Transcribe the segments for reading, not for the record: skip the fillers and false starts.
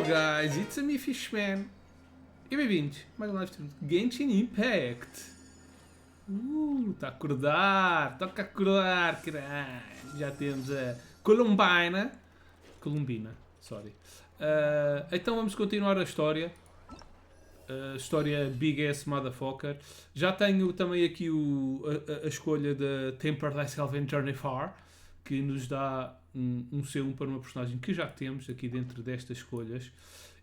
Hello guys, it's a me Fishman e bem-vindos a mais um live stream de Genshin Impact. Está a acordar, toca acordar, caralho. Já temos a Columbina, sorry. Então vamos continuar a história. A história Big Ass Motherfucker. Já tenho também aqui a escolha da Temper Thyself and Journey Far, que nos dá um C1 para uma personagem que já temos aqui dentro destas escolhas.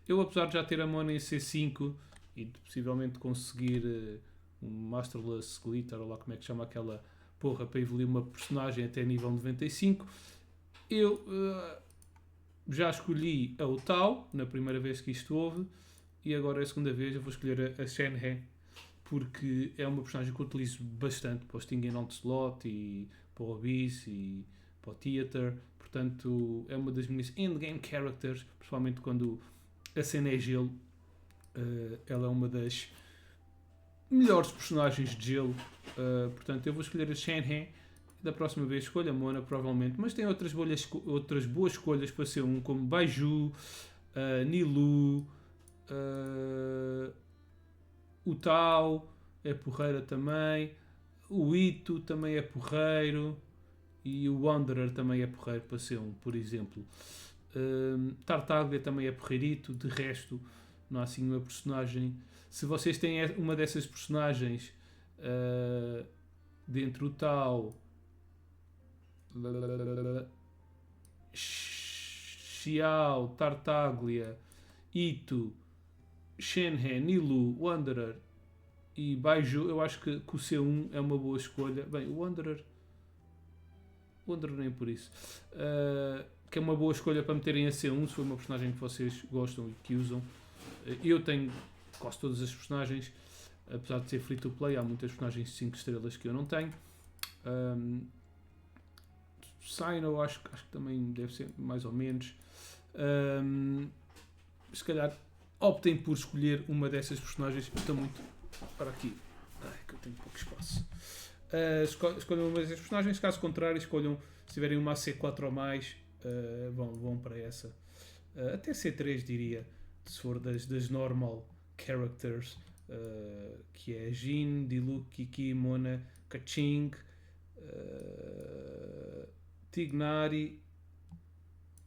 Eu, apesar de já ter a Mona em C5 e de possivelmente conseguir um Masterless Glitter, ou lá como é que chama aquela porra, para evoluir uma personagem até nível 95, eu já escolhi a Utao na primeira vez que isto houve, e agora é a segunda vez eu vou escolher a Shenhe, porque é uma personagem que eu utilizo bastante para o Sting and Onslaught e para o Abyss e para o Theater. Portanto, é uma das minhas endgame characters, principalmente quando a cena é gelo. Ela é uma das melhores personagens de gelo. Portanto, eu vou escolher a Shenhe. Da próxima vez escolho a Mona, provavelmente. Mas tem outras boas escolhas para ser um, como Baiju, Nilu, o Tao é porreira também. O Ito também é porreiro. E o Wanderer também é porreiro para ser um, por exemplo. Tartaglia também é porreirito. De resto, não há assim uma personagem. Se vocês têm uma dessas personagens dentro do Tao, Xiao, Tartaglia, Ito, Shenhe, Nilu, Wanderer e Baiju, eu acho que o C1 é uma boa escolha. Bem, o Wanderer nem por isso. Que é uma boa escolha para meterem a C1 se for uma personagem que vocês gostam e que usam. Eu tenho quase todas as personagens, apesar de ser free to play, há muitas personagens de 5 estrelas que eu não tenho. Sino acho que também deve ser mais ou menos. Se calhar optem por escolher uma dessas personagens. Estou muito para aqui. Ai, que eu tenho pouco espaço. Escolham uma dessas personagens. Caso contrário, escolham, se tiverem uma C4 ou mais, vão para essa. Até C3 diria, se for das normal characters, que é Jin, Diluc, Kiki, Mona, Kaching, Tignari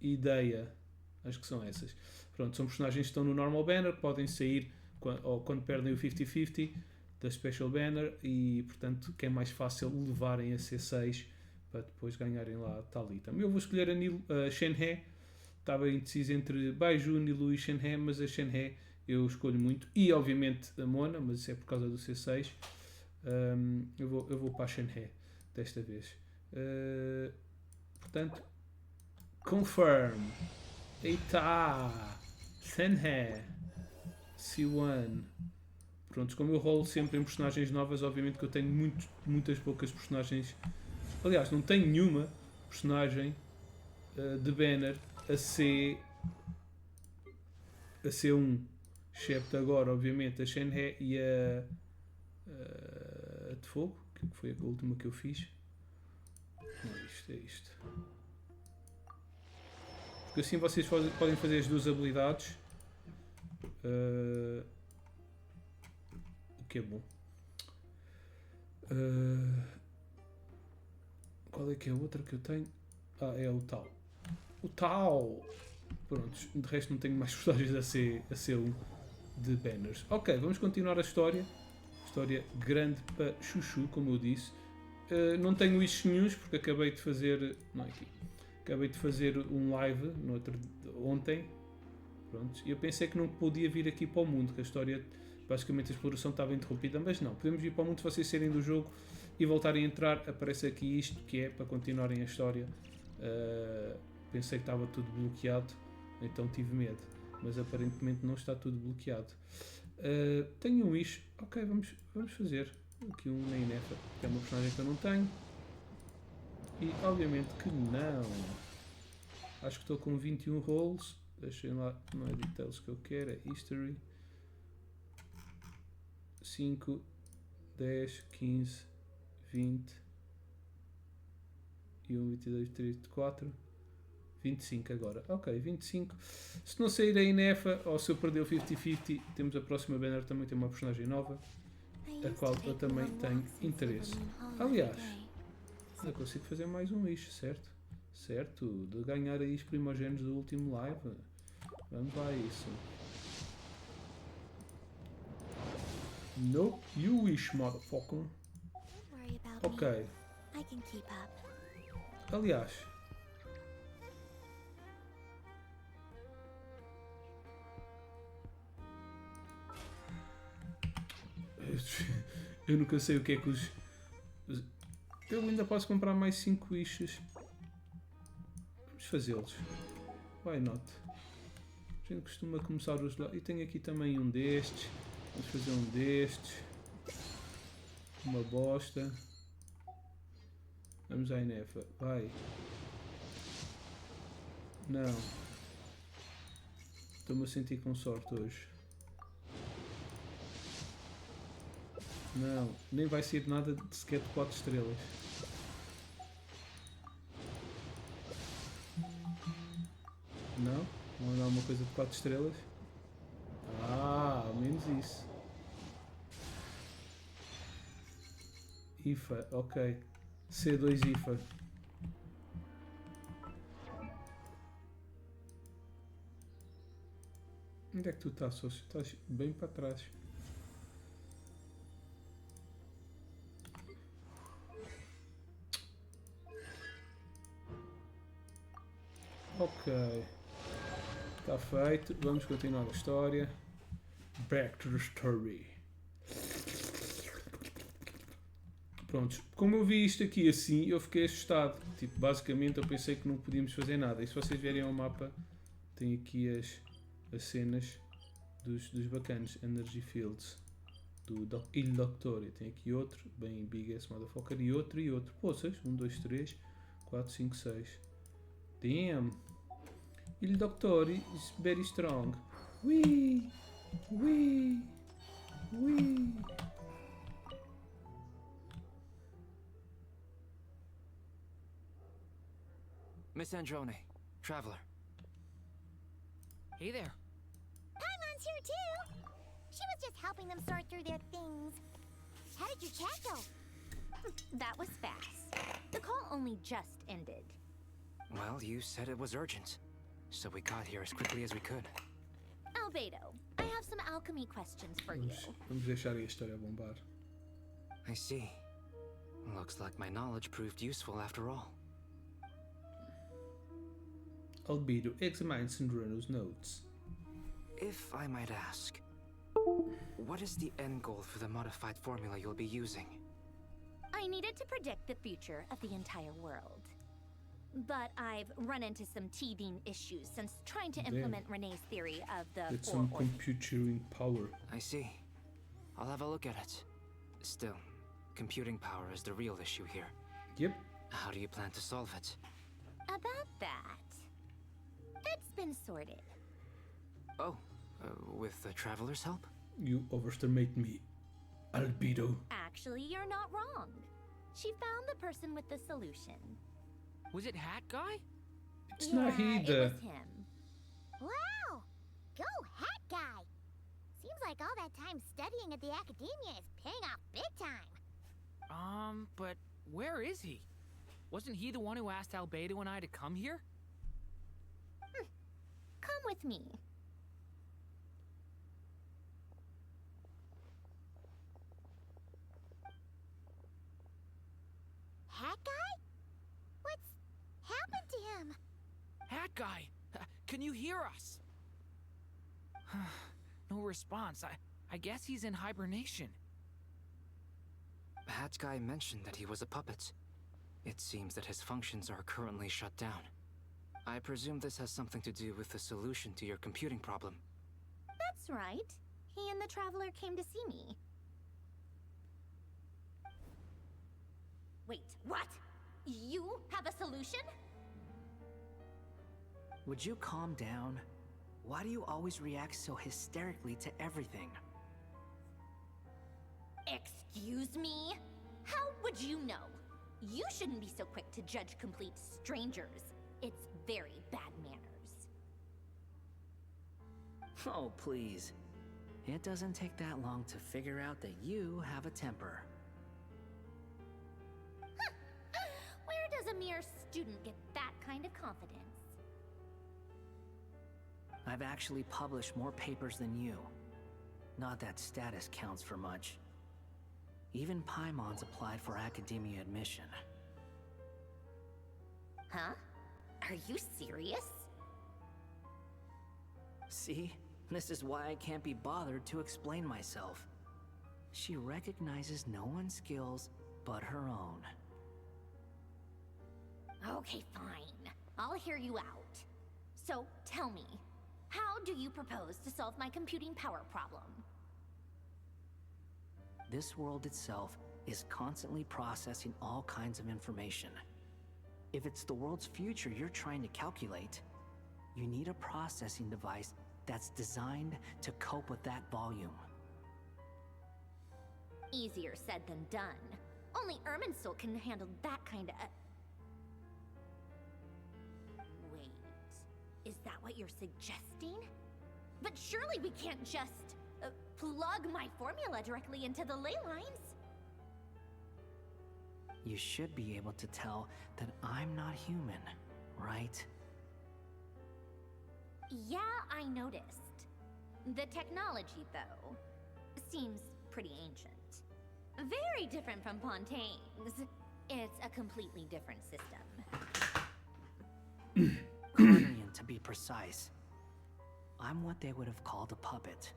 e Deia. Acho que são essas. Pronto, são personagens que estão no normal banner, podem sair quando perdem o 50-50 da special banner, e portanto que é mais fácil levarem a C6 para depois ganharem lá a tal item. Eu vou escolher a Shenhe. Estava indeciso entre Baiju, Nilu e Shenhe, mas a Shenhe eu escolho muito, e obviamente a Mona, mas isso é por causa do C6. Eu vou para a Shenhe desta vez. Portanto, confirm. Eita! Shenhe C1. Pronto, como eu rolo sempre em personagens novas, obviamente que eu tenho muitas poucas personagens. Aliás, não tenho nenhuma personagem de banner a C1, excepto agora, obviamente, a Shenhe e a de fogo, que foi a última que eu fiz. Não, é isto. Porque assim vocês podem fazer as duas habilidades. O que é bom. Qual é que é a outra que eu tenho? É o Tao. O Tao! Pronto, de resto não tenho mais personagens a C1 de banners. Ok, vamos continuar a história. História grande para chuchu, como eu disse. Não tenho issues nenhuns porque acabei de fazer... Não é aqui. Acabei de fazer um live ontem. Pronto, e eu pensei que não podia vir aqui para o mundo, que a história... Basicamente a exploração estava interrompida, mas não. Podemos vir para o mundo se vocês saírem do jogo e voltarem a entrar. Aparece aqui isto, que é para continuarem a história. Pensei que estava tudo bloqueado, então tive medo. Mas aparentemente não está tudo bloqueado. Tenho um wish. Ok, vamos fazer aqui um Neinefa, que é uma personagem que eu não tenho. E obviamente que não. Acho que estou com 21 rolls. Deixem lá, não é details que eu quero, é history. 5, 10, 15, 20, 21, 22, 23, 24, 25 agora. Ok, 25. Se não sair a Inefa ou se eu perder o 50-50, temos a próxima banner, também tem uma personagem nova, a qual eu também tenho interesse. Aliás, ainda consigo fazer mais um wish, certo? Certo, de ganhar aí os primogênitos do último live. Vamos lá a isso. No, you wish, motherfucker. Ok. Aliás, eu nunca sei o que é que eu ainda posso comprar mais 5 wishes. Vamos fazê-los. Why not? A gente costuma começar os lá. E tenho aqui também um destes. Vamos fazer um destes. Uma bosta. Vamos à Inefa. Vai. Não. Estou-me a sentir com sorte hoje. Não. Nem vai ser nada de sequer de 4 estrelas. Não? Vamos dar uma coisa de 4 estrelas? Ah, ao menos isso. IFA, ok. C2 IFA. Onde é que tu estás, sócio? Estás bem para trás. Ok. Está feito. Vamos continuar a história. Back to the story. Prontos. Como eu vi isto aqui assim, eu fiquei assustado. Tipo, basicamente eu pensei que não podíamos fazer nada. E se vocês verem ao mapa, tem aqui as cenas dos bacanas. Energy Fields. Do Il Doctor. Tem aqui outro, bem big ass motherfucker. E outro. Poças. 1, 2, 3, 4, 5, 6. Damn. Il Doctor is very strong. Wee! Wee! Wee! Miss Androne, traveler. Hey there. Paimon's here too. She was just helping them sort through their things. How did your chat go? That was fast. The call only just ended. Well, you said it was urgent, so we got here as quickly as we could. Albedo, I have some alchemy questions for you. Vamos deixar a história bombar. I see. Looks like my knowledge proved useful after all. Albedo examines Sandrino's notes. If I might ask, what is the end goal for the modified formula you'll be using? I needed to predict the future of the entire world. But I've run into some teething issues since trying to implement Renee's theory of the That's four some ordinances. computing power. I see. I'll have a look at it. Still, computing power is the real issue here. Yep. How do you plan to solve it? About that, it's been sorted. Oh, with the traveler's help? You overestimate me, Albedo. Actually, you're not wrong. She found the person with the solution. Was it Hat Guy? It's not he, it the... was him. Wow! Go Hat Guy! Seems like all that time studying at the academia is paying off big time. But where is he? Wasn't he the one who asked Albedo and I to come here? Come with me. Hat Guy? What's happened to him? Hat Guy! Can you hear us? No response. I guess he's in hibernation. Hat Guy mentioned that he was a puppet. It seems that his functions are currently shut down. I presume this has something to do with the solution to your computing problem. That's right. He and the traveler came to see me. Wait, what? You have a solution? Would you calm down? Why do you always react so hysterically to everything? Excuse me? How would you know? You shouldn't be so quick to judge complete strangers. It's very bad manners. Oh, please. It doesn't take that long to figure out that you have a temper. Where does a mere student get that kind of confidence? I've actually published more papers than you. Not that status counts for much. Even Paimon's applied for academia admission. Huh? Are you serious? See? This is why I can't be bothered to explain myself. She recognizes no one's skills but her own. Okay, fine. I'll hear you out. So, tell me, how do you propose to solve my computing power problem? This world itself is constantly processing all kinds of information. If it's the world's future you're trying to calculate, you need a processing device that's designed to cope with that volume. Easier said than done. Only Irminsul can handle that kind of... Wait, is that what you're suggesting? But surely we can't just plug my formula directly into the ley lines. You should be able to tell that I'm not human, right? Yeah, I noticed. The technology, though, seems pretty ancient. Very different from Pontaine's. It's a completely different system. Conrian, to be precise. I'm what they would have called a puppet.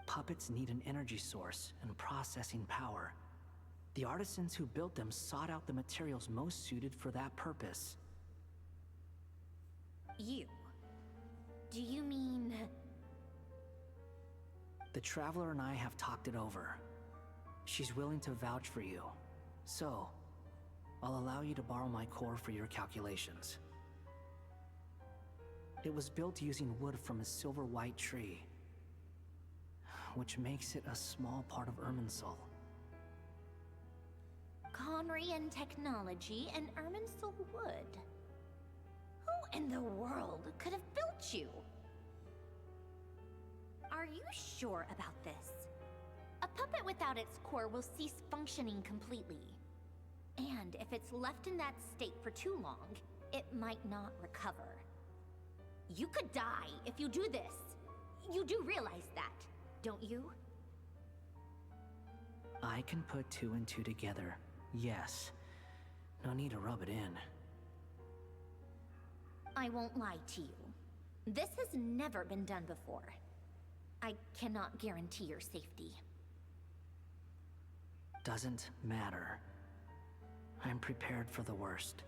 Puppets need an energy source and processing power. The artisans who built them sought out the materials most suited for that purpose. You? Do you mean... The Traveler and I have talked it over. She's willing to vouch for you. So, I'll allow you to borrow my core for your calculations. It was built using wood from a silver-white tree, which makes it a small part of Irminsul. Conrian technology and Irminsul wood. Who in the world could have built you? Are you sure about this? A puppet without its core will cease functioning completely. And if it's left in that state for too long, it might not recover. You could die if you do this. You do realize that, don't you? I can put two and two together, yes. No need to rub it in. I won't lie to you. This has never been done before. I cannot guarantee your safety. Doesn't matter. I'm prepared for the worst.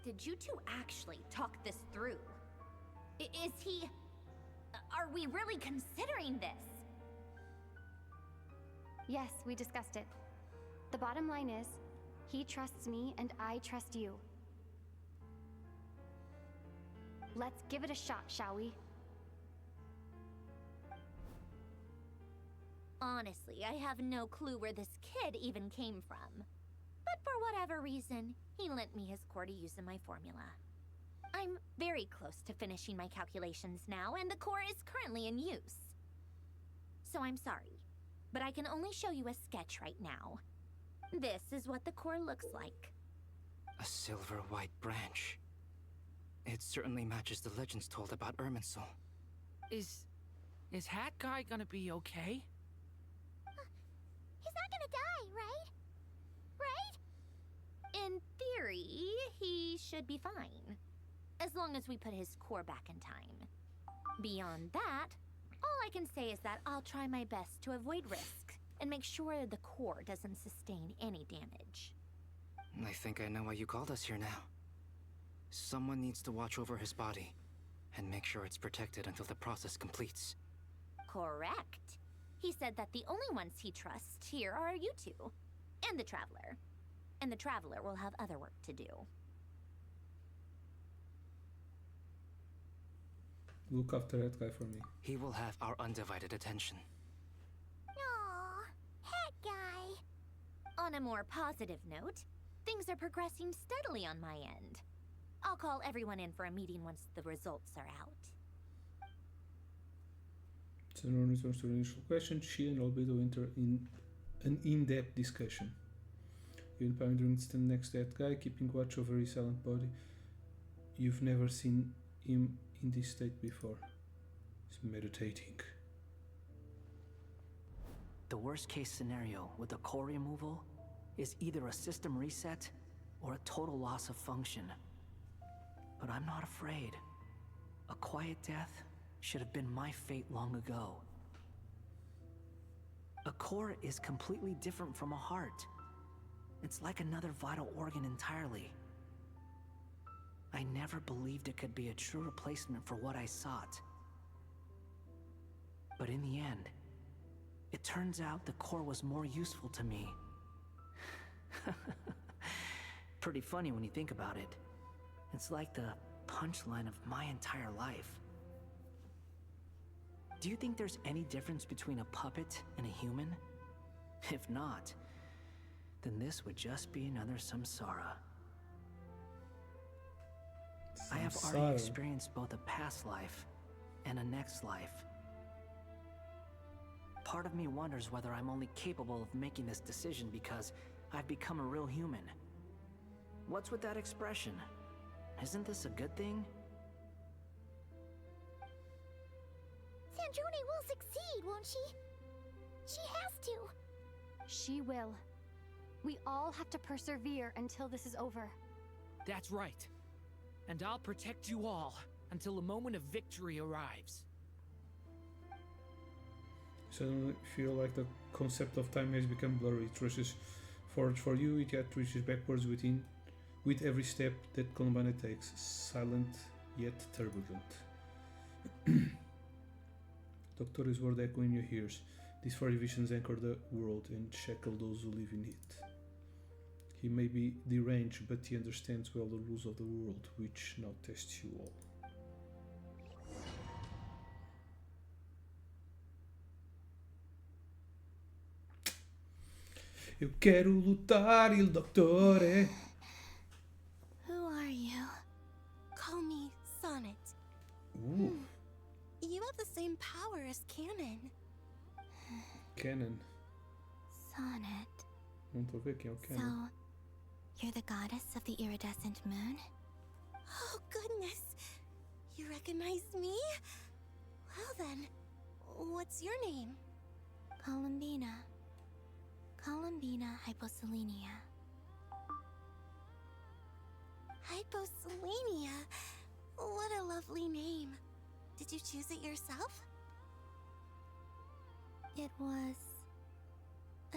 Did you two actually talk this through? Is he... Are we really considering this? Yes, we discussed it. The bottom line is, he trusts me and I trust you. Let's give it a shot, shall we? Honestly, I have no clue where this kid even came from. But for whatever reason, he lent me his core to use in my formula. I'm very close to finishing my calculations now, and the core is currently in use. So I'm sorry, but I can only show you a sketch right now. This is what the core looks like. A silver-white branch. It certainly matches the legends told about Irminsul. Is Hat Guy gonna be okay? He's not gonna die, right? Right? In theory, he should be fine. As long as we put his core back in time. Beyond that, all I can say is that I'll try my best to avoid risk and make sure the core doesn't sustain any damage. I think I know why you called us here now. Someone needs to watch over his body and make sure it's protected until the process completes. Correct. He said that the only ones he trusts here are you two, and the Traveler. And the Traveler will have other work to do. Look after that guy for me. He will have our undivided attention. Aw, hat guy. On a more positive note, things are progressing steadily on my end. I'll call everyone in for a meeting once the results are out. So no returns to the initial question. She and Albedo enter in an in-depth discussion. You and Pioneering stand next to that guy, keeping watch over his silent body. You've never seen him in this state before. He's meditating. The worst case scenario with the core removal is either a system reset or a total loss of function. But I'm not afraid. A quiet death should have been my fate long ago. A core is completely different from a heart. It's like another vital organ entirely. I never believed it could be a true replacement for what I sought. But in the end, it turns out the core was more useful to me. Pretty funny when you think about it. It's like the punchline of my entire life. Do you think there's any difference between a puppet and a human? If not, then this would just be another samsara. I have already experienced both a past life and a next life. Part of me wonders whether I'm only capable of making this decision because I've become a real human. What's with that expression? Isn't this a good thing? Sandruni will succeed, won't she? She has to. She will. We all have to persevere until this is over. That's right. And I'll protect you all until a moment of victory arrives. Suddenly feel like the concept of time has become blurry. It rushes forward for you, it yet reaches backwards with every step that Columbine takes, silent yet turbulent. Doctor's word echo in your ears. These fairy visions anchor the world and shackle those who live in it. He may be deranged, but he understands well the rules of the world, which now tests you all. Eu quero lutar, il dottore. Who are you? Call me Sonnet. Ooh, You have the same power as Canon. Canon. Sonnet. Não estou a ver quem é o So, Canon. you're the goddess of the iridescent moon? Oh, goodness. You recognize me? Well then, what's your name? Columbina. Columbina Hyposelenia. Hyposelenia? What a lovely name. Did you choose it yourself? It was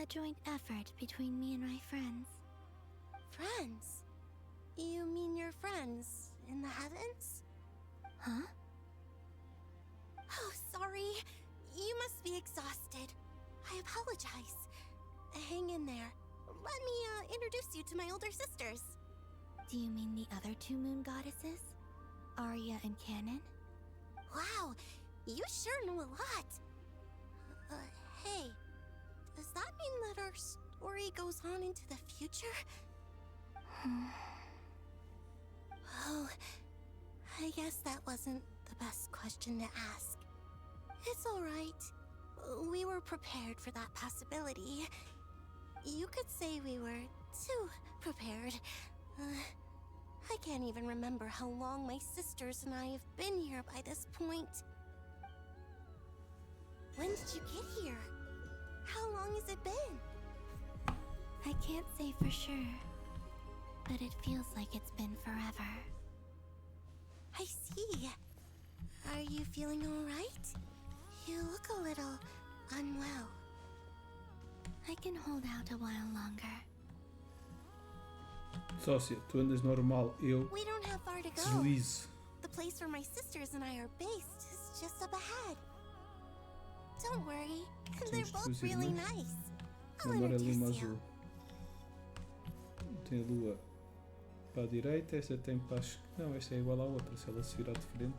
a joint effort between me and my friends. Friends? You mean your friends in the heavens? Huh? Oh, sorry. You must be exhausted. I apologize. Hang in there. Let me introduce you to my older sisters. Do you mean the other two moon goddesses? Arya and Canon? Wow, you sure know a lot. Hey, does that mean that our story goes on into the future? Oh, I guess that wasn't the best question to ask. It's alright. We were prepared for that possibility. You could say we were too prepared. I can't even remember how long my sisters and I have been here by this point. When did you get here? How long has it been? I can't say for sure, but it feels like it's been forever. I see. Are you feeling alright? You look a little unwell. I can hold out a while longer. Sócia, tu andas normal, eu We don't have far to go. deslizo. The place where my sisters and I are based is just up ahead. Don't worry, they're Temos both duas really irmãs. nice. Um I'll amarelo e uma introduce you. azul. Tem a lua para a direita, essa tem para a não, esta é igual à outra, se ela se virar de frente.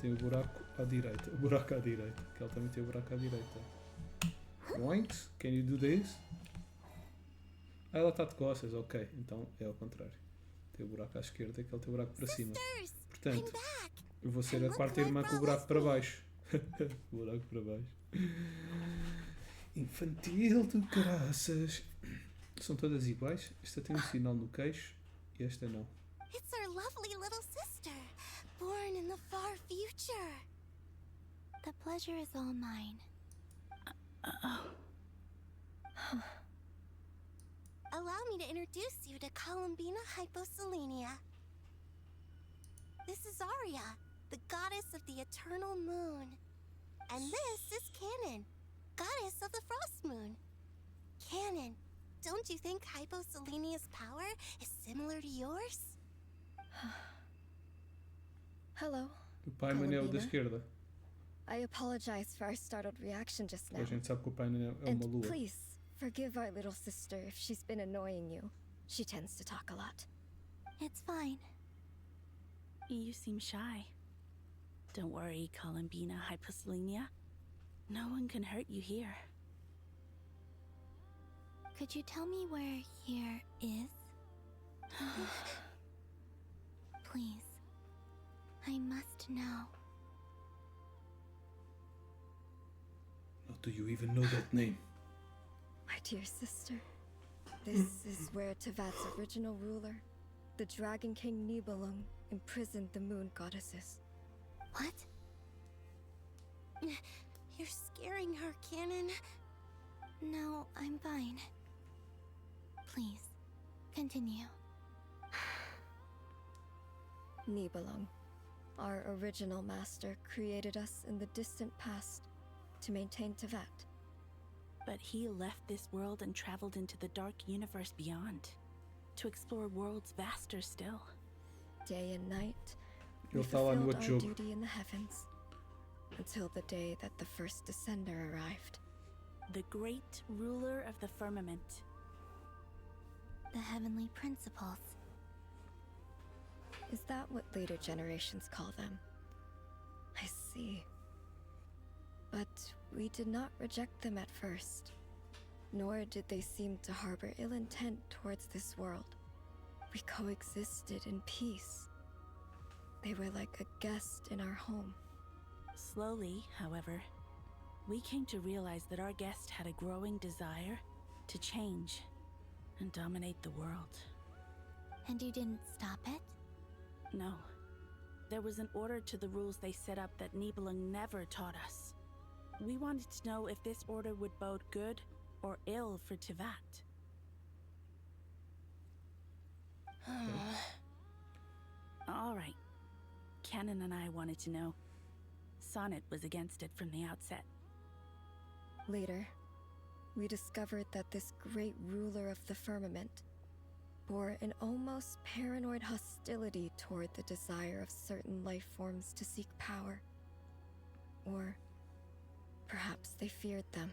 Tem o buraco à direita, o buraco à direita, que ela também tem o buraco à direita. Point, can you do this? Ah, ela está de costas, ok. Então é ao contrário. Tem o buraco à esquerda e aquele tem o buraco para cima. Sisters, I'm Portanto, back. eu vou ser And a look quarta what I irmã com o brought buraco with para me. baixo. O buraco para baixo. Infantil do caraças. São todas iguais. Esta tem um sinal no queixo e esta não. It's our lovely little sister, born in the far future. The pleasure is all mine. Allow me to introduce you to Columbina Hyposelenia. This is Arya, the goddess of the eternal moon. And this is Canon, goddess of the frost moon. Canon, don't you think Hyposelenia's power is similar to yours? Hello. O pai é o da esquerda. I apologize for our startled reaction just now. A gente sabe que o pai é And uma lua. please, forgive our little sister if she's been annoying you. She tends to talk a lot. It's fine. You seem shy. Don't worry, Columbina Hyposelenia. No one can hurt you here. Could you tell me where here is? Please. I must know. Oh, do you even know that name? My dear sister, this is where Tevat's original ruler, the Dragon King Nibelung, imprisoned the moon goddesses. What? You're scaring her, Canon. No, I'm fine. Please, continue. Nibelung, our original master, created us in the distant past to maintain Tevat. But he left this world and traveled into the dark universe beyond, to explore worlds vaster still. Day and night, we Ele está lá no fulfilled outro our jogo. duty in the heavens, until the day that the first descender arrived. The great ruler of the firmament. The heavenly principles. Is that what later generations call them? I see. But we did not reject them at first, nor did they seem to harbor ill intent towards this world. We coexisted in peace. They were like a guest in our home. Slowly, however, we came to realize that our guest had a growing desire to change and dominate the world. And you didn't stop it? No. There was an order to the rules they set up that Nibelung never taught us. We wanted to know if this order would bode good or ill for Tevat. All right. Canon and I wanted to know. Sonnet was against it from the outset. Later, we discovered that this great ruler of the firmament bore an almost paranoid hostility toward the desire of certain life forms to seek power. Or perhaps they feared them.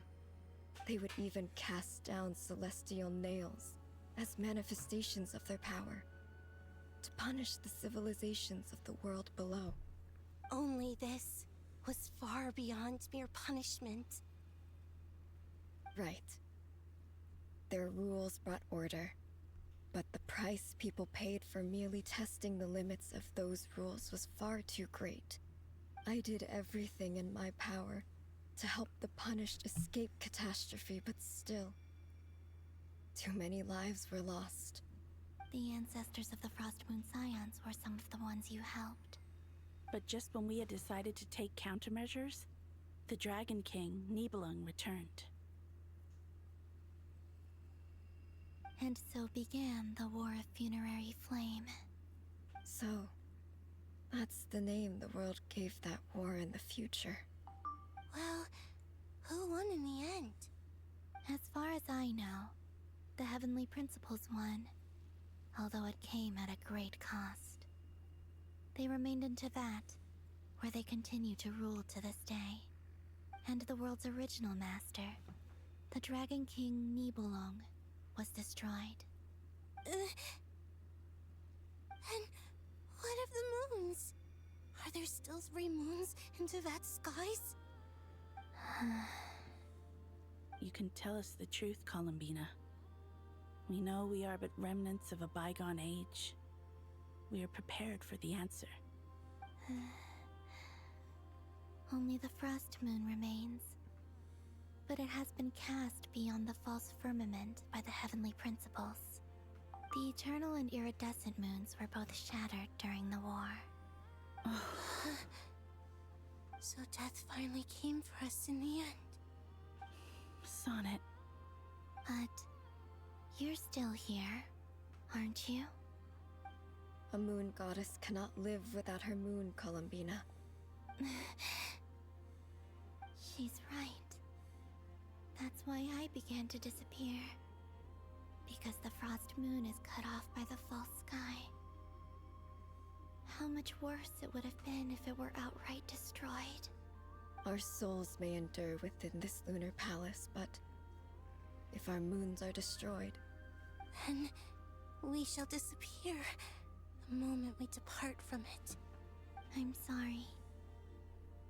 They would even cast down celestial nails as manifestations of their power, to punish the civilizations of the world below. Only this was far beyond mere punishment. Right. Their rules brought order, but the price people paid for merely testing the limits of those rules was far too great. I did everything in my power to help the punished escape catastrophe, but still, too many lives were lost. The ancestors of the Frost Moon Scions were some of the ones you helped. But just when we had decided to take countermeasures, the Dragon King, Nibelung, returned. And so began the War of Funerary Flame. So, that's the name the world gave that war in the future. Well, who won in the end? As far as I know, the Heavenly Principles won, although it came at a great cost. They remained in Tevat, where they continue to rule to this day. And the world's original master, the Dragon King Nibelung, was destroyed. And what of the moons? Are there still 3 moons in Tevat's skies? You can tell us the truth, Columbina. We know we are but remnants of a bygone age. We are prepared for the answer. Only the frost moon remains. But it has been cast beyond the false firmament by the heavenly principles. The eternal and iridescent moons were both shattered during the war. So death finally came for us in the end. Sonnet. But you're still here, aren't you? A moon goddess cannot live without her moon, Columbina. She's right. That's why I began to disappear. Because the frost moon is cut off by the false sky. How much worse it would have been if it were outright destroyed. Our souls may endure within this lunar palace, but if our moons are destroyed, then we shall disappear the moment we depart from it. I'm sorry.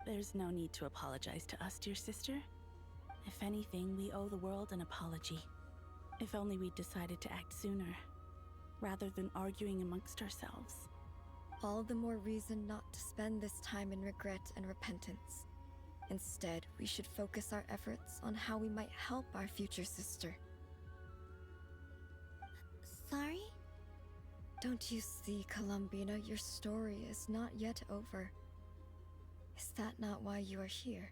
There's no need to apologize to us, dear sister. If anything, we owe the world an apology. If only we'd decided to act sooner, rather than arguing amongst ourselves. all the more reason not to spend this time in regret and repentance. Instead, we should focus our efforts on how we might help our future sister. Sorry? Don't you see, Columbina, your story is not yet over. Is that not why you are here?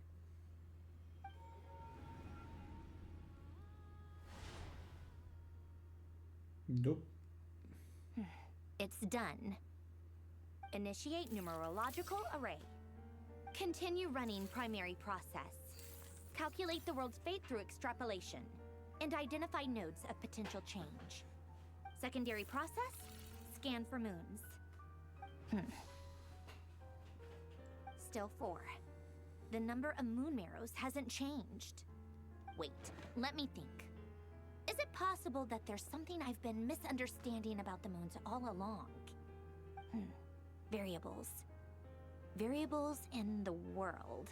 Nope. It's done. Initiate numerological array. Continue running primary process. Calculate the world's fate through extrapolation. And identify nodes of potential change. Secondary process, scan for moons. Still 4. The number of moon marrows hasn't changed. Wait, let me think. Is it possible that there's something I've been misunderstanding about the moons all along? Variables. Variables in the world.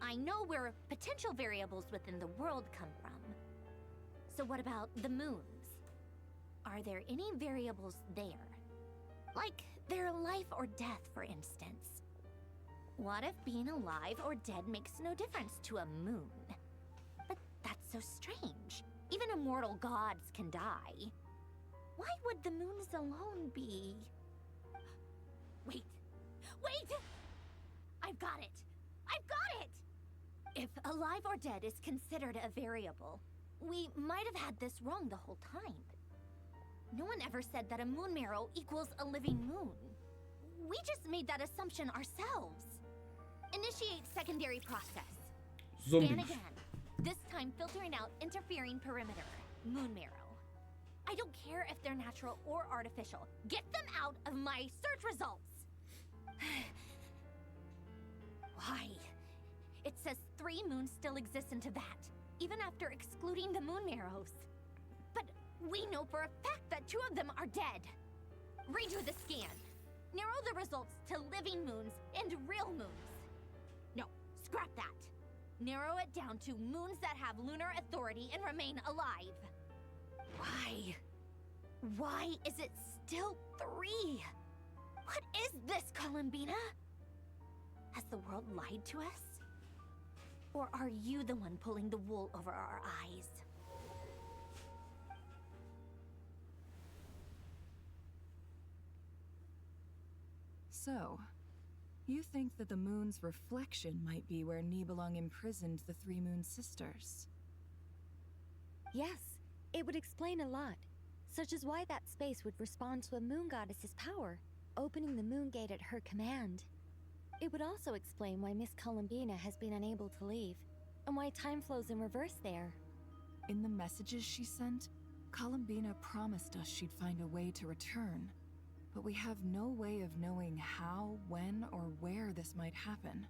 I know where potential variables within the world come from. So what about the moons? Are there any variables there? Like their life or death, for instance. What if being alive or dead makes no difference to a moon? But that's so strange. Even immortal gods can die. Why would the moons alone be... Wait! I've got it! I've got it! If alive or dead is considered a variable, we might have had this wrong the whole time. No one ever said that a moon marrow equals a living moon. We just made that assumption ourselves. Initiate secondary process. Zombies. Scan again. This time filtering out interfering perimeter. Moon marrow. I don't care if they're natural or artificial. Get them out of my search results! Why? It says 3 moons still exist in Tibet, even after excluding the moon marrows. But we know for a fact that 2 of them are dead. Redo the scan. Narrow the results to living moons and real moons. No, scrap that. Narrow it down to moons that have lunar authority and remain alive. Why? Why is it still 3? What is this, Columbina? Has the world lied to us? Or are you the one pulling the wool over our eyes? So, you think that the moon's reflection might be where Nibelung imprisoned the 3 Moon Sisters? Yes, it would explain a lot, such as why that space would respond to a moon goddess's power, opening the moon gate at her command. It would also explain why Miss Columbina has been unable to leave, and why time flows in reverse there. In the messages she sent, Columbina promised us she'd find a way to return. But we have no way of knowing how, when, or where this might happen.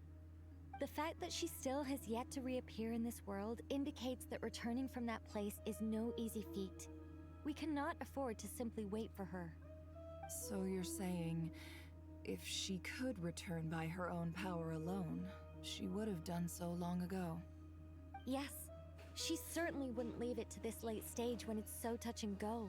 The fact that she still has yet to reappear in this world indicates that returning from that place is no easy feat. We cannot afford to simply wait for her. So you're saying, if she could return by her own power alone, she would have done so long ago. Yes, She certainly wouldn't leave it to this late stage when it's so touch and go.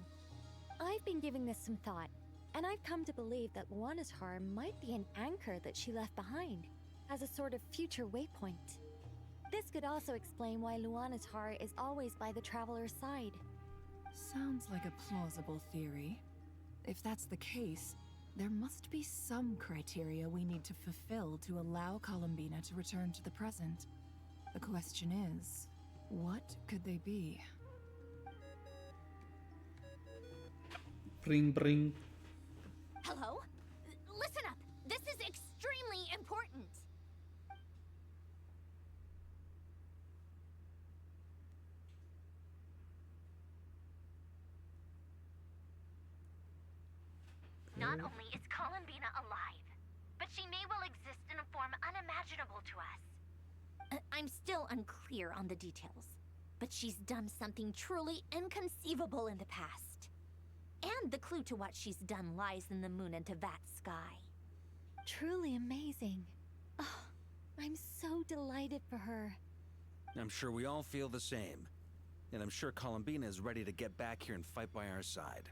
I've been giving this some thought, and I've come to believe that Luanatar might be an anchor that she left behind, as a sort of future waypoint. This could also explain why Luanatar is always by the traveler's side. Sounds like a plausible theory. If that's the case, there must be some criteria we need to fulfill to allow Columbina to return to the present. The question is, what could they be? Bring, bring. Hello? Listen up! This is extremely important! Not only is Columbina alive, but she may well exist in a form unimaginable to us. I'm still unclear on the details, but she's done something truly inconceivable in the past. And the clue to what she's done lies in the moon and Tevat's sky. Truly amazing. Oh, I'm so delighted for her. I'm sure we all feel the same. And I'm sure Columbina is ready to get back here and fight by our side.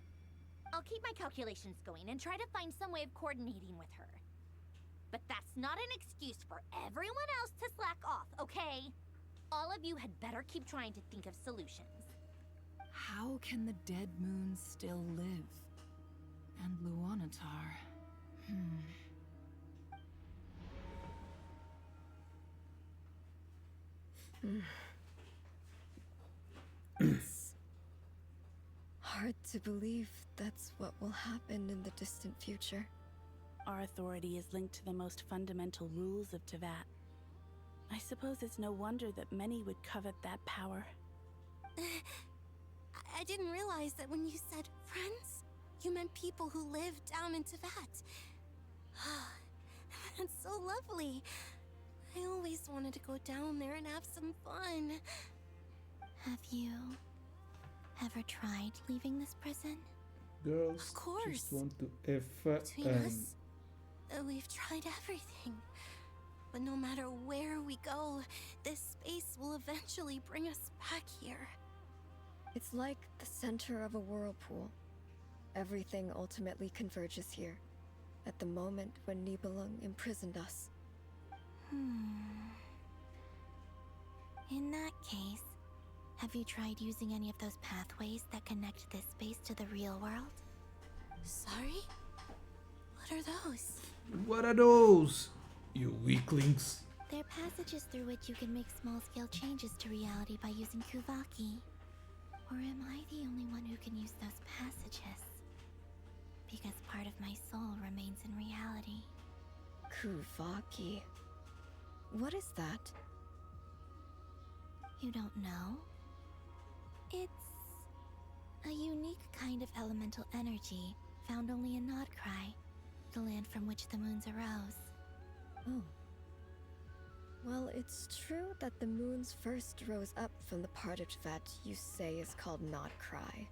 I'll keep my calculations going and try to find some way of coordinating with her. But that's not an excuse for everyone else to slack off, okay? All of you had better keep trying to think of solutions. How can the dead moon still live? And Luanatar... It's hard to believe that's what will happen in the distant future. Our authority is linked to the most fundamental rules of Tevat. I suppose it's no wonder that many would covet that power. I didn't realize that when you said friends, you meant people who live down in Tevat. That's so lovely. I always wanted to go down there and have some fun. Have you ever tried leaving this prison? Girls Of course. just want to have Between us, we've tried everything. But no matter where we go, this space will eventually bring us back here. It's like the center of a whirlpool. Everything ultimately converges here, at the moment when Nibelung imprisoned us. In that case, have you tried using any of those pathways that connect this space to the real world? Sorry? What are those? What are those? You weaklings. They're passages through which you can make small-scale changes to reality by using Kuvaki. Or am I the only one who can use those passages? Because part of my soul remains in reality. Kuvaki. What is that? You don't know? It's a unique kind of elemental energy found only in NOD-KRAI, the land from which the moons arose. Oh. Well, it's true that the moons first rose up from the part of Tevat you say is called NOD-KRAI.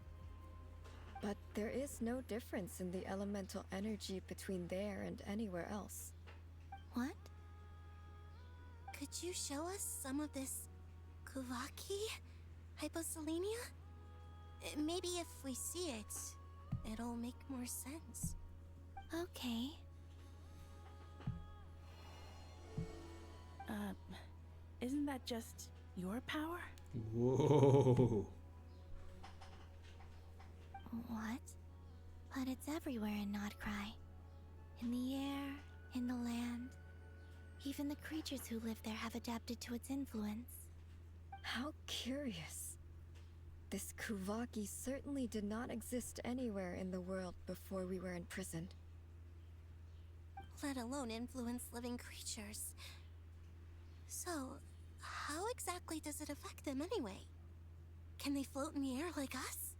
But there is no difference in the elemental energy between there and anywhere else. What? Could you show us some of this Kuvaki? Hyposelenia? Maybe if we see it, it'll make more sense. Okay. Isn't that just your power? Whoa. What? But it's everywhere in NOD-KRAI. In the air, in the land. Even the creatures who live there have adapted to its influence. How curious. This Kuvaki certainly did not exist anywhere in the world before we were imprisoned. Let alone influence living creatures. So, how exactly does it affect them anyway? Can they float in the air like us?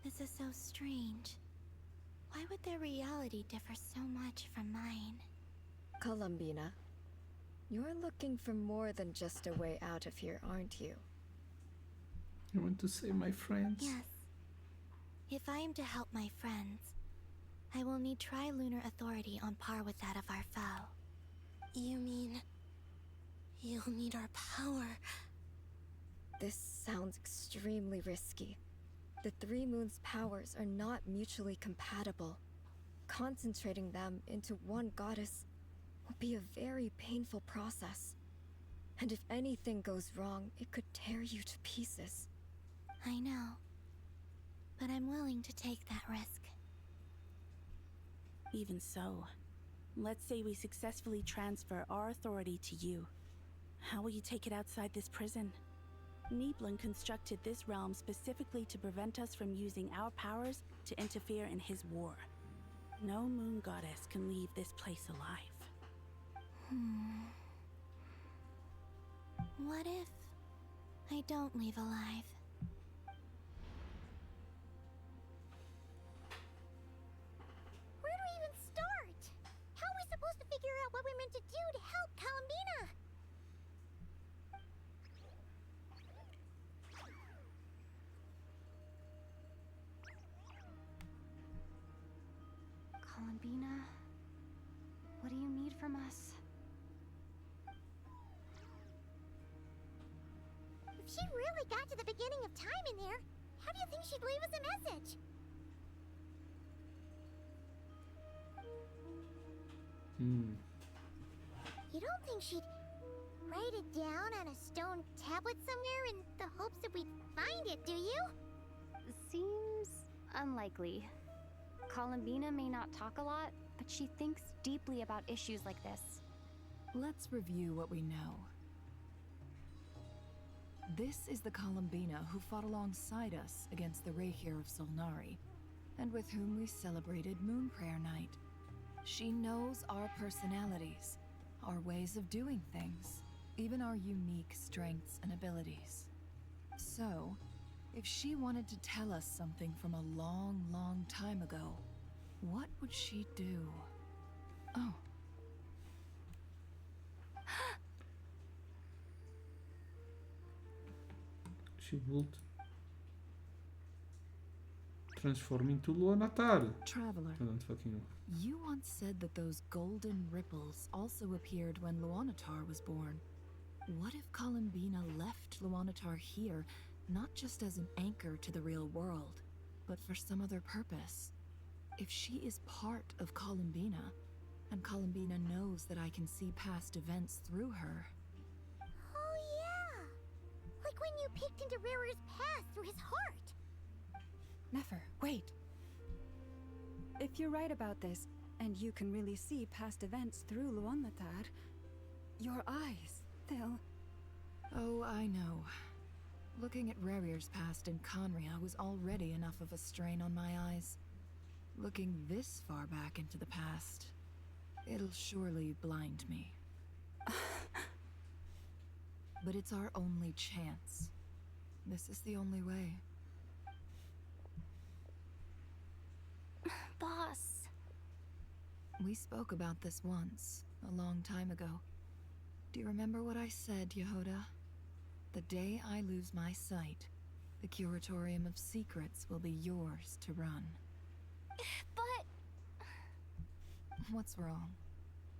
This is so strange. Why would their reality differ so much from mine? Columbina, you're looking for more than just a way out of here, aren't you? You want to save my friends? Yes. If I am to help my friends, I will need tri-lunar authority on par with that of our foe. You mean... you'll need our power... This sounds extremely risky. The three moons' powers are not mutually compatible. Concentrating them into one goddess will be a very painful process. And if anything goes wrong, it could tear you to pieces. I know. But I'm willing to take that risk. Even so, let's say we successfully transfer our authority to you. How will you take it outside this prison? Niblin constructed this realm specifically to prevent us from using our powers to interfere in his war. No moon goddess can leave this place alive. What if I don't leave alive? Where do we even start? How are we supposed to figure out what we're meant to do to help Columbina? Columbina, what do you need from us? If she really got to the beginning of time in there, how do you think she'd leave us a message? You don't think she'd write it down on a stone tablet somewhere in the hopes that we'd find it, do you? Seems unlikely. Columbina may not talk a lot, but she thinks deeply about issues like this. Let's review what we know. This is the Columbina who fought alongside us against the Reikir of Solnari, and with whom we celebrated Moon Prayer Night. She knows our personalities, our ways of doing things, even our unique strengths and abilities. So, if she wanted to tell us something from a long, long time ago, what would she do? Oh. She would transform into Luanatar. Traveler, you once said that those golden ripples also appeared when Luanatar was born. What if Columbina left Luanatar here, not just as an anchor to the real world, but for some other purpose? If she is part of Columbina, and Columbina knows that I can see past events through her. Oh yeah! Like when you peeked into Rarer's past through his heart! Nefer, wait. If you're right about this, and you can really see past events through Luanatar, your eyes, they'll... Oh, I know. Looking at Rerir's past in Conria was already enough of a strain on my eyes. Looking this far back into the past, it'll surely blind me. But it's our only chance. This is the only way. Boss. We spoke about this once, a long time ago. Do you remember what I said, Yehoda? The day I lose my sight, the Curatorium of Secrets will be yours to run. But... What's wrong?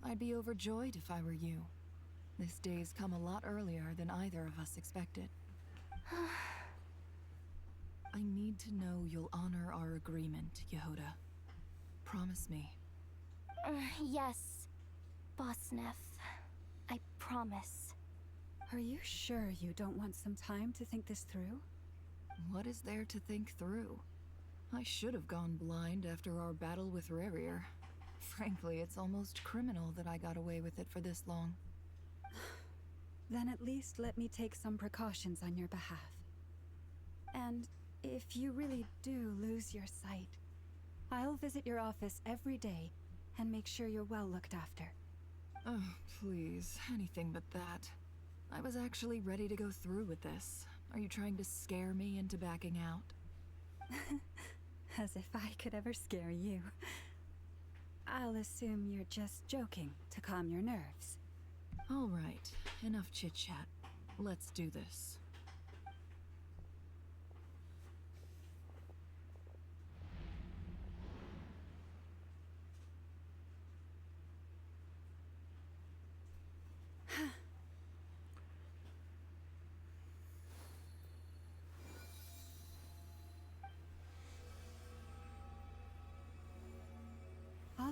I'd be overjoyed if I were you. This day's come a lot earlier than either of us expected. I need to know you'll honor our agreement, Yehoda. Promise me. Yes, Boss Neff. I promise. Are you sure you don't want some time to think this through? What is there to think through? I should have gone blind after our battle with Rerir. Frankly, it's almost criminal that I got away with it for this long. Then at least let me take some precautions on your behalf. And if you really do lose your sight, I'll visit your office every day and make sure you're well looked after. Oh, please, anything but that. I was actually ready to go through with this. Are you trying to scare me into backing out? As if I could ever scare you. I'll assume you're just joking to calm your nerves. All right, enough chit-chat. Let's do this.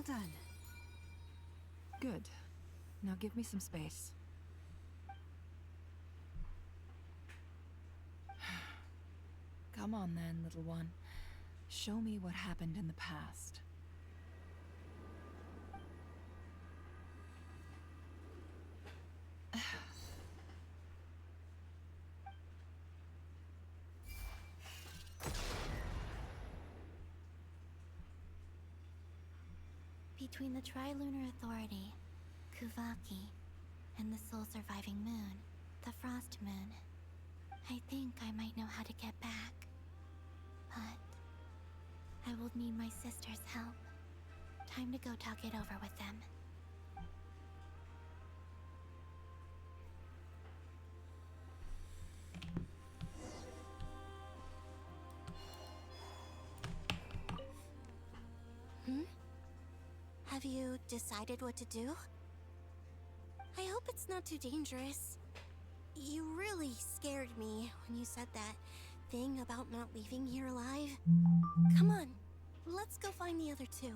Well done. Good. Now give me some space. Come on then, little one. Show me what happened in the past. Between the Trilunar Authority, Kuvaki, and the soul-surviving moon, the Frost Moon, I think I might know how to get back. But I will need my sister's help. Time to go talk it over with them. Have you decided what to do? I hope it's not too dangerous. You really scared me when you said that thing about not leaving here alive. Come on, let's go find the other two.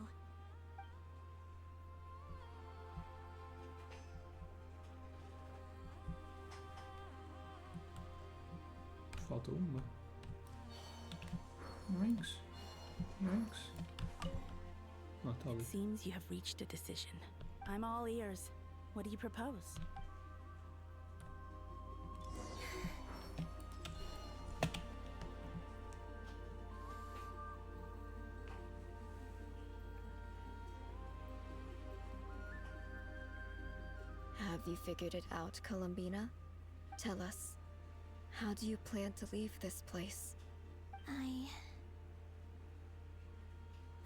Falta uma. Ranks. Oh, tá It seems you have reached a decision. I'm all ears. What do you propose? Have you figured it out, Columbina? Tell us. How do you plan to leave this place?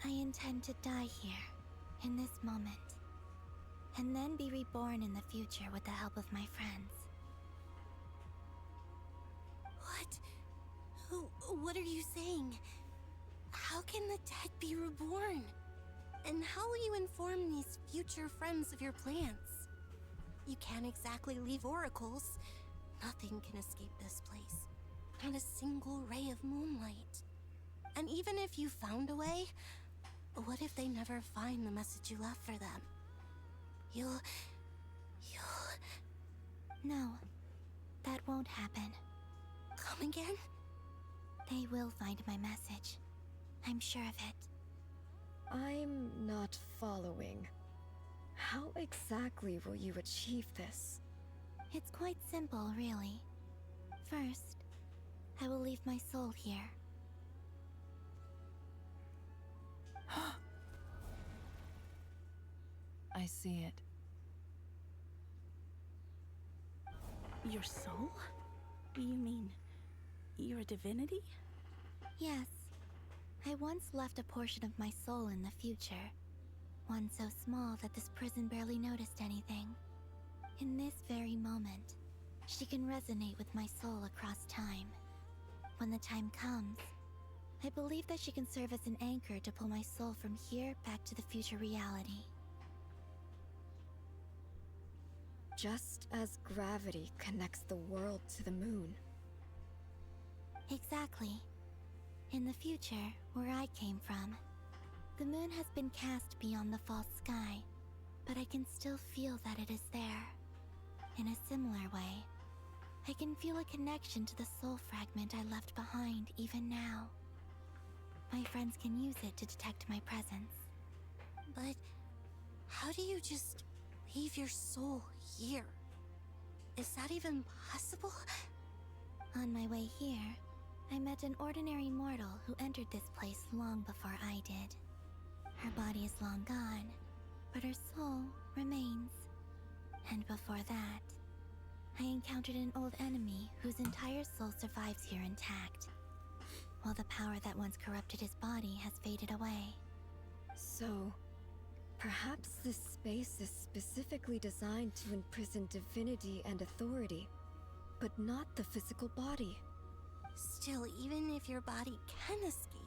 I intend to die here, in this moment, and then be reborn in the future with the help of my friends. What are you saying? How can the dead be reborn? And how will you inform these future friends of your plans? You can't exactly leave oracles. Nothing can escape this place. Not a single ray of moonlight. And even if you found a way, what if they never find the message you left for them? You'll... No, that won't happen. Come again? They will find my message. I'm sure of it. I'm not following. How exactly will you achieve this? It's quite simple, really. First, I will leave my soul here. I see it. Your soul? You mean you're a divinity? Yes. I once left a portion of my soul in the future. One so small that this prison barely noticed anything. In this very moment, she can resonate with my soul across time. When the time comes, I believe that she can serve as an anchor to pull my soul from here back to the future reality. Just as gravity connects the world to the moon. Exactly. In the future, where I came from, the moon has been cast beyond the false sky, but I can still feel that it is there. In a similar way, I can feel a connection to the soul fragment I left behind even now. My friends can use it to detect my presence. But how do you just leave your soul here? Is that even possible? On my way here, I met an ordinary mortal who entered this place long before I did. Her body is long gone, but her soul remains. And before that, I encountered an old enemy whose entire soul survives here intact, while the power that once corrupted his body has faded away. So, perhaps this space is specifically designed to imprison divinity and authority, but not the physical body. Still, even if your body can escape,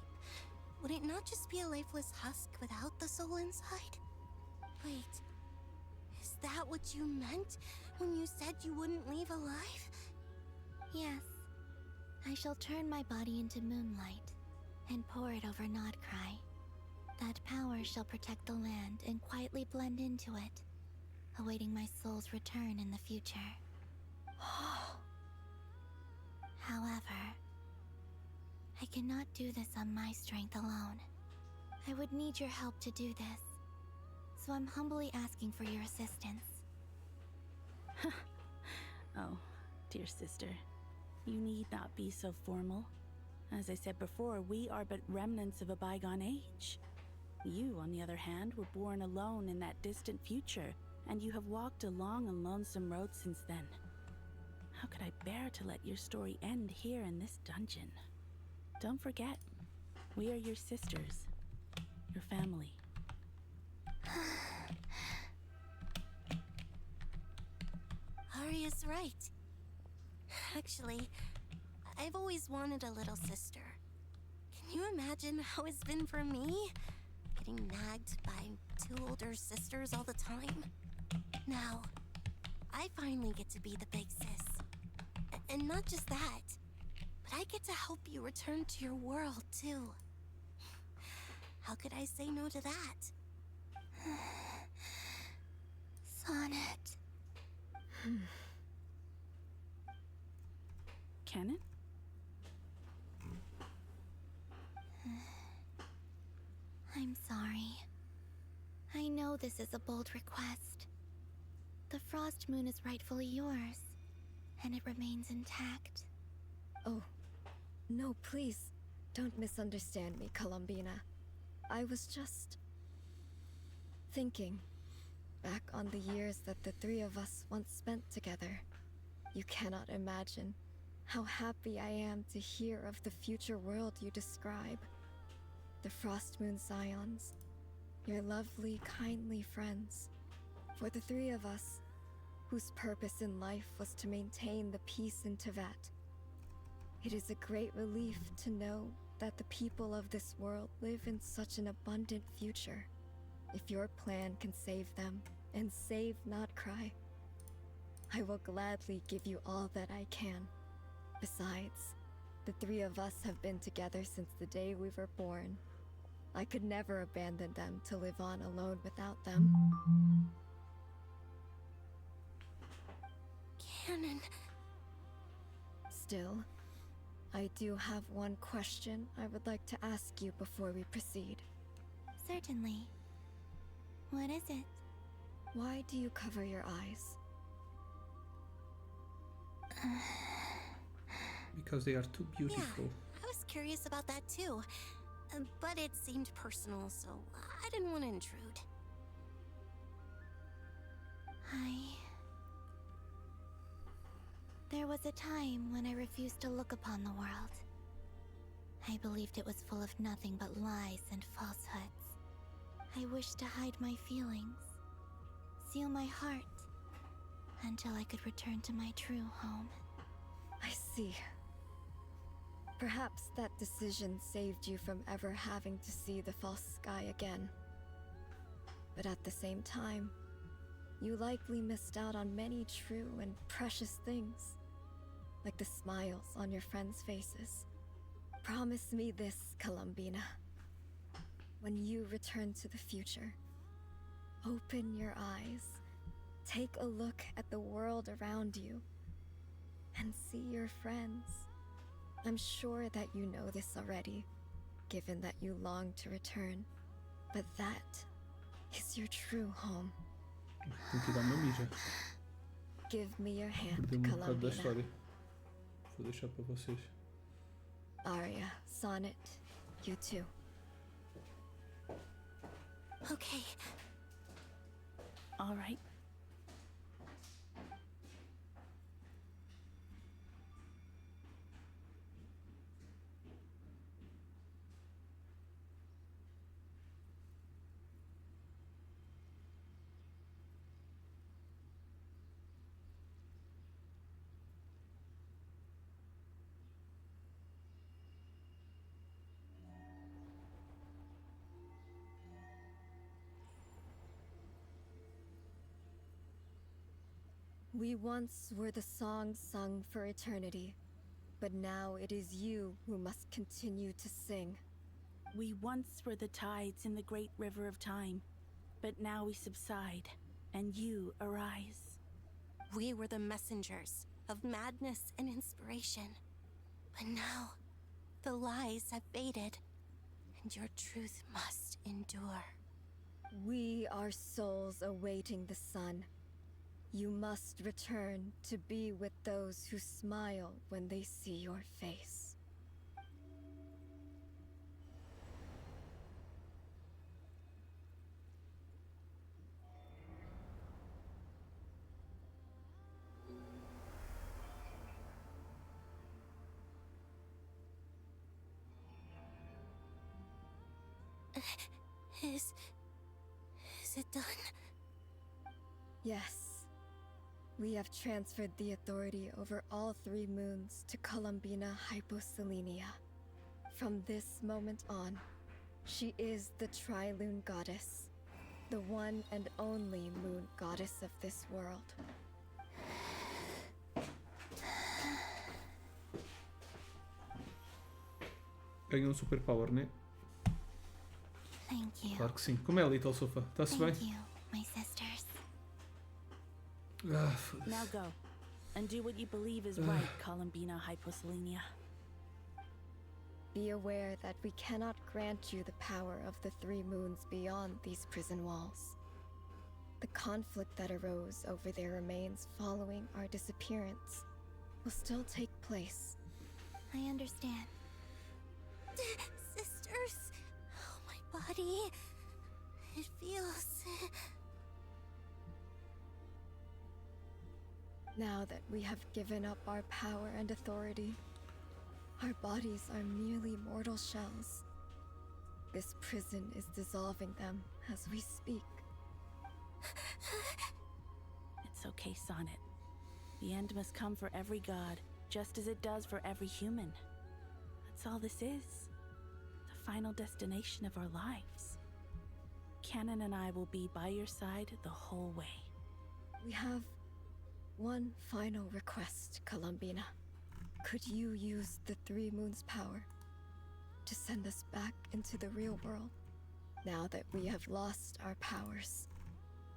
would it not just be a lifeless husk without the soul inside? Wait, is that what you meant when you said you wouldn't leave alive? Yes. I shall turn my body into moonlight and pour it over NOD-KRAI. That power powers shall protect the land and quietly blend into it, awaiting my soul's return in the future. However, I cannot do this on my strength alone. I would need your help to do this, so I'm humbly asking for your assistance. Oh, dear sister, you need not be so formal. As I said before, we are but remnants of a bygone age. You, on the other hand, were born alone in that distant future, and you have walked a long and lonesome road since then. How could I bear to let your story end here in this dungeon? Don't forget, we are your sisters, your family. Arya's right. Actually, I've always wanted a little sister. Can you imagine how it's been for me? Getting nagged by 2 older sisters all the time. Now, I finally get to be the big sis. And not just that, but I get to help you return to your world, too. How could I say no to that? Sonnet. Canon? I'm sorry. I know this is a bold request. The Frost Moon is rightfully yours, and it remains intact. Oh, no, please. Don't misunderstand me, Columbina. I was just thinking back on the years that the 3 of us once spent together. You cannot imagine how happy I am to hear of the future world you describe. The Frost Moon Scions, your lovely, kindly friends. For the 3 of us, whose purpose in life was to maintain the peace in Teyvat. It is a great relief to know that the people of this world live in such an abundant future. If your plan can save them, and save NOD-KRAI, I will gladly give you all that I can. Besides, the 3 of us have been together since the day we were born. I could never abandon them to live on alone without them. Canon. Still, I do have one question I would like to ask you before we proceed. Certainly. What is it? Why do you cover your eyes? Because they are too beautiful. Yeah, I was curious about that too. But it seemed personal, so I didn't want to intrude. There was a time when I refused to look upon the world. I believed it was full of nothing but lies and falsehoods. I wished to hide my feelings, seal my heart, until I could return to my true home. I see. Perhaps that decision saved you from ever having to see the false sky again. But at the same time, you likely missed out on many true and precious things, like the smiles on your friends' faces. Promise me this, Columbina. When you return to the future, open your eyes, take a look at the world around you, and see your friends. I'm sure that you know this already, given that you long to return, but that is your true home. Tem que dar uma mija. Give me your hand, Perdemos um bocado da Columbina. história. Vou deixar para vocês. Arya, Sonnet, you too. Okay. All right. We once were the songs sung for eternity, but now it is you who must continue to sing. We once were the tides in the great river of time, but now we subside, and you arise. We were the messengers of madness and inspiration. But now, the lies have faded, and your truth must endure. We are souls awaiting the sun. You must return to be with those who smile when they see your face. Is it done? Yes. We have transferred the authority over all 3 moons to Columbina Hyposelenia. From this moment on, she is the Tri-Lune Goddess, the one and only moon goddess of this world. Ganhou um superpower, né? Thank you. Claro que sim. Como é, Little Sofa? Está-se bem? Thank you, my sisters. Ah, foda-se. Now go, and do what you believe is right, Columbina Hyposelenia. Be aware that we cannot grant you the power of the 3 moons beyond these prison walls. The conflict that arose over their remains following our disappearance will still take place. I understand. Sisters, oh, my body. It feels... Now that we have given up our power and authority, our bodies are merely mortal shells. This prison is dissolving them as we speak. It's okay, Sonnet. The end must come for every god, just as it does for every human. That's all this is. The final destination of our lives. Canon and I will be by your side the whole way. We have one final request, Columbina. Could you use the 3 moons' power to send us back into the real world? Now that we have lost our powers,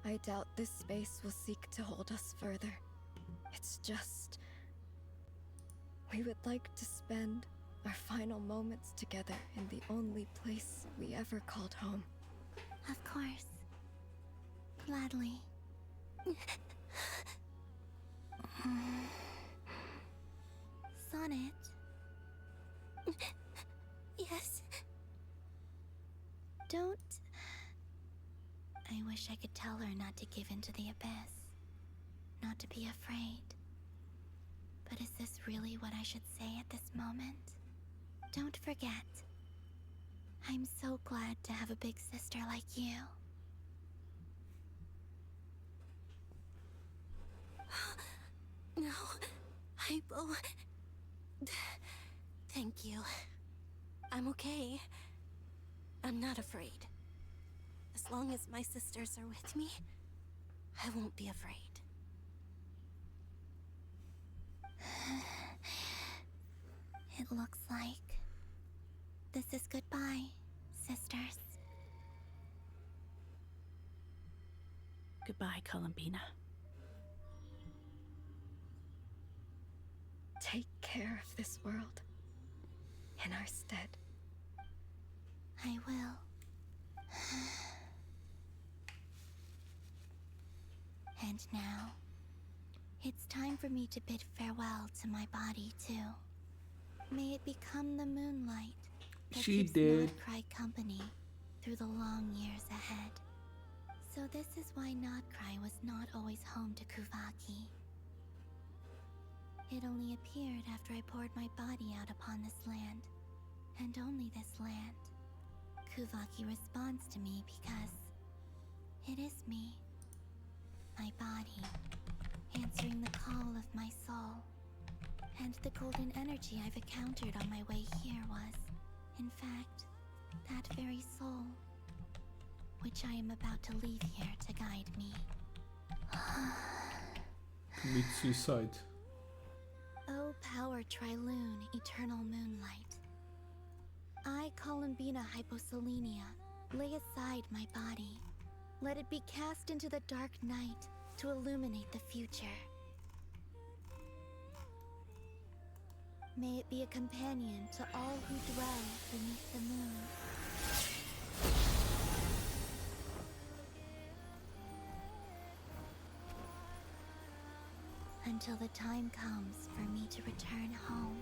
I doubt this space will seek to hold us further. It's just... we would like to spend our final moments together in the only place we ever called home. Of course. Gladly. Sonnet? Yes? Don't... I wish I could tell her not to give in to the abyss. Not to be afraid. But is this really what I should say at this moment? Don't forget. I'm so glad to have a big sister like you. No, Hypo. Thank you. I'm okay. I'm not afraid. As long as my sisters are with me, I won't be afraid. It looks like this is goodbye, sisters. Goodbye, Columbina. Take care of this world in our stead. I will. And now, it's time for me to bid farewell to my body too. May it become the moonlight that keeps NOD-KRAI company through the long years ahead. So this is why NOD-KRAI was not always home to Kuvaki. It only appeared after I poured my body out upon this land, and only this land. Kuvaki responds to me because it is me, my body, answering the call of my soul. And the golden energy I've encountered on my way here was, in fact, that very soul, which I am about to leave here to guide me. Commit suicide. Oh, power Tri-Lune, eternal moonlight. I, Columbina Hyposelenia, lay aside my body. Let it be cast into the dark night to illuminate the future. May it be a companion to all who dwell beneath the moon. Until the time comes for me to return home.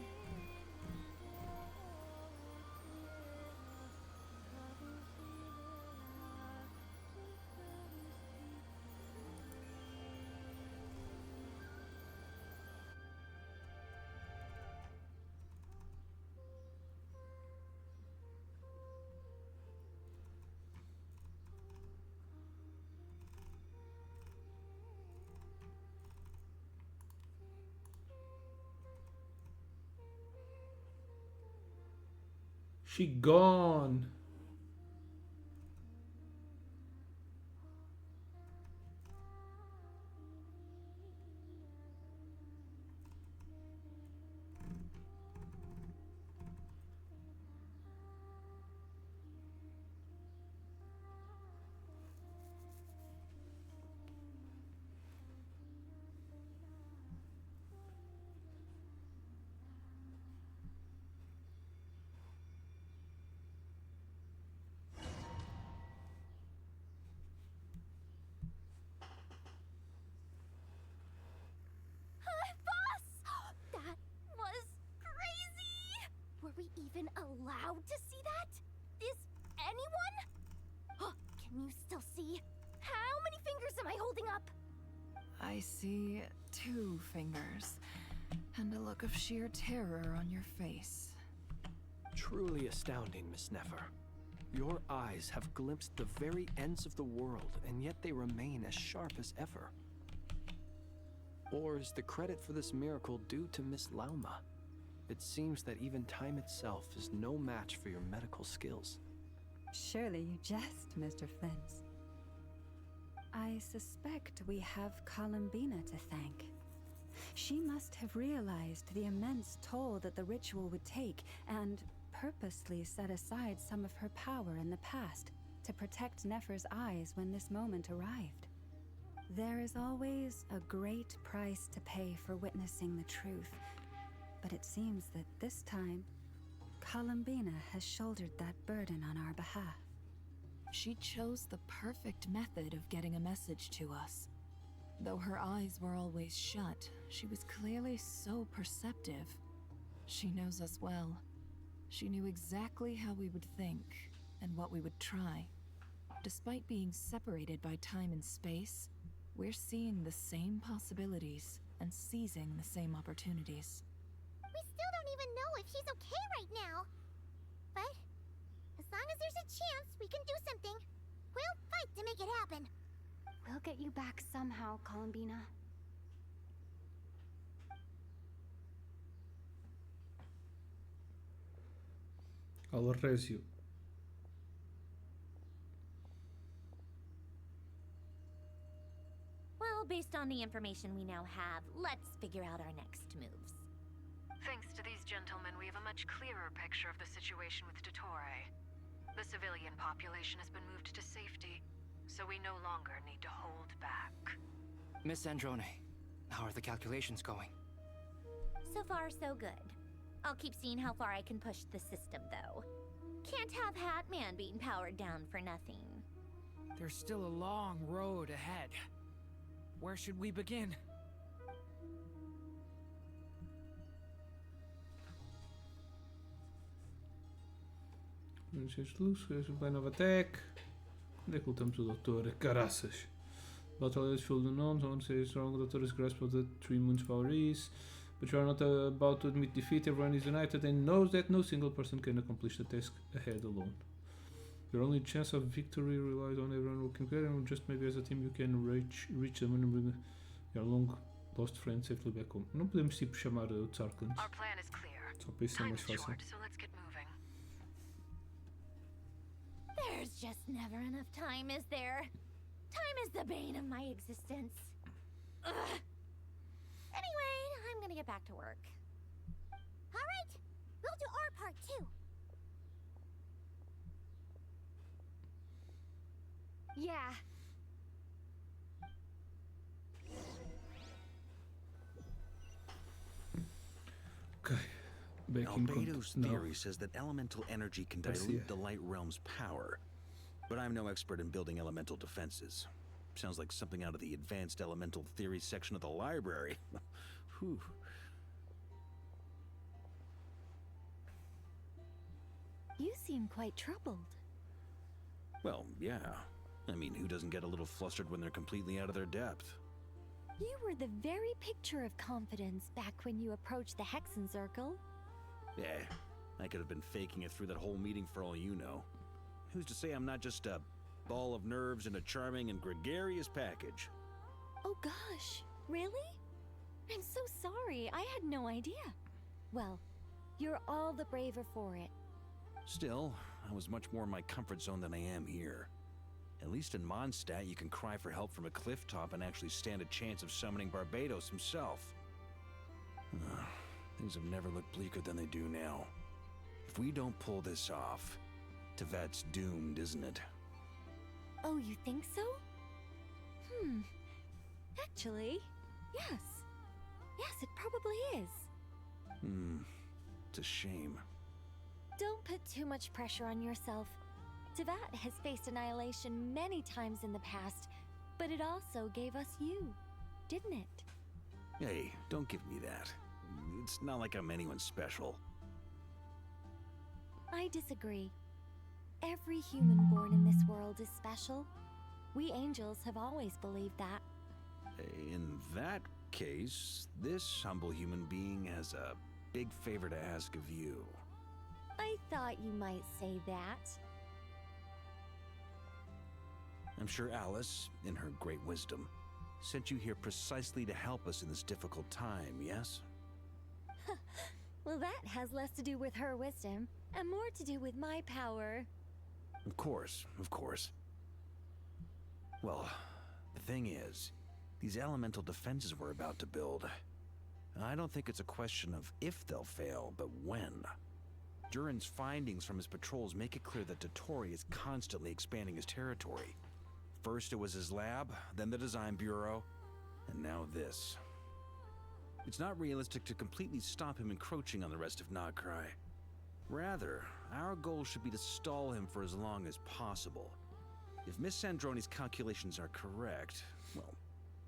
She gone. Were we even allowed to see that? Is anyone? Can you still see? How many fingers am I holding up? I see 2 fingers, and a look of sheer terror on your face. Truly astounding, Miss Nefer. Your eyes have glimpsed the very ends of the world, and yet they remain as sharp as ever. Or is the credit for this miracle due to Miss Lauma? It seems that even time itself is no match for your medical skills. Surely you jest, Mr. Flint. I suspect we have Columbina to thank. She must have realized the immense toll that the ritual would take and purposely set aside some of her power in the past to protect Nefer's eyes when this moment arrived. There is always a great price to pay for witnessing the truth, but it seems that this time, Columbina has shouldered that burden on our behalf. She chose the perfect method of getting a message to us. Though her eyes were always shut, she was clearly so perceptive. She knows us well. She knew exactly how we would think and what we would try. Despite being separated by time and space, we're seeing the same possibilities and seizing the same opportunities. We still don't even know if she's okay right now. But as long as there's a chance we can do something, we'll fight to make it happen. We'll get you back somehow, Columbina. Alresio. Well, based on the information we now have, let's figure out our next moves. Thanks to these gentlemen, we have a much clearer picture of the situation with Dottore. The civilian population has been moved to safety, so we no longer need to hold back. Miss Androne, how are the calculations going? So far, so good. I'll keep seeing how far I can push the system, though. Can't have Hatman being powered down for nothing. There's still a long road ahead. Where should we begin? Play nova tech. Onde é que lutamos o doutor? Caraças. Battle is filled with unknowns. I want to say strong. Doctor is grasp of the 3 moons power is. But you are not about to admit defeat. Everyone is united and knows that no single person can accomplish the task ahead alone. Your only chance of victory relies on everyone working together, and just maybe as a team you can reach them and bring your long lost friend safely back home. Não podemos tipo chamar o Tsarkans. Our plan is clear. Só para isso é mais Time is fácil. short, so let's get moving. There's just never enough time, is there? Time is the bane of my existence. Ugh. Anyway, I'm gonna get back to work. All right, we'll do our part too. Yeah. Ok. Baking Albedo's no. theory says that elemental energy can dilute the light realm's power, but I'm no expert in building elemental defenses. Sounds like something out of the advanced elemental theory section of the library. Whew. You seem quite troubled. Well, yeah. I mean, who doesn't get a little flustered when they're completely out of their depth? You were the very picture of confidence back when you approached the Hexen Circle. Yeah, I could have been faking it through that whole meeting for all you know. Who's to say I'm not just a ball of nerves in a charming and gregarious package? Oh gosh, really? I'm so sorry, I had no idea. Well, you're all the braver for it. Still, I was much more in my comfort zone than I am here. At least in Mondstadt, you can cry for help from a cliff top and actually stand a chance of summoning Barbados himself. Things have never looked bleaker than they do now. If we don't pull this off, Tevat's doomed, isn't it? Oh, you think so? Actually, yes. Yes, it probably is. It's a shame. Don't put too much pressure on yourself. Tevat has faced annihilation many times in the past, but it also gave us you, didn't it? Hey, don't give me that. It's not like I'm anyone special. I disagree. Every human born in this world is special. We angels have always believed that. In that case, this humble human being has a big favor to ask of you. I thought you might say that. I'm sure Alice, in her great wisdom, sent you here precisely to help us in this difficult time, yes? Well, that has less to do with her wisdom, and more to do with my power. Of course, of course. Well, the thing is, these elemental defenses we're about to build, I don't think it's a question of if they'll fail, but when. Durin's findings from his patrols make it clear that Dottore is constantly expanding his territory. First it was his lab, then the design bureau, and now this. It's not realistic to completely stop him encroaching on the rest of NOD-KRAI. Rather, our goal should be to stall him for as long as possible. If Miss Sandroni's calculations are correct, well,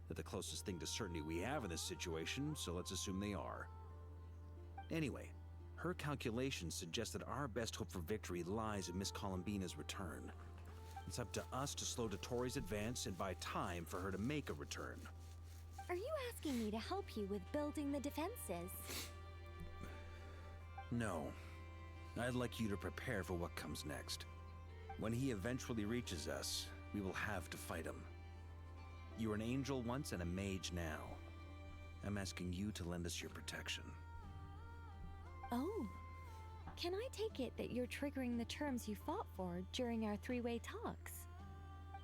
they're the closest thing to certainty we have in this situation, so let's assume they are. Anyway, her calculations suggest that our best hope for victory lies in Miss Columbina's return. It's up to us to slow Dottore's advance and buy time for her to make a return. Are you asking me to help you with building the defenses? No. I'd like you to prepare for what comes next. When he eventually reaches us, we will have to fight him. You were an angel once and a mage now. I'm asking you to lend us your protection. Oh. Can I take it that you're triggering the terms you fought for during our three-way talks?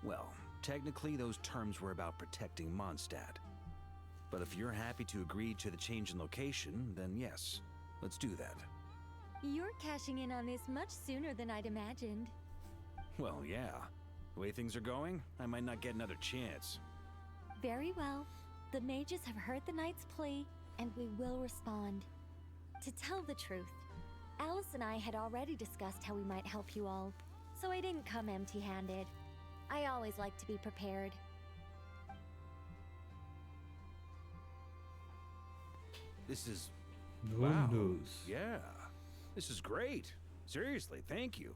Well, technically those terms were about protecting Mondstadt. But if you're happy to agree to the change in location, then yes, let's do that. You're cashing in on this much sooner than I'd imagined. Well, yeah. The way things are going, I might not get another chance. Very well. The mages have heard the knight's plea, and we will respond. To tell the truth, Alice and I had already discussed how we might help you all, so I didn't come empty-handed. I always like to be prepared. This is... No wow. news. Yeah. This is great. Seriously, thank you.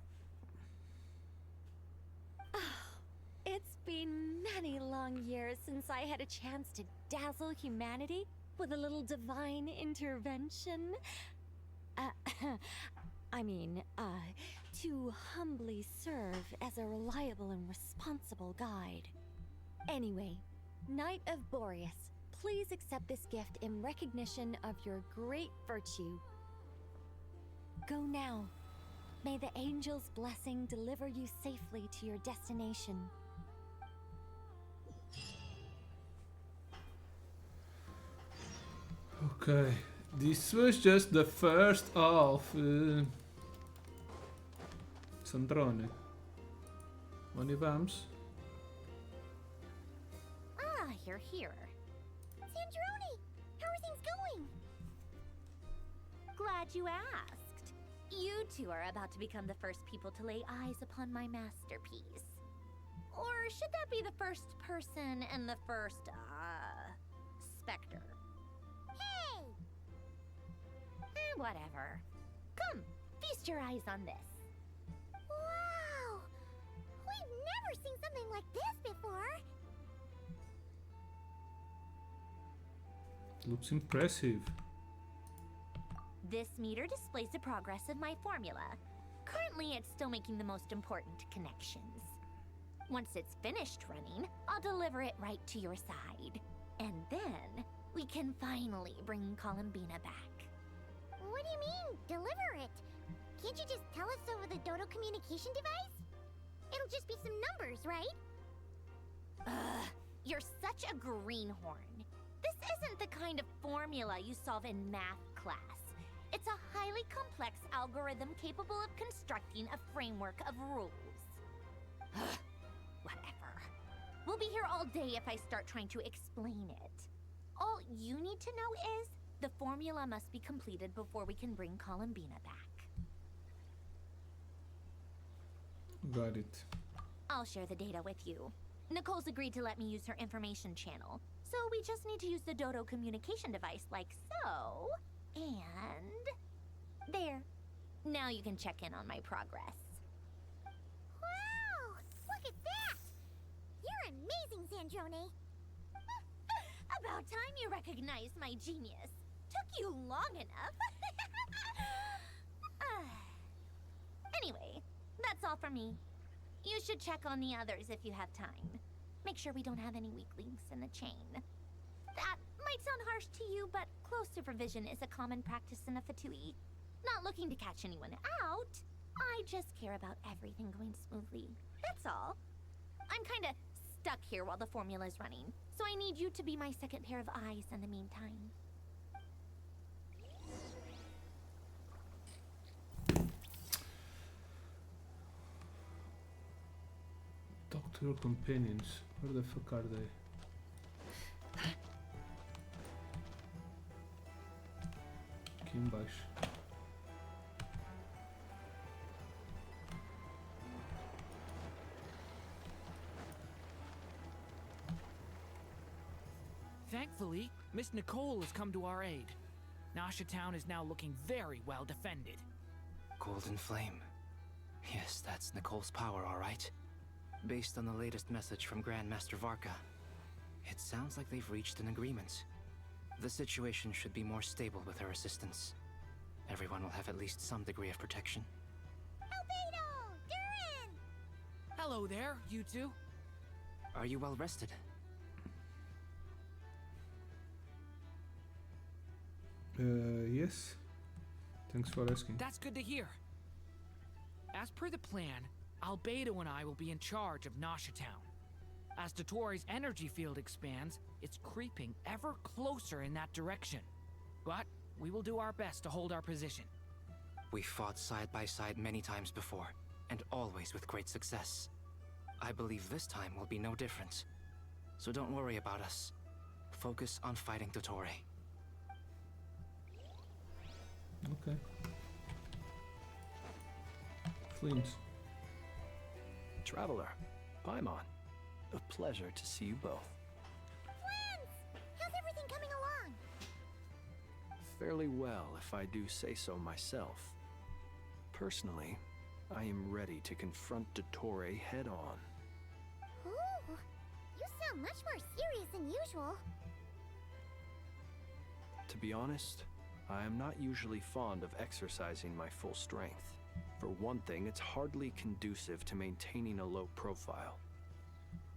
It's been many long years since I had a chance to dazzle humanity with a little divine intervention. To humbly serve as a reliable and responsible guide. Anyway, Knight of Boreas, please accept this gift in recognition of your great virtue. Go now. May the angel's blessing deliver you safely to your destination. Okay, this was just the first of Sandrone. Onde vamos? You're here. Sandrone! How are things going? Glad you asked. You two are about to become the first people to lay eyes upon my masterpiece. Or should that be the first person and the first, specter? Hey! Whatever. Come, feast your eyes on this. Wow! We've never seen something like this before! Looks impressive. This meter displays the progress of my formula. Currently, it's still making the most important connections. Once it's finished running, I'll deliver it right to your side. And then, we can finally bring Columbina back. What do you mean, deliver it? Can't you just tell us over the Dodo communication device? It'll just be some numbers, right? Ugh, you're such a greenhorn. This isn't the kind of formula you solve in math class. It's a highly complex algorithm capable of constructing a framework of rules. Whatever. We'll be here all day if I start trying to explain it. All you need to know is the formula must be completed before we can bring Columbina back. Got it. I'll share the data with you. Nicole's agreed to let me use her information channel, so we just need to use the Dodo communication device like so. And there. Now you can check in on my progress. Wow! Look at that! You're amazing, Sandrone! About time you recognized my genius. Took you long enough. Anyway, that's all for me. You should check on the others if you have time. Make sure we don't have any weak links in the chain. That might sound harsh to you, but close supervision is a common practice in a Fatui. Not looking to catch anyone out. I just care about everything going smoothly. That's all. I'm kinda stuck here while the formula's running, so I need you to be my second pair of eyes in the meantime. Talk to your companions. Where the fuck are they? Aqui embaixo. Thankfully, Miss Nicole has come to our aid. Nasha Town is now looking very well defended. Golden Flame. Yes, that's Nicole's power, all right. Based on the latest message from Grandmaster Varka, it sounds like they've reached an agreement. The situation should be more stable with her assistance. Everyone will have at least some degree of protection. Albedo! Durin! Hello there, you two. Are you well rested? Yes. Thanks for asking. That's good to hear. As per the plan, Albedo and I will be in charge of Nasha Town. As Dottoro's energy field expands, it's creeping ever closer in that direction. But we will do our best to hold our position. We fought side by side many times before, and always with great success. I believe this time will be no different. So don't worry about us. Focus on fighting Dottore. Okay. Flames. Traveler, Paimon, a pleasure to see you both. Friends! How's everything coming along? Fairly well, if I do say so myself. Personally, I am ready to confront Dottore head-on. Ooh, you sound much more serious than usual. To be honest, I am not usually fond of exercising my full strength. For one thing, it's hardly conducive to maintaining a low profile.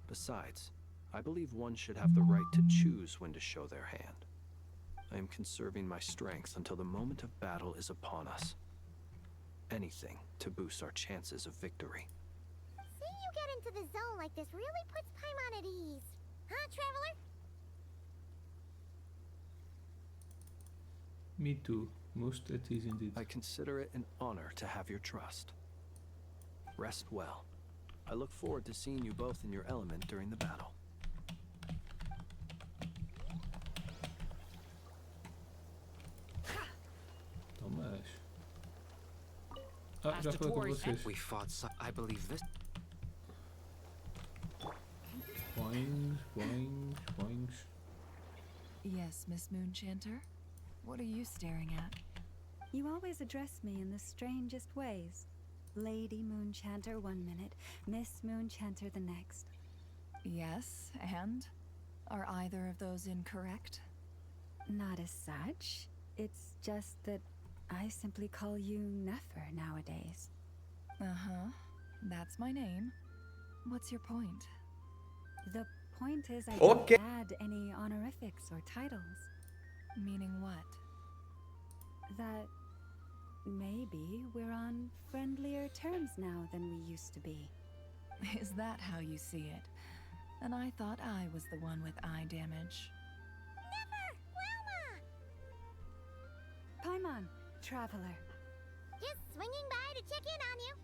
Besides, I believe one should have the right to choose when to show their hand. I am conserving my strength until the moment of battle is upon us. Anything to boost our chances of victory. Seeing you get into the zone like this really puts Paimon at ease. Huh, Traveler? Me too. Most at ease indeed. I consider it an honor to have your trust. Rest well. I look forward to seeing you both in your element during the battle. Ah, As já falei com Dotori's vocês. We fought I believe this. Boings, boings, boings. Yes, Miss Moonchanter? What are you staring at? You always address me in the strangest ways. Lady Moonchanter 1 minute, Miss Moonchanter the next. Yes, and? Are either of those incorrect? Not as such. It's just that I simply call you Nefer nowadays. Uh-huh. That's my name. What's your point? The point is I Okay. don't add any honorifics or titles. Meaning what? That maybe we're on friendlier terms now than we used to be. Is that how you see it? And I thought I was the one with eye damage. Paimon, traveler. Just swinging by to check in on you.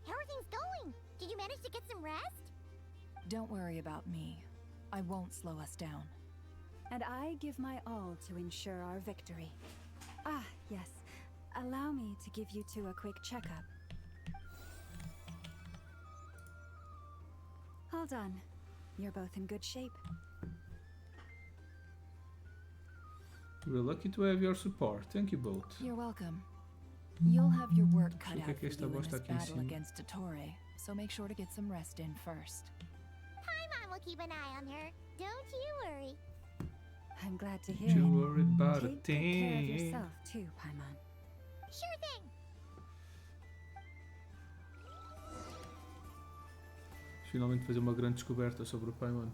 How are things going? Did you manage to get some rest? Don't worry about me. I won't slow us down. And I give my all to ensure our victory. Ah, yes. Allow me to give you two a quick checkup. All done. You're both in good shape. We're lucky to have your support. Thank you both. You're welcome. You'll have your work cut Sei que out for esta you in voz this está aqui em battle cima. against Dottore, so make sure to get some rest in first. Paimon will keep an eye on her. Don't you worry. I'm glad to hear Don't you it. worry about a Take good care of thing. yourself too, Paimon. Sure thing. Finalmente fazer uma grande descoberta sobre o Paimon.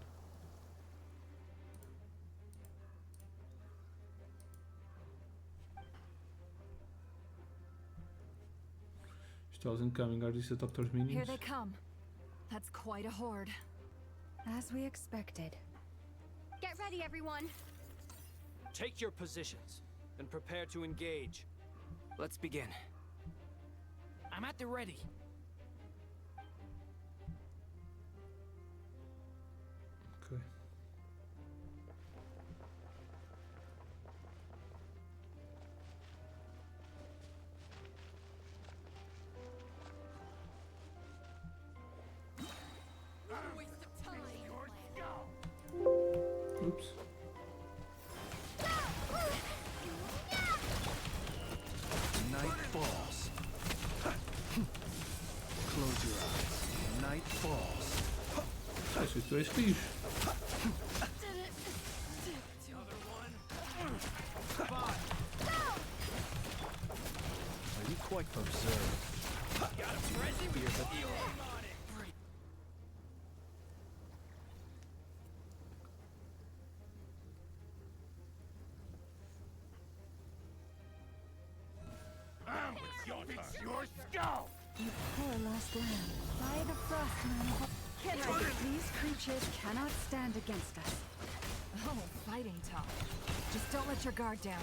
Stiles incoming. Are these the doctor's Here minions? they come. That's quite a horde. As we expected. Get ready, everyone. Take your positions and prepare to engage. Let's begin. I'm at the ready. Okay. Oops. Night falls. Close your eyes. Night falls. Isso, tu és fixe. Are you quite observed? You poor lost lamb. By the frost moon. These creatures cannot stand against us. Oh, fighting talk. Just don't let your guard down.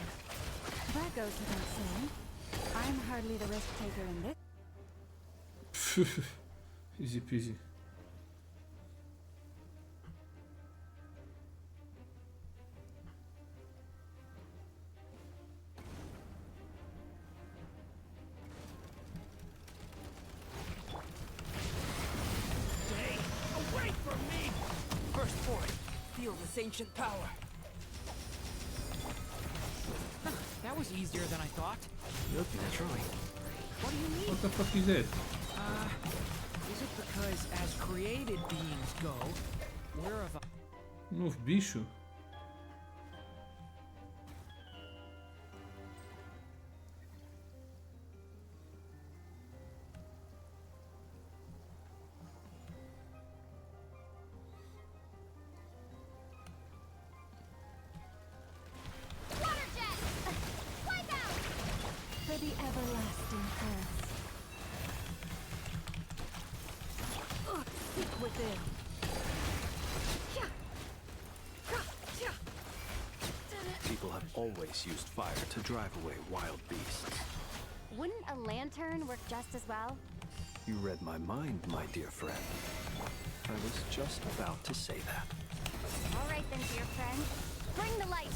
That goes without saying. I'm hardly the risk taker in this. Easy peasy. Stay away from me! First point, feel this ancient power. That was easier than I thought. Yep, naturally. What do you mean? What the fuck is that? Is it because as created beings go, we're of a... Novo bicho? Water jet! Wipe out! For the everlasting curse. Seek within. People have always used fire to drive away wild beasts. Wouldn't a lantern work just as well? You read my mind, my dear friend. I was just about to say that. All right then, dear friend. Bring the light.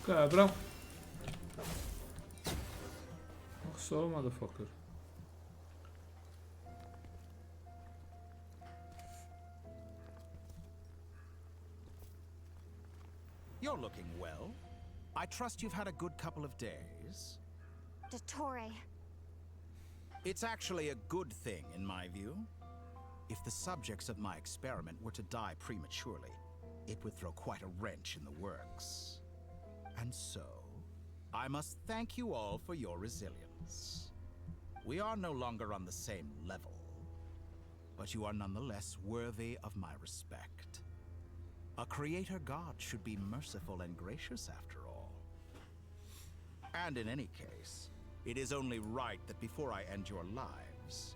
Cabrão. so, motherfucker. You're looking well. I trust you've had a good couple of days. Dottore. It's actually a good thing, in my view. If the subjects of my experiment were to die prematurely, it would throw quite a wrench in the works. And so, I must thank you all for your resilience. We are no longer on the same level, but you are nonetheless worthy of my respect. A creator god should be merciful and gracious after all. And in any case, it is only right that before I end your lives,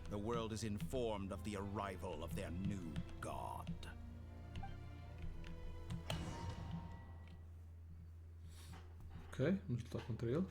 the world is informed of the arrival of their new god. Ok, vamos lutar contra ele.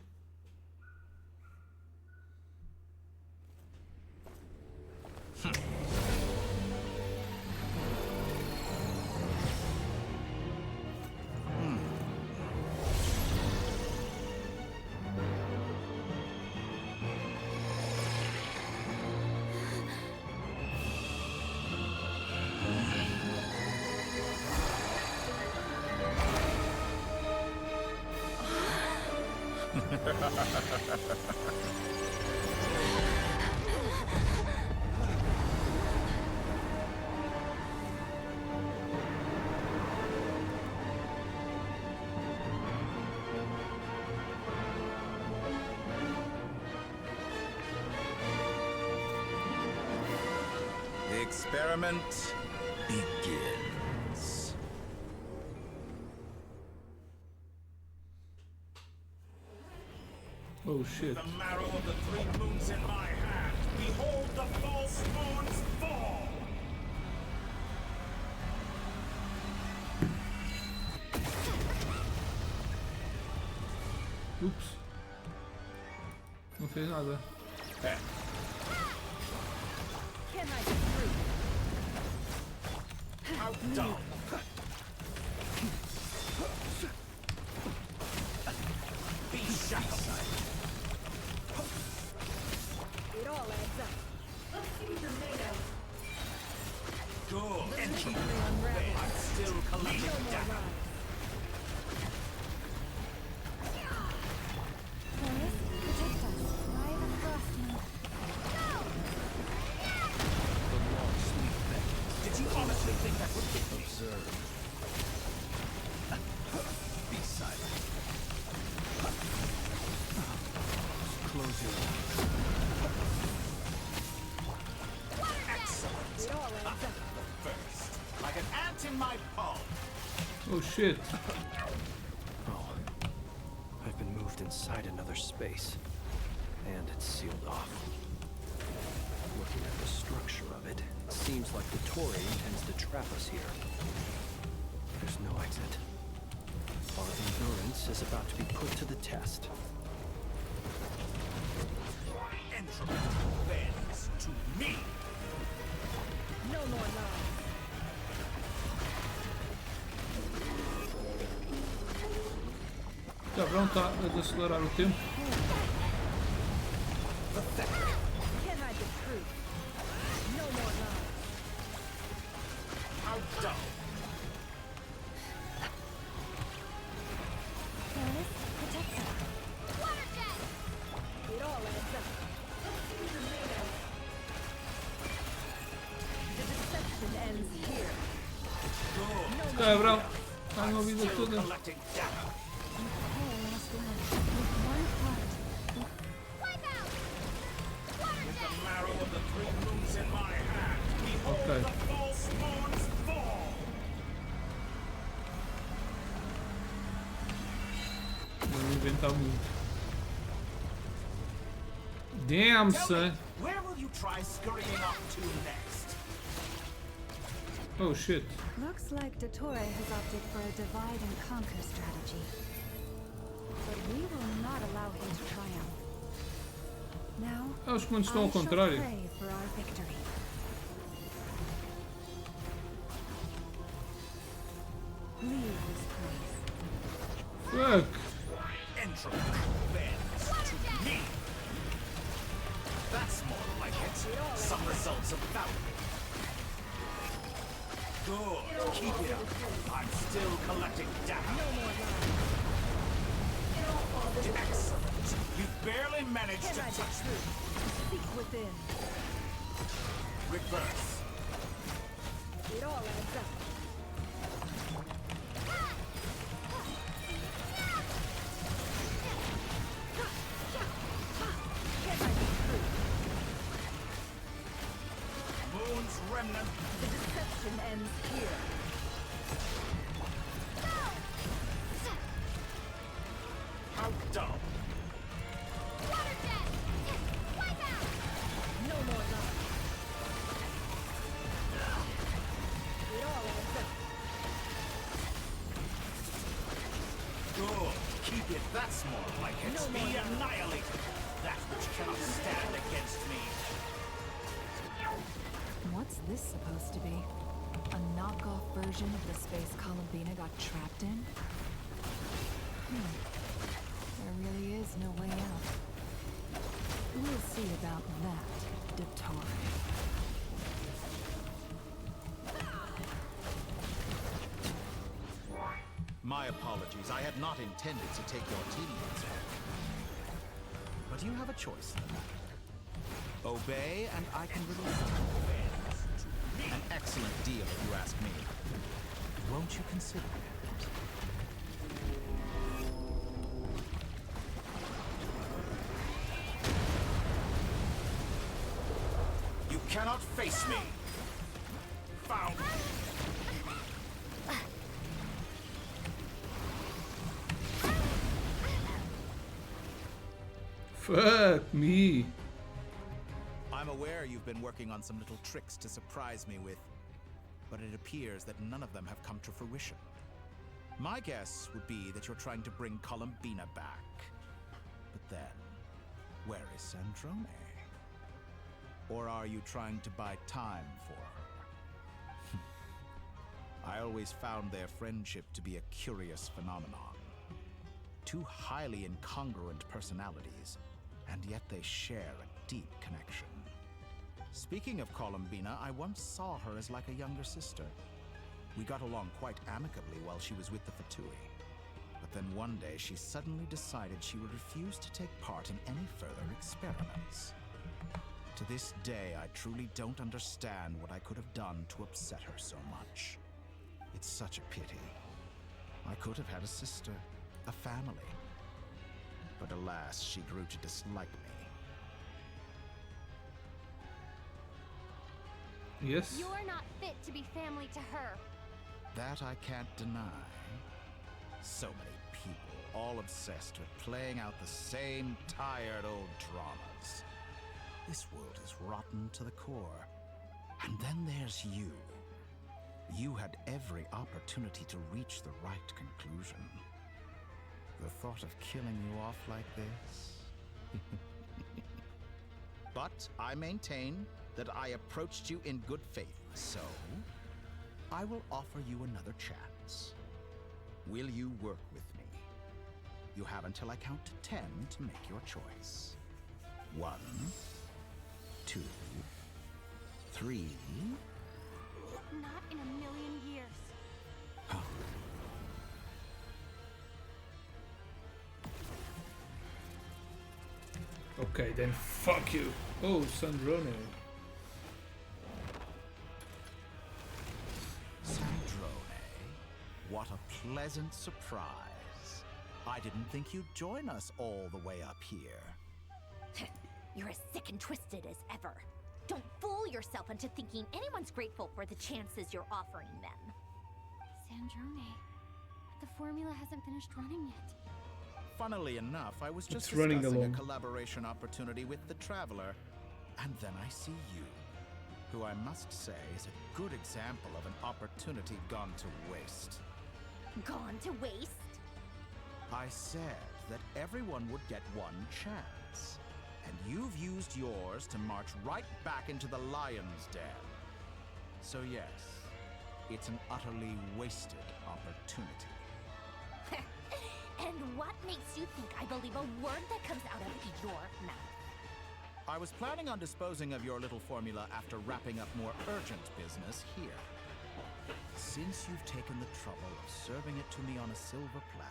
The experiment begins. Oh shit. The marrow of the 3 moons in my hand. Behold the false moons fall. Ups. Não fez nada. É. Can I get through? Outdone. Be shut. It all adds up. Good. Entry. I'm still collecting data. Did you honestly think that would get me? Observe. Be silent. Close your eyes. Excellent. It all adds up. First, like an ant in my palm. Oh shit. Oh, I've been moved inside another space, and it's sealed off. Looking at the structure of it, it seems like the Torii intends to trap us here. There's no exit. Our endurance is about to be put to the test. Entropy bends to me. No more lies. Cabrão tá a desacelerar o tempo. Can I get through? No more lies. Outdone. It all adds up. The deception ends here. Cabrão. Tá na vida toda. Collecting data. With the marrow of the 3 moons in my hand, behold Okay. the false moons fall. Vou inventar muito. Damn, Tell son. me, where will you try scurrying off to next? Oh shit. Looks like Dottore has opted for a divide and conquer strategy. But we will not allow him to triumph. Now, Os comandos estão ao I shall contrário. pray for our victory. Leave this place. Fuck. Entropy bends to me. some results about me. Good, keep it up. I'm still collecting data. No more lies. Excellent. You've barely managed to touch me. Speak within. Reverse. It all adds up. Moon's remnant. The deception ends here. How dumb. Water jet! Wipe out! No more lies. It all adds up. Good. Keep it that small like it's No be more. annihilated. That which cannot stand against me. What's this supposed to be? A knockoff version of the space Columbina got trapped in? There really is no way out. We'll see about that, Dottore. My apologies. I had not intended to take your teammates. But you have a choice. Obey, and I can release you. An excellent deal, if you ask me. Won't you consider it? You cannot face me. Found. Fuck me. I'm aware you've been working on some little tricks to surprise me with, but it appears that none of them have come to fruition. My guess would be that you're trying to bring Columbina back. But then, where is Sandrone? Or are you trying to buy time for her? I always found their friendship to be a curious phenomenon. Two highly incongruent personalities, and yet they share a deep connection. Speaking of Columbina, I once saw her as like a younger sister. We got along quite amicably while she was with the VIII. But then one day she suddenly decided she would refuse to take part in any further experiments. To this day, I truly don't understand what I could have done to upset her so much. It's such a pity. I could have had a sister, a family. But alas, she grew to dislike me. Yes. You're not fit to be family to her. That I can't deny. So many people, all obsessed with playing out the same tired old dramas. This world is rotten to the core. And then there's you. You had every opportunity to reach the right conclusion. The thought of killing you off like this? But I maintain that I approached you in good faith, so I will offer you another chance. Will you work with me? You have until I count to 10 to make your choice. 1, 2, 3. Not in a million years. Okay, then fuck you. Oh, Sandrone. Sandrone, what a pleasant surprise. I didn't think you'd join us all the way up here. You're as sick and twisted as ever. Don't fool yourself into thinking anyone's grateful for the chances you're offering them. Sandrone, the formula hasn't finished running yet. Funnily enough, I was just It's running discussing along. a collaboration opportunity with the Traveler, and then I see you, who I must say is a good example of an opportunity gone to waste. Gone to waste? I said that everyone would get one chance, and you've used yours to march right back into the lion's den. So yes, it's an utterly wasted opportunity. And what makes you think I believe a word that comes out of your mouth? I was planning on disposing of your little formula after wrapping up more urgent business here. Since you've taken the trouble of serving it to me on a silver platter,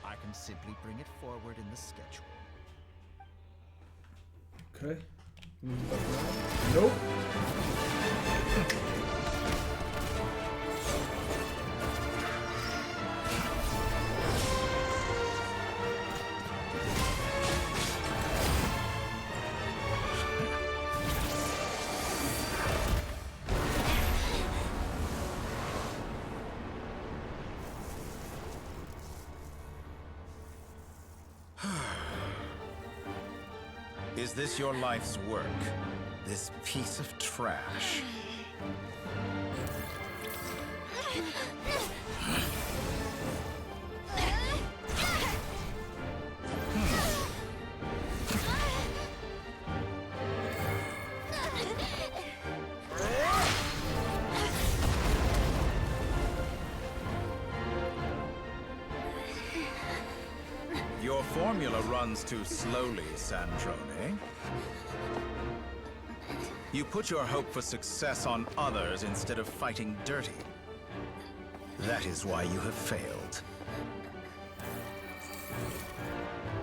I can simply bring it forward in the schedule. Okay. Nope. Is this your life's work? This piece of trash? Your formula runs too slowly, Sandrone. You put your hope for success on others instead of fighting dirty. That is why you have failed.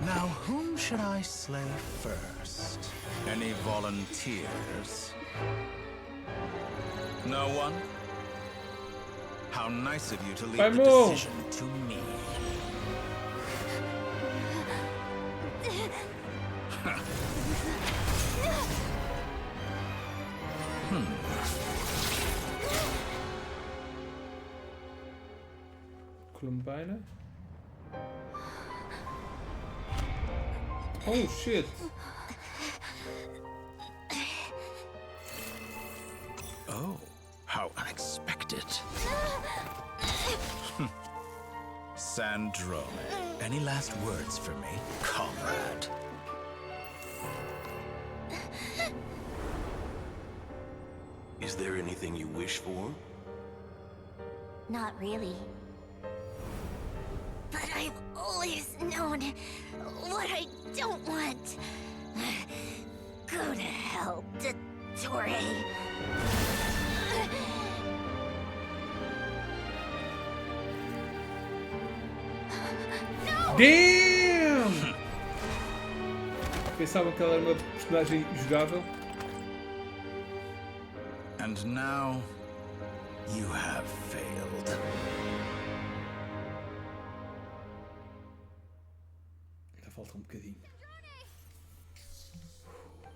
Now, whom should I slay first? Any volunteers? No one? How nice of you to leave the decision to me. Columbina? Oh shit! Oh, how unexpected. Sandrone, any last words for me, comrade? Is there anything you wish for? Not really. But I've always known what I don't want. Go to hell, Dottore. No! Damn! Pensavam que ela era uma personagem jogável. And now, you have failed. Ainda falta bocadinho.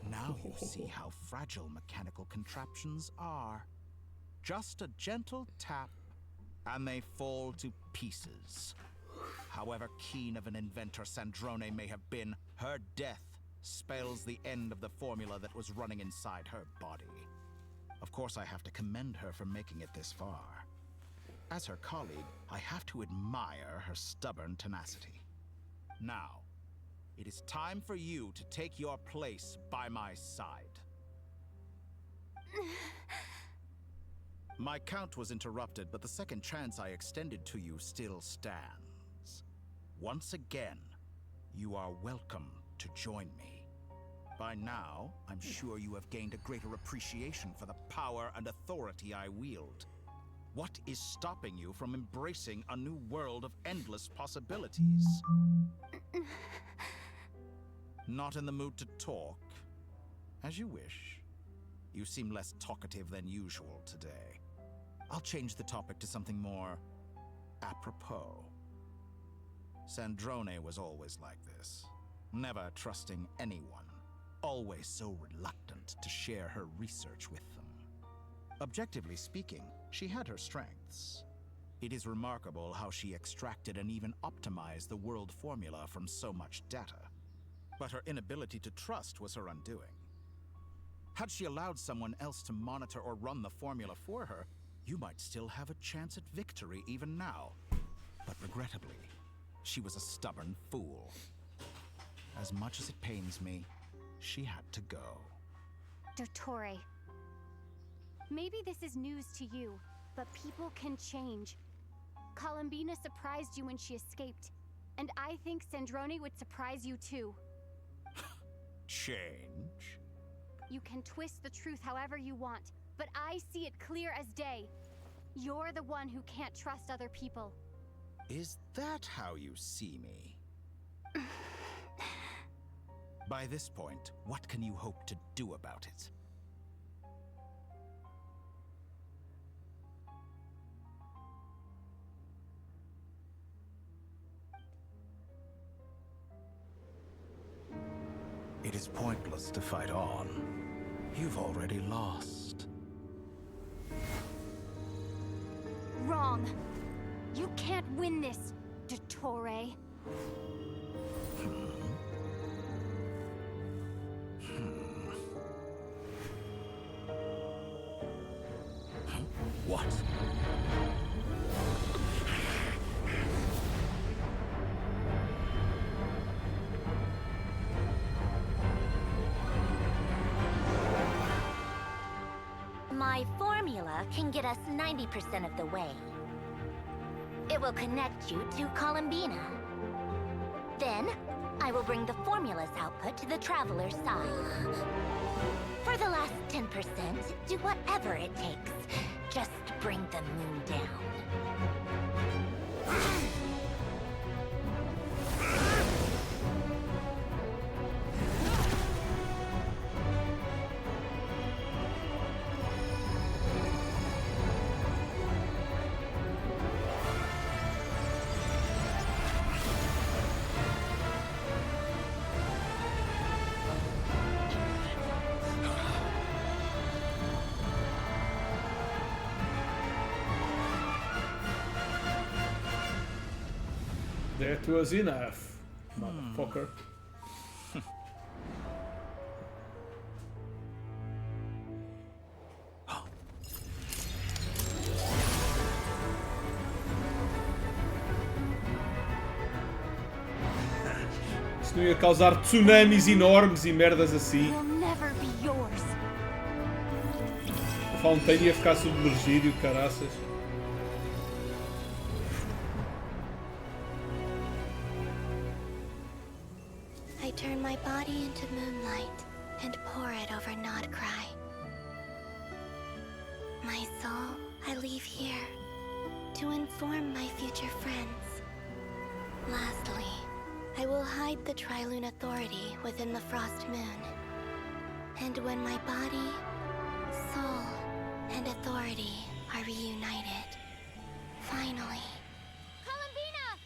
Now you see how fragile mechanical contraptions are. Just a gentle tap, and they fall to pieces. However keen of an inventor Sandrone may have been, her death spells the end of the formula that was running inside her body. Of course, I have to commend her for making it this far. As her colleague, I have to admire her stubborn tenacity. Now, it is time for you to take your place by my side. My count was interrupted, but the second chance I extended to you still stands. Once again, you are welcome to join me. By now, I'm sure you have gained a greater appreciation for the power and authority I wield. What is stopping you from embracing a new world of endless possibilities? Not in the mood to talk? As you wish. You seem less talkative than usual today. I'll change the topic to something more apropos. Sandrone was always like this, never trusting anyone, always so reluctant to share her research with them. Objectively speaking, she had her strengths. It is remarkable how she extracted and even optimized the world formula from so much data. But her inability to trust was her undoing. Had she allowed someone else to monitor or run the formula for her, you might still have a chance at victory even now. But regrettably, she was a stubborn fool. As much as it pains me, she had to go. Dottore. Maybe this is news to you, but people can change. Columbina surprised you when she escaped, and I think Sandrone would surprise you too. change? You can twist the truth however you want, but I see it clear as day. You're the one who can't trust other people. Is that how you see me? By this point, what can you hope to do about it? It is pointless to fight on. You've already lost. Wrong. You can't win this, Dottore. What? My formula can get us 90% of the way. It will connect you to Columbina. Then, I will bring the formula's output to the Traveler's side. For the last 10%, do whatever it takes. Just bring the moon down. That was enough, motherfucker. Isso não ia causar tsunamis enormes e merdas assim. Will never be yours. A Fountain ia ficar submergido e o caraças. I turn my body into moonlight and pour it over NOD-KRAI. My soul, I leave here to inform my future friends. Lastly, I will hide the Trilune Authority within the Frost Moon. And when my body, soul, and authority are reunited, finally... Columbina!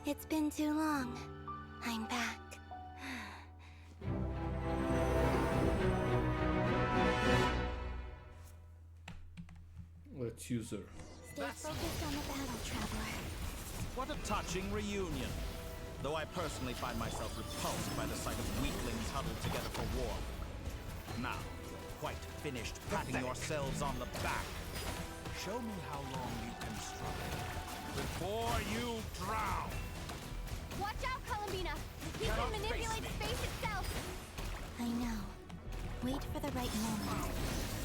It's been too long. I'm back. Let's use her. Stay focused on the battle, Traveler. What a touching reunion. Though I personally find myself repulsed by the sight of weaklings huddled together for war. Now, you're quite finished patting yourselves on the back. Show me how long you can struggle before you drown. Watch out, Columbina! He can manipulate space itself! I know. Wait for the right moment.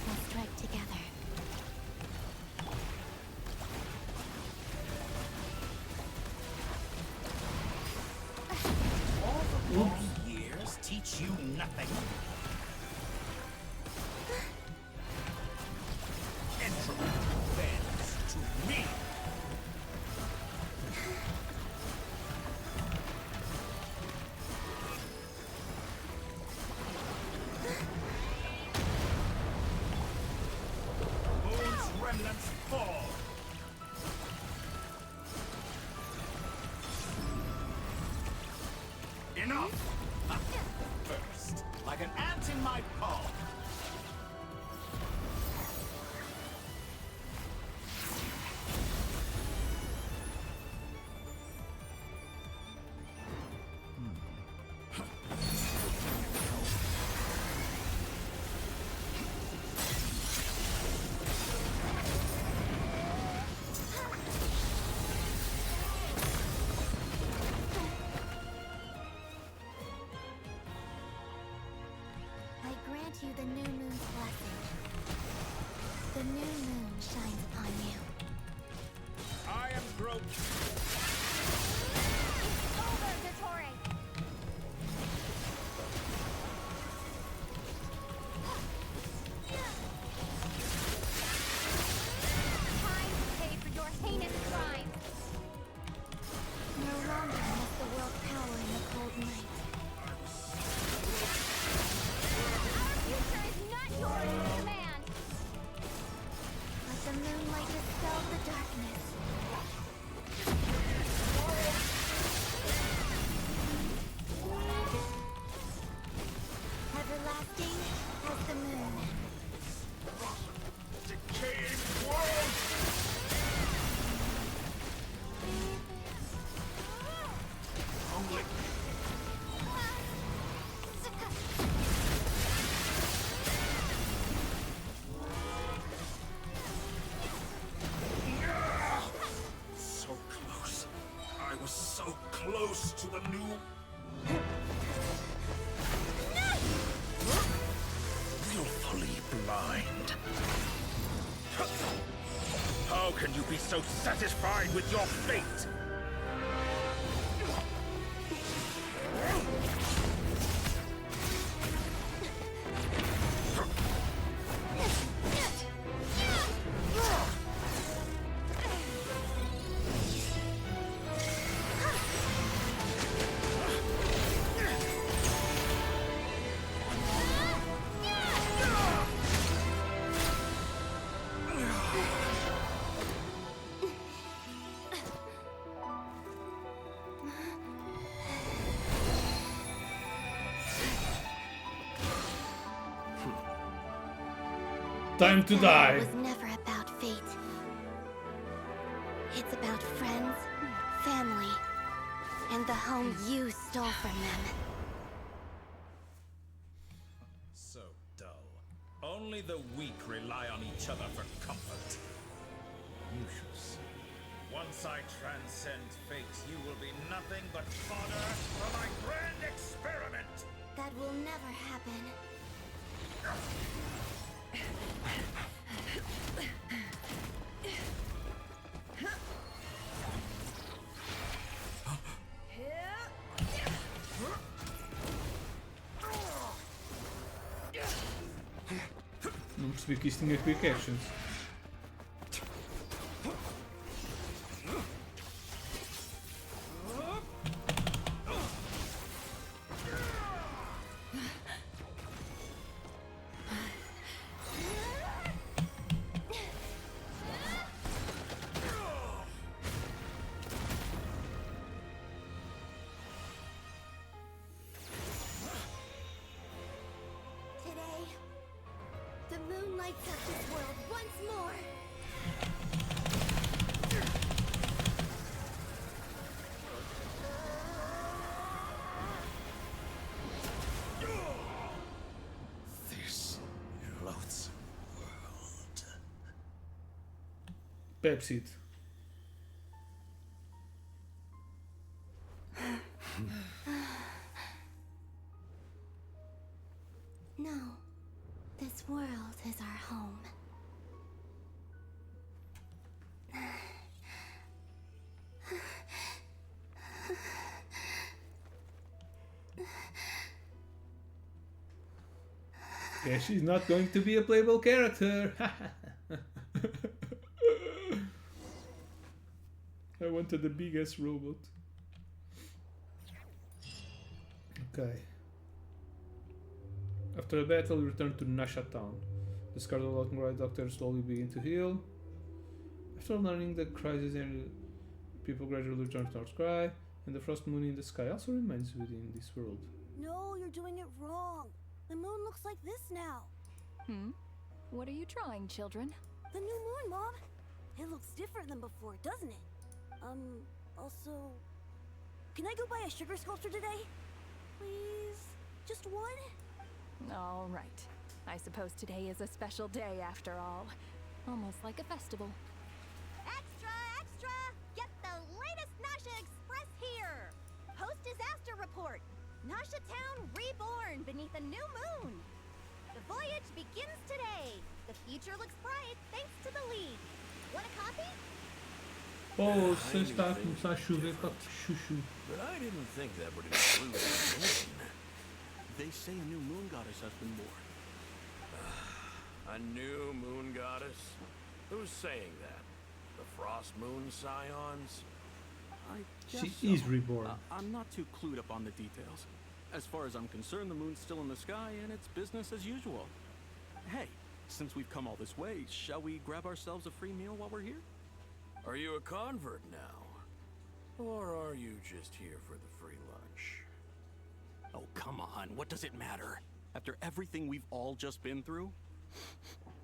We'll strike together. All the long years teach you nothing. Entropy bends to me. Moon's remnants fall. Enough! First, like an ant in my palm. you the new moon's blessing. The new moon shines upon you. I am Groot. It's over, Dottore! Time to pay for your heinous crimes. No longer must the world cower in the cold night. Our future is not yours to command. Let the moonlight dispel the darkness. Everlasting as the moon. Decaying world! Only... So close. I was so close to the new... Willfully blind. How can you be so satisfied with your fate? Time to die. It was never about fate. It's about friends, family, and the home you stole from them. So dull. Only the weak rely on each other for comfort. You shall see. Once I transcend fate, you will be nothing but fodder for my grand experiment! That will never happen. Não percebi que isto tinha quick actions. Today, the moon lights up this world once more. This loathsome world. Pepsi. No, this world is our home. Yeah, she's not going to be a playable character. I wanted the biggest robot. Okay. After a battle, we return to Nasha Town. The scars of NOD-KRAI doctors slowly begin to heal. After learning the crisis, people gradually return to NOD-KRAI, and the frost moon in the sky also remains within this world. No, you're doing it wrong. The moon looks like this now. What are you drawing, children? The new moon, Mom. It looks different than before, doesn't it? Also... Can I go buy a sugar sculpture today? Please? Just one? All right. I suppose today is a special day after all. Almost like a festival. Extra, extra! Get the latest Nasha Express here! Post-disaster report! Nasha Town reborn beneath a new moon! The voyage begins today. The future looks bright thanks to the League. Want a copy? Oh, você está a começar a chover para chuchu. But I didn't think that would include a moon. They say a new moon goddess has been born. A new moon goddess? Who's saying that? The Frost Moon Scions? I guess She is reborn. I'm not too clued up on the details. As far as I'm concerned, the moon's still in the sky and it's business as usual. Hey, since we've come all this way, shall we grab ourselves a free meal while we're here? Are you a convert now? Or are you just here for the free lunch? Oh, come on. What does it matter? After everything we've all just been through?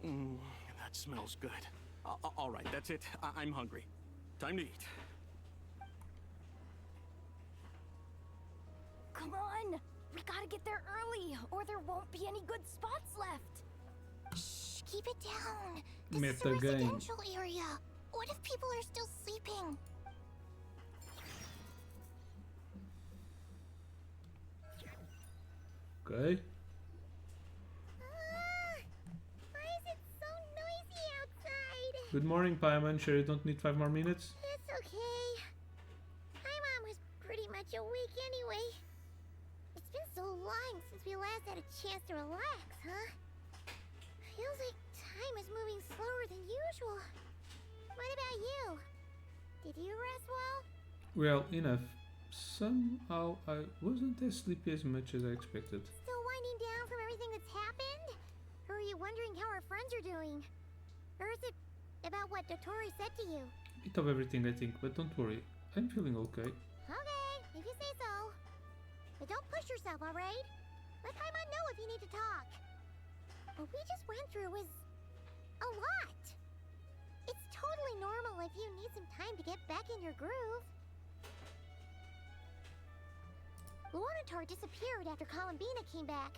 That smells good. All right, that's it. I'm hungry. Time to eat. Come on! We gotta get there early, or there won't be any good spots left. Shh, keep it down. This is Meta a game. residential area. What if people are still sleeping? Okay. Why is it so noisy outside? Good morning, Paimon. Sure you don't need 5 more minutes? It's okay. My mom was pretty much awake anyway. It's been so long since we last had a chance to relax, huh? Feels like time is moving slower than usual. What about you? Did you rest well? Well, enough. Somehow I wasn't as sleepy as much as I expected. Still winding down from everything that's happened? Or are you wondering how our friends are doing? Or is it about what Dotori said to you? Bit of everything, I think, but don't worry. I'm feeling okay. Okay, if you say so. But don't push yourself, alright? Let Paimon know if you need to talk. What we just went through was a lot. It's totally normal if you need some time to get back in your groove. Luanatar disappeared after Columbina came back.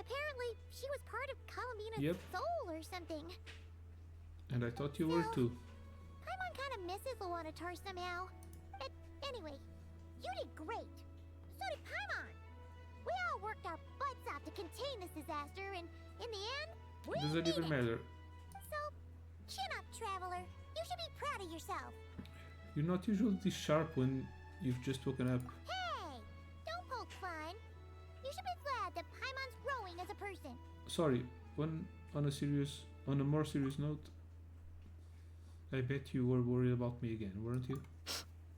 Apparently, she was part of Columbina's soul or something. And I thought you were too. Paimon kind of misses Luanatar somehow. But anyway, you did great. So did Paimon. We all worked our butts off to contain this disaster, and in the end, we Does it made even it. matter? So, chin up, Traveler. You should be proud of yourself. You're not usually this sharp when you've just woken up. Hey, don't poke fun. You should be glad that Paimon's growing as a person. Sorry, on a more serious note, I bet you were worried about me again, weren't you?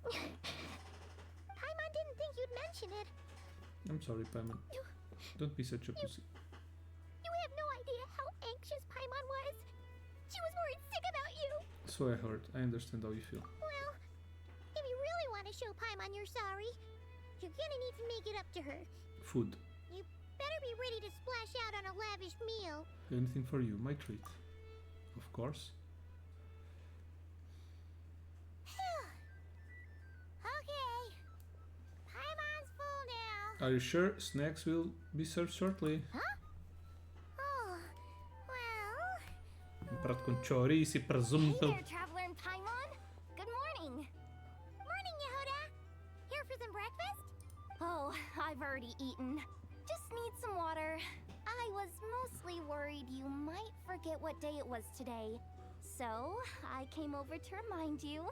Paimon didn't think you'd mention it. I'm sorry, Paimon. Don't be such a pussy. You have no idea how anxious Paimon was. She was worried sick about you. So I heard. I understand how you feel. Well, if you really want to show Paimon you're sorry, you're gonna need to make it up to her. Food. You better be ready to splash out on a lavish meal. Anything for you, my treat. Of course. Okay. Paimon's full now. Are you sure? Snacks will be served shortly. Huh? Oh, well... Um prato com chouriço e presunto. Hey there, Traveler and Paimon. Good morning. Morning, Yehuda. Here for some breakfast? Oh, I've already eaten. Just need some water. I was mostly worried you might forget what day it was today. So, I came over to remind you.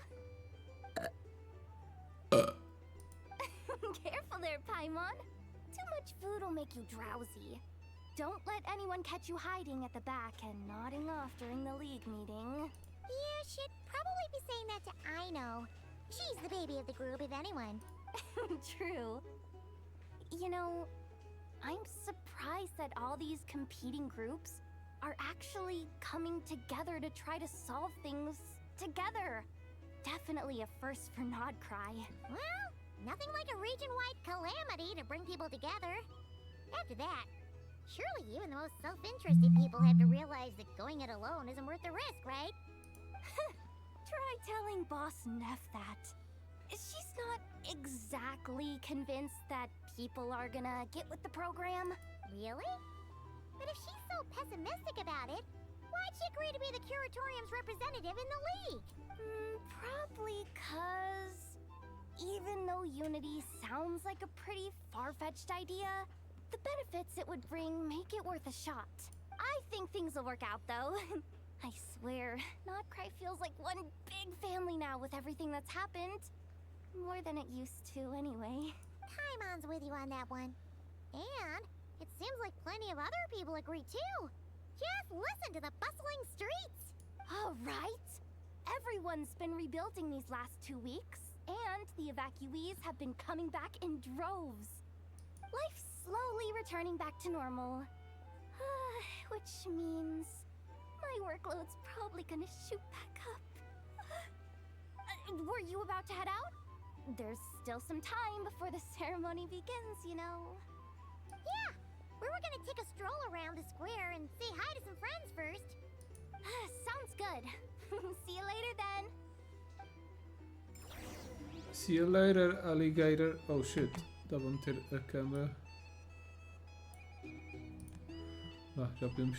Careful there, Paimon. Too much food will make you drowsy. Don't let anyone catch you hiding at the back and nodding off during the League meeting. You should probably be saying that to Aino. She's the baby of the group, if anyone. True. You know, I'm surprised that all these competing groups are actually coming together to try to solve things together. Definitely a first for NOD-KRAI. Well, nothing like a region-wide calamity to bring people together. After that, surely even the most self-interested people have to realize that going it alone isn't worth the risk, right? Try telling Boss Neff that. She's not exactly convinced that people are gonna get with the program. Really? But if she's so pessimistic about it, why'd she agree to be the Curatorium's representative in the League? Probably 'cause even though Unity sounds like a pretty far-fetched idea, the benefits it would bring make it worth a shot. I think things will work out, though. I swear, NOD-KRAI feels like one big family now with everything that's happened. More than it used to, anyway. Paimon's with you on that one. And it seems like plenty of other people agree too. Just listen to the bustling streets. All right. Everyone's been rebuilding these last 2 weeks, and the evacuees have been coming back in droves. Life's slowly returning back to normal. Which means my workload's probably gonna shoot back up. Were you about to head out? There's still some time before the ceremony begins, you know. Yeah, we were gonna take a stroll around the square and say hi to some friends first. Sounds good. See you later then. See you later, alligator. Oh shit, dá pra meter a câmera. Ah, já podemos.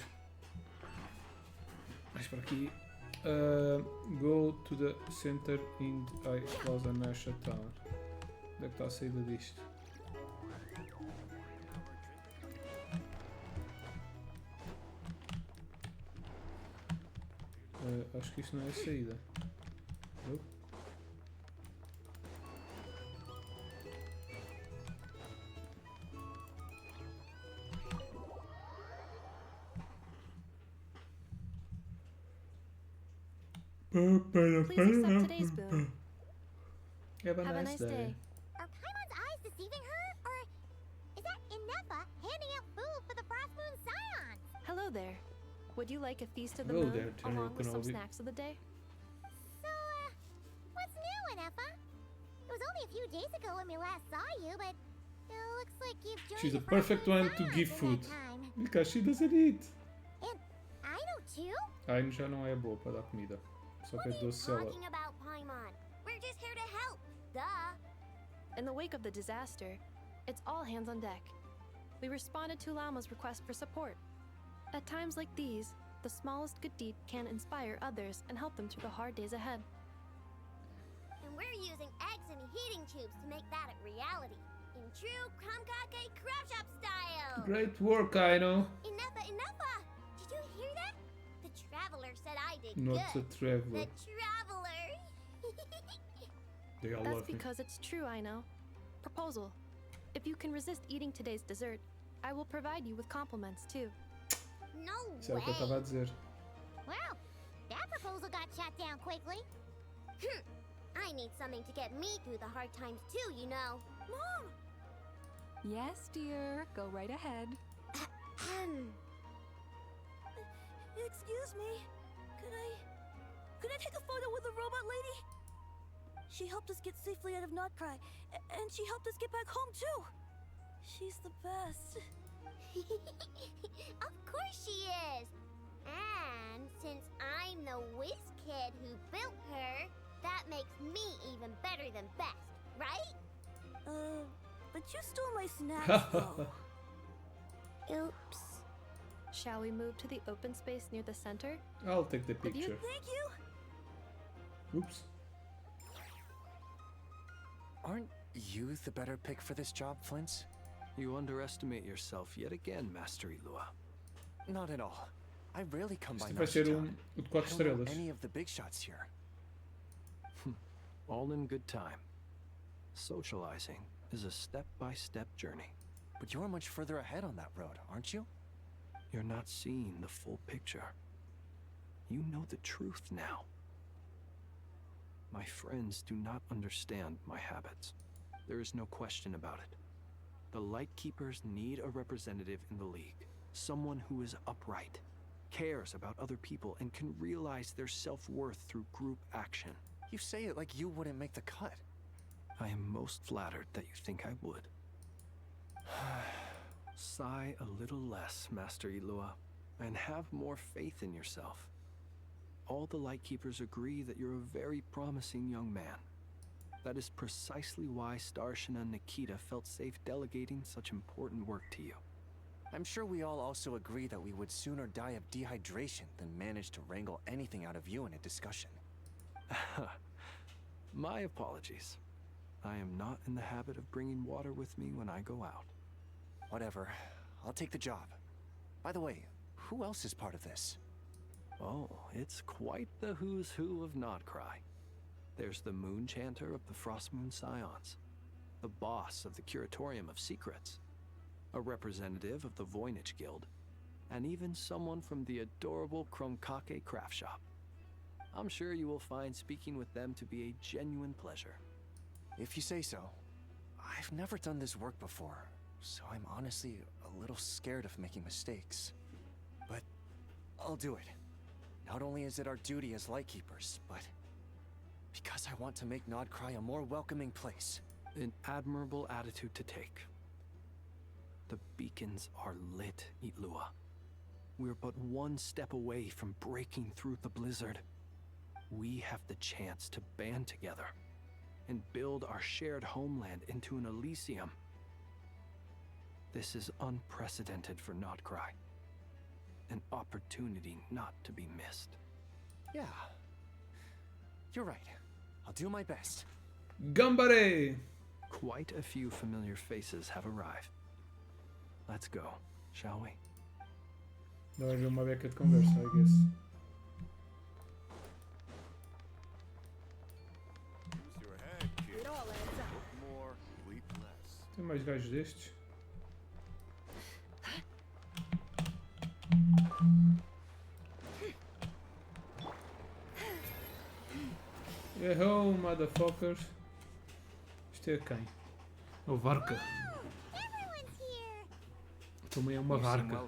Mais para aqui. Go to the center in I Plaza Nasha Town. Onde é que está a saída disto? Acho que isto não é a saída. Oh. Please accept today's boon. Have a nice day. Are Paimon's eyes deceiving her? Or is that Inepa handing out food for the Frost Moon Scions? Hello there. Would you like a feast of the Hello moon there, General along with some Kenobi. snacks of the day? So, what's new, Inepa? It was only a few days ago when we last saw you, but it looks like you've joined She's the the Frost perfect Moon one to Scions give in food. that time. Because she doesn't eat. And Aino too? Aino já não é boa para dar comida. Só que é doce se ela. Talking about Paimon. We're just here to help. Duh. In the wake of the disaster, it's all hands on deck. We responded to Lama's request for support. At times like these, the smallest good deed can inspire others and help them through the hard days ahead. And we're using eggs and heating tubes to make that a reality. In true Kromkake crab shop style. Great work, Aino. Inepa! Did you hear that? The traveler said I did Not good. the traveler. The traveler. They all That's love me. because it's true, I know. Proposal. If you can resist eating today's dessert, I will provide you with compliments too. No Isso é o que eu way. estava a dizer. Well, that proposal got shot down quickly. I need something to get me through the hard times too, you know. Mom! Yes, dear. Go right ahead. Excuse me. Could I take a photo with the robot lady? She helped us get safely out of NOD-KRAI, and she helped us get back home too. She's the best. Of course she is. And since I'm the whiz kid who built her, that makes me even better than best, right? But you stole my snacks though. Oops. Shall we move to the open space near the center? I'll take the With you? picture. Thank you. Oops. Aren't you the better pick for this job, Flint's? You underestimate yourself yet again, Master Ilua. Not at all. I rarely come by Isto vai ser Nashitown. o de 4 I don't know estrelas. any of the big shots here. All in good time. Socializing is a step-by-step journey. But you're much further ahead on that road, aren't you? You're not seeing the full picture. You know the truth now. My friends do not understand my habits. There is no question about it. The Lightkeepers need a representative in the League. Someone who is upright, cares about other people, and can realize their self-worth through group action. You say it like you wouldn't make the cut. I am most flattered that you think I would. Sigh a little less, Master Ilua, and have more faith in yourself. All the Lightkeepers agree that you're a very promising young man. That is precisely why Starshina and Nikita felt safe delegating such important work to you. I'm sure we all also agree that we would sooner die of dehydration than manage to wrangle anything out of you in a discussion. My apologies. I am not in the habit of bringing water with me when I go out. Whatever. I'll take the job. By the way, Who else is part of this? Oh, it's quite the who's who of NOD-KRAI. There's the Moon Chanter of the Frostmoon Scions, the boss of the Curatorium of Secrets, a representative of the Voynich Guild, and even someone from the adorable Kromkake craft shop. I'm sure you will find speaking with them to be a genuine pleasure. If you say so. I've never done this work before, so I'm honestly a little scared of making mistakes. But I'll do it. Not only is it our duty as Lightkeepers, but because I want to make NOD-KRAI a more welcoming place. An admirable attitude to take. The beacons are lit, Itlua. We're but one step away from breaking through the blizzard. We have the chance to band together and build our shared homeland into an Elysium. This is unprecedented for NOD-KRAI. An opportunity not to be missed. Yeah. You're right. I'll do my best. Gambare! Quite a few familiar faces have arrived. Let's go, shall we? Vai haver uma beca de conversa, I guess. Tem mais gajos destes? Hello, motherfuckers. Isto é quem? É o Varka. Também é uma varca.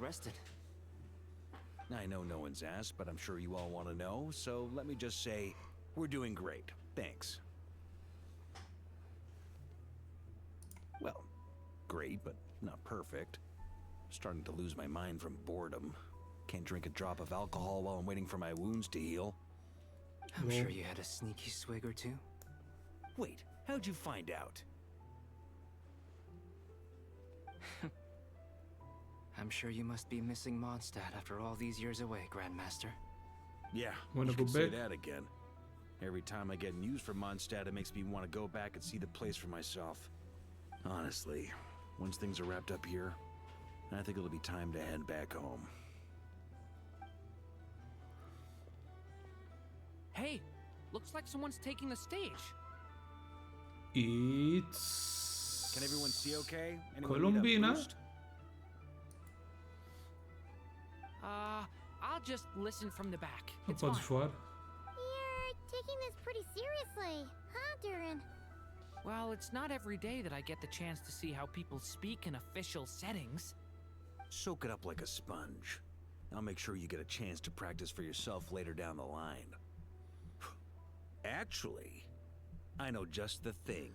I know no one's asked, but I'm sure you all want to know, so let me just say, we're doing great. Thanks. Well, great, but not perfect. Starting to lose my mind from boredom. Can't drink a drop of alcohol while I'm waiting for my wounds to heal. I'm sure you had a sneaky swig or two. Wait, how'd you find out? I'm sure you must be missing Mondstadt after all these years away, Grandmaster. Yeah, Wanna you go could say back? that again. Every time I get news from Mondstadt, it makes me want to go back and see the place for myself. Honestly, once things are wrapped up here, I think it'll be time to head back home. Hey, looks like someone's taking the stage. It's... Can everyone see okay? Anyone need a Colombina? boost? I'll just listen from the back. Não It's podes fine. voar. You're taking this pretty seriously, huh, Durin? Well, it's not every day that I get the chance to see how people speak in official settings. Soak it up like a sponge. I'll make sure you get a chance to practice for yourself later down the line. Actually, I know just the thing.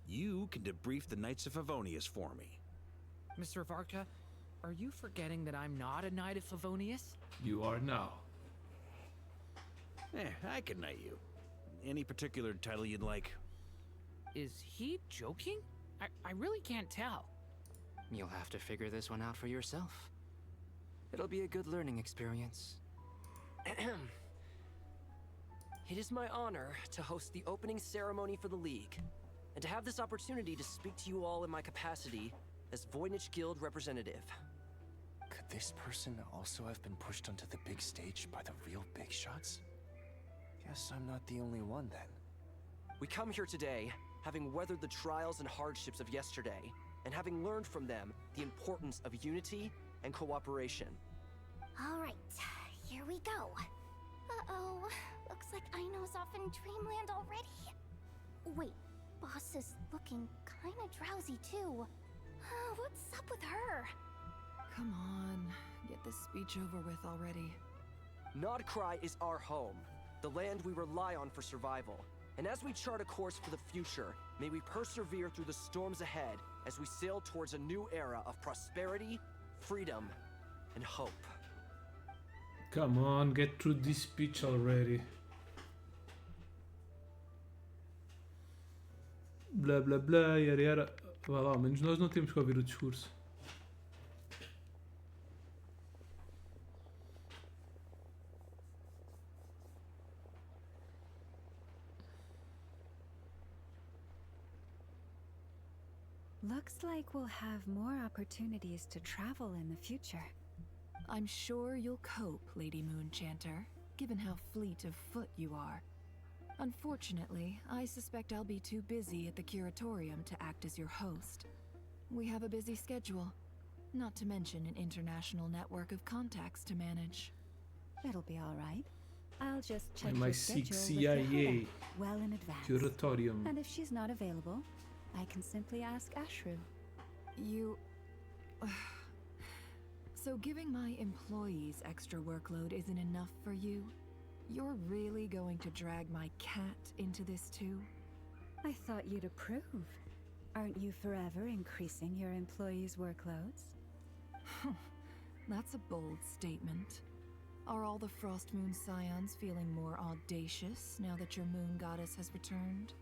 You can debrief the Knights of Favonius for me. Mr. Varka, are you forgetting that I'm not a Knight of Favonius? You are now. I can knight you. Any particular title you'd like? Is he joking? I really can't tell. You'll have to figure this one out for yourself. It'll be a good learning experience. It is my honor to host the opening ceremony for the League, and to have this opportunity to speak to you all in my capacity as Voynich Guild representative. Could this person also have been pushed onto the big stage by the real big shots? Guess I'm not the only one then. We come here today, having weathered the trials and hardships of yesterday, and having learned from them the importance of unity and cooperation. All right, here we go. Uh-oh. Looks like Aino's off in dreamland already. Wait, Boss is looking kinda drowsy too. What's up with her? Come on, get this speech over with already. NOD-KRAI is our home, the land we rely on for survival. And as we chart a course for the future, may we persevere through the storms ahead as we sail towards a new era of prosperity, freedom, and hope. Come on, get through this speech already. Blá blá blá, yara yara. Vá lá, ao menos nós não temos que ouvir o discurso. Looks like we'll have more opportunities to travel in the future. I'm sure you'll cope, Lady Moonchanter, given how fleet of foot you are. Unfortunately, I suspect I'll be too busy at the curatorium to act as your host. We have a busy schedule, not to mention an international network of contacts to manage. It'll be all right. I'll just check I your seek schedule with CIA Yehuda well in advance. curatorium. And if she's not available, I can simply ask Ashru. You... So giving my employees extra workload isn't enough for you? You're really going to drag my cat into this too? I thought you'd approve. Aren't you forever increasing your employees' workloads? That's a bold statement. Are all the Frostmoon Scions feeling more audacious now that your moon goddess has returned?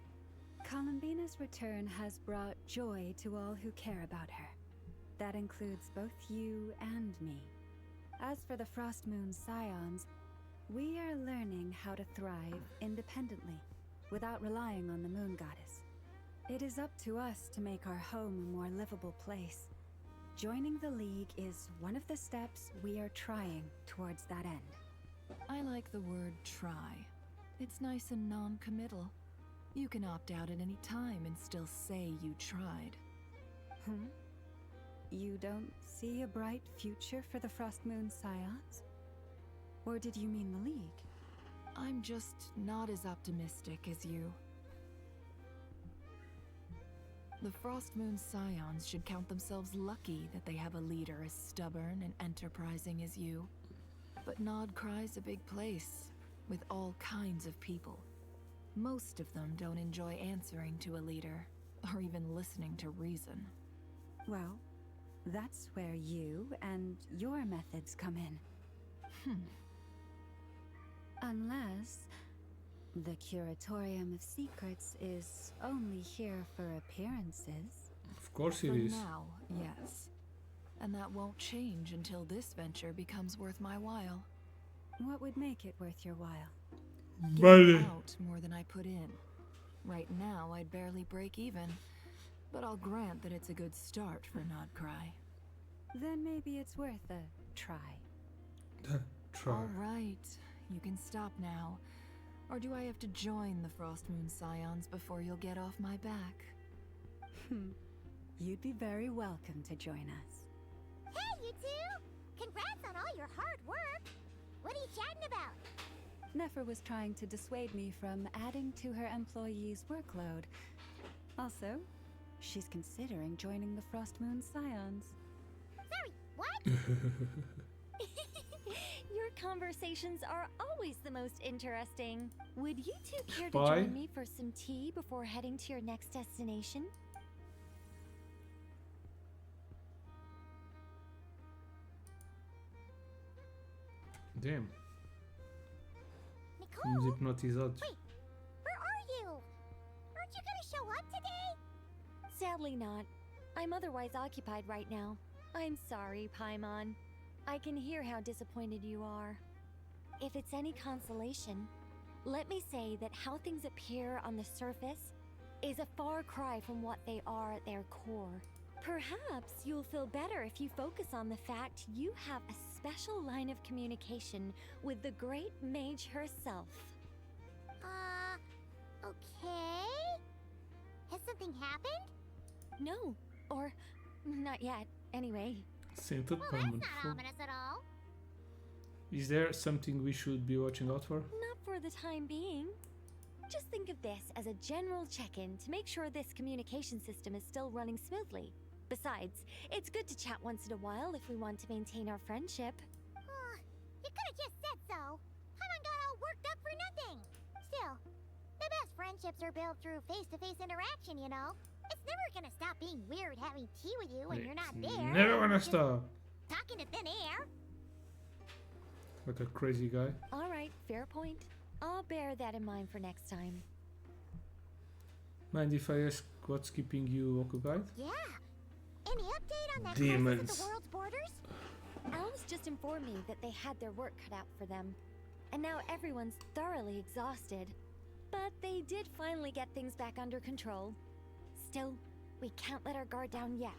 Columbina's return has brought joy to all who care about her. That includes both you and me. As for the Frostmoon Scions, we are learning how to thrive independently, without relying on the moon goddess. It is up to us to make our home a more livable place. Joining the League is one of the steps we are trying towards that end. I like the word try. It's nice and non-committal. You can opt out at any time and still say you tried. You don't see a bright future for the Frostmoon Scions? Or did you mean the League? I'm just not as optimistic as you. The Frostmoon Scions should count themselves lucky that they have a leader as stubborn and enterprising as you. But NOD-KRAI's a big place, with all kinds of people. Most of them don't enjoy answering to a leader, or even listening to reason. Well, that's where you and your methods come in. Unless the Curatorium of Secrets is only here for appearances. Of course it For is. now, yes. And that won't change until this venture becomes worth my while. What would make it worth your while? Giving out more than I put in. Right now, I'd barely break even. But I'll grant that it's a good start for NOD-KRAI. Then maybe it's worth a try. Try. All right, you can stop now. Or do I have to join the Frostmoon Scions before you'll get off my back? You'd be very welcome to join us. Hey, you two! Congrats on all your hard work! What are you chatting about? Nefer was trying to dissuade me from adding to her employees' workload. Also, she's considering joining the Frostmoon Scions. Sorry, what? Your conversations are always the most interesting. Would you two care to Bye. join me for some tea before heading to your next destination? Damn. Nicole? Fomos hipnotizados. Wait, where are you? Aren't you gonna show up today? Sadly not. I'm otherwise occupied right now. I'm sorry, Paimon. I can hear how disappointed you are. If it's any consolation, let me say that how things appear on the surface is a far cry from what they are at their core. Perhaps you'll feel better if you focus on the fact you have a special line of communication with the great mage herself. Okay? Has something happened? No, or not yet, anyway. Scented Well, Paimon. that's not ominous at all. Is there something we should be watching out for? Not for the time being. Just think of this as a general check-in to make sure this communication system is still running smoothly. Besides, it's good to chat once in a while if we want to maintain our friendship. You could've just said so. Paimon got all worked up for nothing. Still, the best friendships are built through face-to-face interaction, you know? It's never gonna stop being weird having tea with you when you're not there. Never gonna Just stop. Talking to thin air. Like a crazy guy. All right, fair point. I'll bear that in mind for next time. Mind if I ask what's keeping you occupied? Yeah. Any update on that Demons. crisis at the world's borders? Elves just informed me that they had their work cut out for them. And now everyone's thoroughly exhausted. But they did finally get things back under control. Still, we can't let our guard down yet.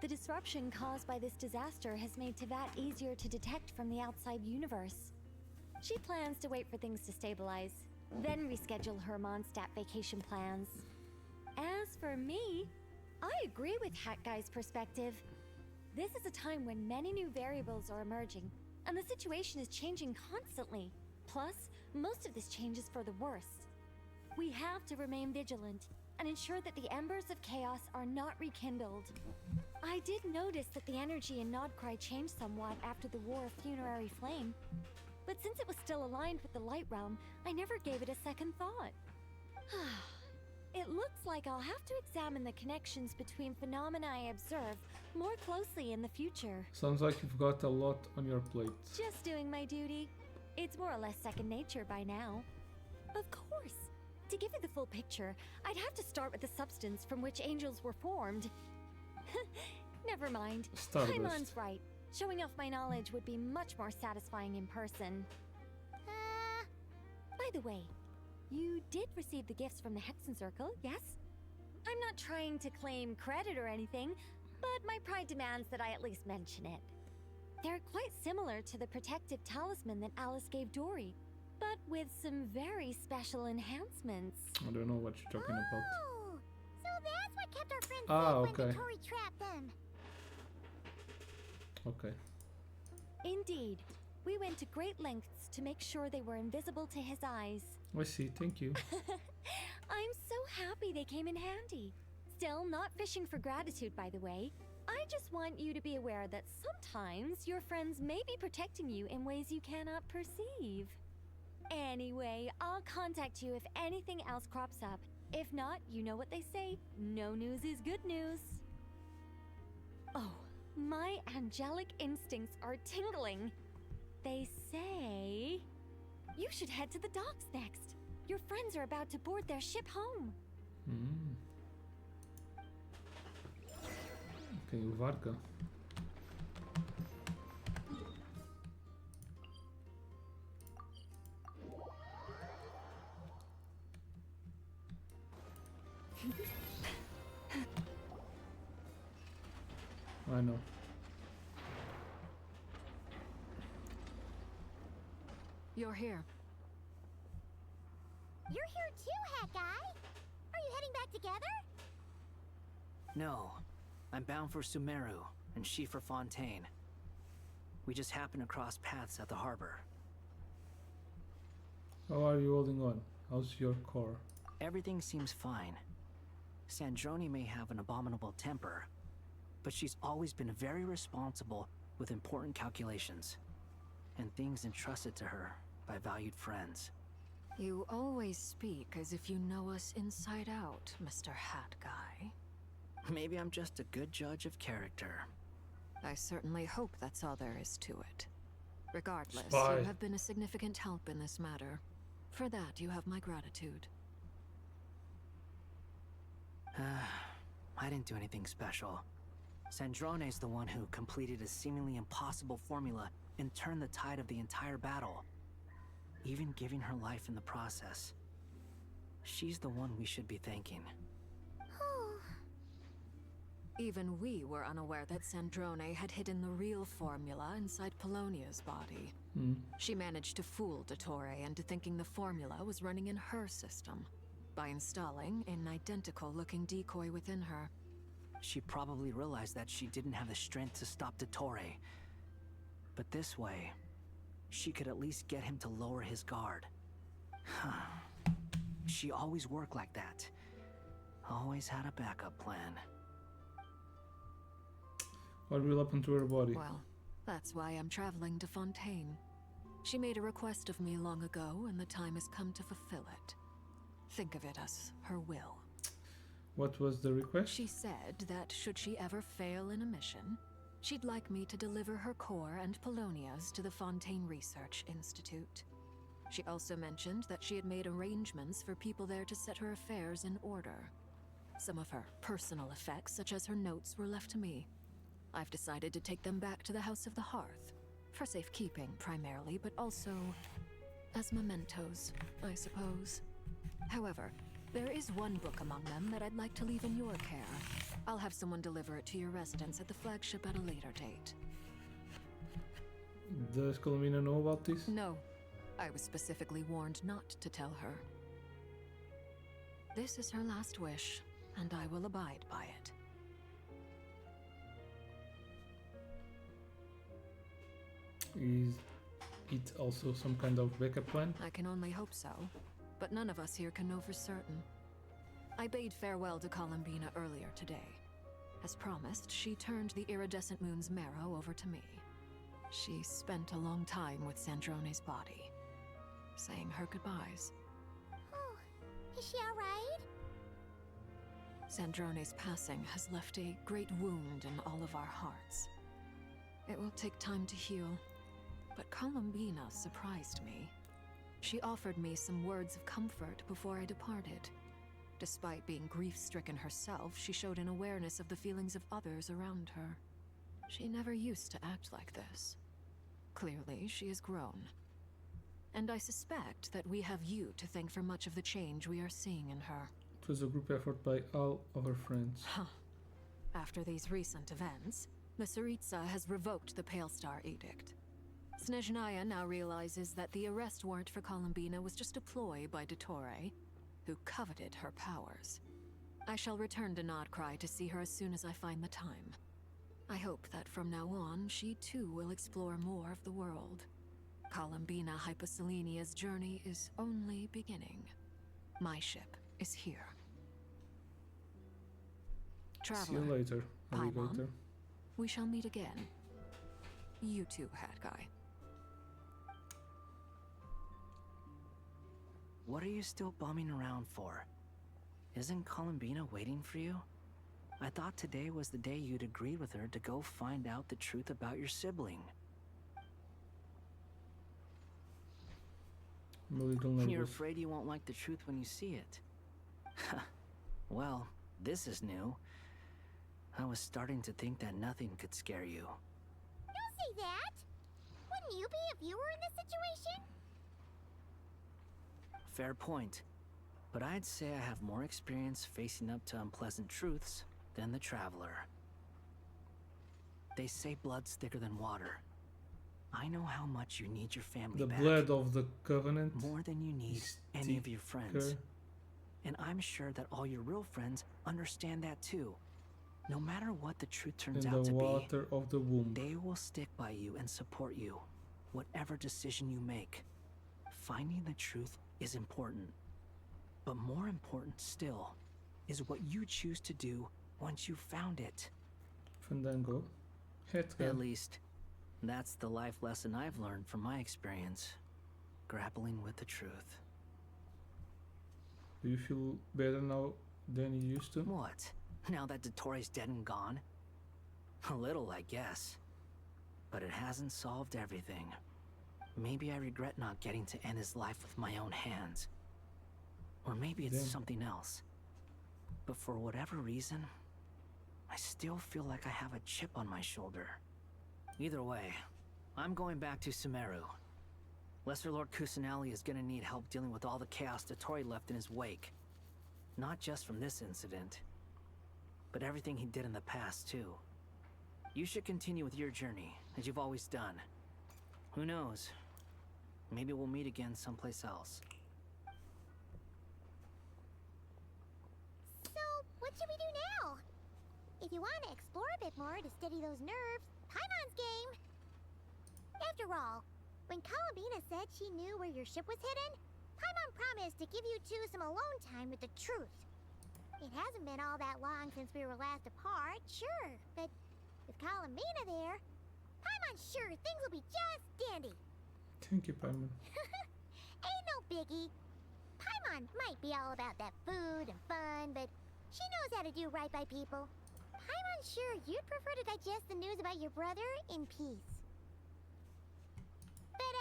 The disruption caused by this disaster has made Tevat easier to detect from the outside universe. She plans to wait for things to stabilize, then reschedule her Mondstadt vacation plans. As for me, I agree with Hat Guy's perspective. This is a time when many new variables are emerging, and the situation is changing constantly. Plus, most of this change is for the worse. We have to remain vigilant and ensure that the embers of chaos are not rekindled. I did notice that the energy in NOD-KRAI changed somewhat after the War of Funerary Flame, but since it was still aligned with the Light Realm, I never gave it a second thought. It looks like I'll have to examine the connections between phenomena I observe more closely in the future. Sounds like you've got a lot on your plate. Just doing my duty. It's more or less second nature by now. Of course. To give you the full picture, I'd have to start with the substance from which angels were formed. Never mind. Stardust. Paimon's right. Showing off my knowledge would be much more satisfying in person. By the way, you did receive the gifts from the Hexen Circle, yes? I'm not trying to claim credit or anything, but my pride demands that I at least mention it. They're quite similar to the protective talisman that Alice gave Dory, but with some very special enhancements. I don't know what you're talking about. Oh, so that's what kept our friends safe okay. when Tori trapped them. Okay. Indeed. We went to great lengths to make sure they were invisible to his eyes. I see, thank you. I'm so happy they came in handy. Still, not fishing for gratitude, by the way. I just want you to be aware that sometimes your friends may be protecting you in ways you cannot perceive. Anyway, I'll contact you if anything else crops up. If not, you know what they say, no news is good news. Oh, my angelic instincts are tingling. They say you should head to the docks next. Your friends are about to board their ship home. Okay, uwaga. I know. You're here. You're here too, Hat Guy. Are you heading back together? No. I'm bound for Sumeru, and she for Fontaine. We just happened to cross paths at the harbor. How are you holding on? How's your core? Everything seems fine. Sandrone may have an abominable temper, but she's always been very responsible with important calculations, and things entrusted to her by valued friends. You always speak as if you know us inside out, Mr. Hat Guy. Maybe I'm just a good judge of character. I certainly hope that's all there is to it. Regardless, Spy. you have been a significant help in this matter. For that, you have my gratitude. I didn't do anything special. Sandrone's the one who completed a seemingly impossible formula and turned the tide of the entire battle, even giving her life in the process. She's the one we should be thanking. Even we were unaware that Sandrone had hidden the real formula inside Polonia's body. She managed to fool Dottore into thinking the formula was running in her system by installing an identical-looking decoy within her. She probably realized that she didn't have the strength to stop Dottore. But this way, she could at least get him to lower his guard. She always worked like that. Always had a backup plan. What will happen to her body? Well, that's why I'm traveling to Fontaine. She made a request of me long ago, and the time has come to fulfill it. Think of it as her will. What was the request? She said that should she ever fail in a mission, she'd like me to deliver her core and Polonia's to the Fontaine Research Institute. She also mentioned that she had made arrangements for people there to set her affairs in order. Some of her personal effects, such as her notes, were left to me. I've decided to take them back to the House of the Hearth, for safekeeping primarily, but also as mementos, I suppose. However, there is one book among them that I'd like to leave in your care. I'll have someone deliver it to your residence at the flagship at a later date. Does Columbina know about this? No. I was specifically warned not to tell her. This is her last wish, and I will abide by it. Is it also some kind of backup plan? I can only hope so, but none of us here can know for certain. I bade farewell to Columbina earlier today. As promised, she turned the iridescent moon's marrow over to me. She spent a long time with Sandrone's body, saying her goodbyes. Oh, is she alright? Sandrone's passing has left a great wound in all of our hearts. It will take time to heal, but Columbina surprised me. She offered me some words of comfort before I departed. Despite being grief-stricken herself, she showed an awareness of the feelings of others around her. She never used to act like this. Clearly, she has grown. And I suspect that we have you to thank for much of the change we are seeing in her. It was a group effort by all of our friends. Huh. After these recent events, the Tsaritsa has revoked the Pale Star Edict. Snezhnaya now realizes that the arrest warrant for Columbina was just a ploy by Dottore, who coveted her powers. I shall return to NOD-KRAI to see her as soon as I find the time. I hope that from now on, she too will explore more of the world. Columbina Hyposelenia's journey is only beginning. My ship is here. Traveler, See you later, alligator. Paimon, we shall meet again. You too, Hat Guy. What are you still bumming around for? Isn't Columbina waiting for you? I thought today was the day you'd agreed with her to go find out the truth about your sibling. I'm a little nervous. You're afraid you won't like the truth when you see it. Well, this is new. I was starting to think that nothing could scare you. Don't say that! Wouldn't you be if you were in this situation? Fair point. But I'd say I have more experience facing up to unpleasant truths than the Traveler. They say blood's thicker than water. I know how much you need your family The back. blood of the Covenant. More than you need is any of your friends. thicker. And I'm sure that all your real friends understand that too. No matter what the truth turns than out the to water of the womb. be, they will stick by you and support you, whatever decision you make. Finding the truth is important. But more important still is what you choose to do once you've found it. Fandango. Headgun. At least, that's the life lesson I've learned from my experience. Grappling with the truth. Do you feel better now than you used to? What? Now that Dottore's dead and gone? A little, I guess. But it hasn't solved everything. Maybe I regret not getting to end his life with my own hands. Or maybe it's something else. But for whatever reason, I still feel like I have a chip on my shoulder. Either way, I'm going back to Sumeru. Lesser Lord Kusanali is gonna need help dealing with all the chaos Dottore left in his wake. Not just from this incident, but everything he did in the past, too. You should continue with your journey, as you've always done. Who knows? Maybe we'll meet again someplace else. So, what should we do now? If you want to explore a bit more to steady those nerves, Paimon's game. After all, when Columbina said she knew where your ship was hidden, Paimon promised to give you two some alone time with the truth. It hasn't been all that long since we were last apart, sure, but with Columbina there, Paimon's sure things will be just dandy. Thank you, Paimon. Ain't no biggie. Paimon might be all about that food and fun, but she knows how to do right by people. Paimon's sure you'd prefer to digest the news about your brother in peace. But,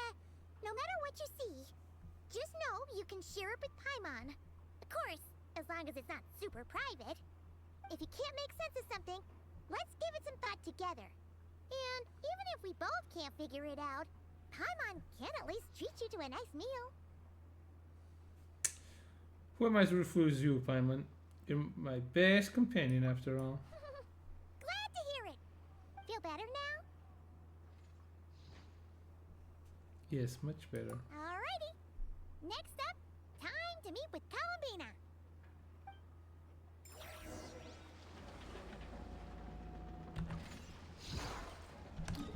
no matter what you see, just know you can share it with Paimon. Of course, as long as it's not super private. If you can't make sense of something, let's give it some thought together. And even if we both can't figure it out, Paimon can at least treat you to a nice meal. Who am I to refuse you, Paimon? You're my best companion after all. Glad to hear it. Feel better now? Yes, much better. Alrighty. Next up, time to meet with Columbina.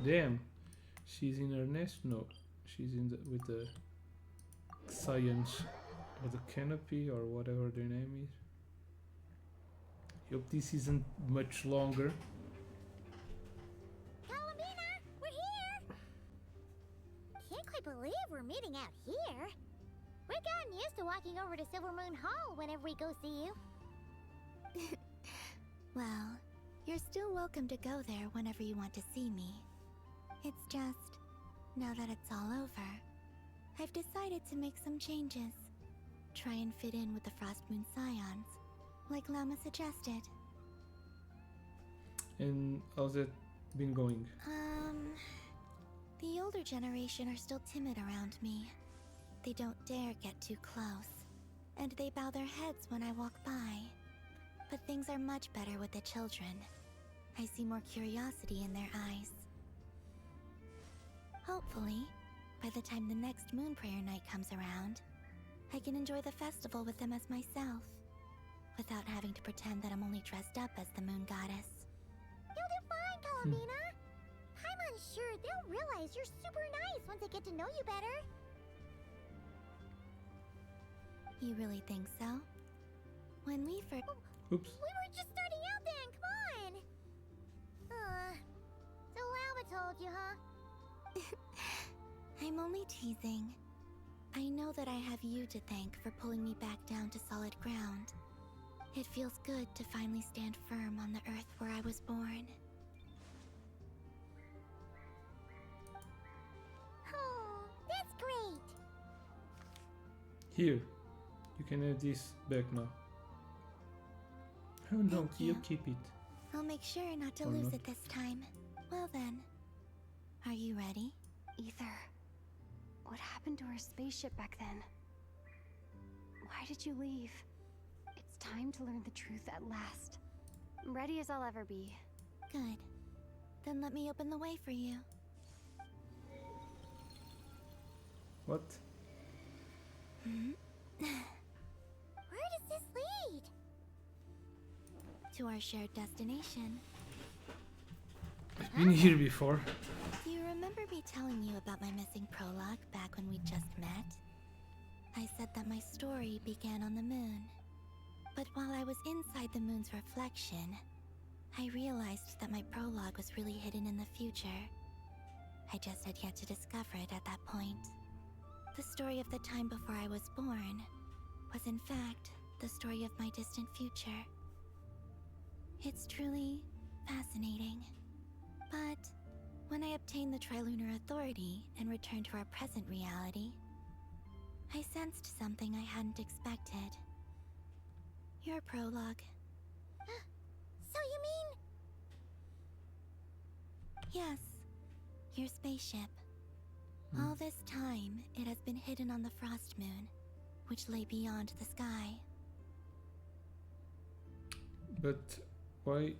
Damn, she's in her nest? No, she's in with the science or the canopy or whatever their name is. Hope this isn't much longer. Columbina, we're here. Can't quite believe we're meeting out here. We've gotten used to walking over to Silver Moon Hall whenever we go see you. Well, you're still welcome to go there whenever you want to see me. It's just, now that it's all over, I've decided to make some changes. Try and fit in with the Frost Moon Scions, like Lama suggested. And how's it been going? The older generation are still timid around me. They don't dare get too close, and they bow their heads when I walk by. But things are much better with the children. I see more curiosity in their eyes. Hopefully, by the time the next Moon Prayer Night comes around, I can enjoy the festival with them as myself, without having to pretend that I'm only dressed up as the Moon Goddess. You'll do fine, Columbina. I'm unsure they'll realize you're super nice once they get to know you better. You really think so? When we first... Oops. We were just starting out then, come on! So Lama told you, huh? I'm only teasing. I know that I have you to thank for pulling me back down to solid ground. It feels good to finally stand firm on the earth where I was born. Oh, that's great! Here, you can have this back now. Oh no, you keep it. I'll make sure not to Or lose not. it this time. Well then, are you ready? Ether, what happened to our spaceship back then? Why did you leave? It's time to learn the truth at last. I'm ready as I'll ever be. Good. Then let me open the way for you. What? Where does this lead? To our shared destination. I've been here before. Do you remember me telling you about my missing prologue back when we just met? I said that my story began on the moon. But while I was inside the moon's reflection, I realized that my prologue was really hidden in the future. I just had yet to discover it at that point. The story of the time before I was born was in fact the story of my distant future. It's truly fascinating. But when I obtained the Trilunar Authority and returned to our present reality, I sensed something I hadn't expected. Your prologue. So you mean... Yes, your spaceship. All this time, it has been hidden on the Frost Moon, which lay beyond the sky. But why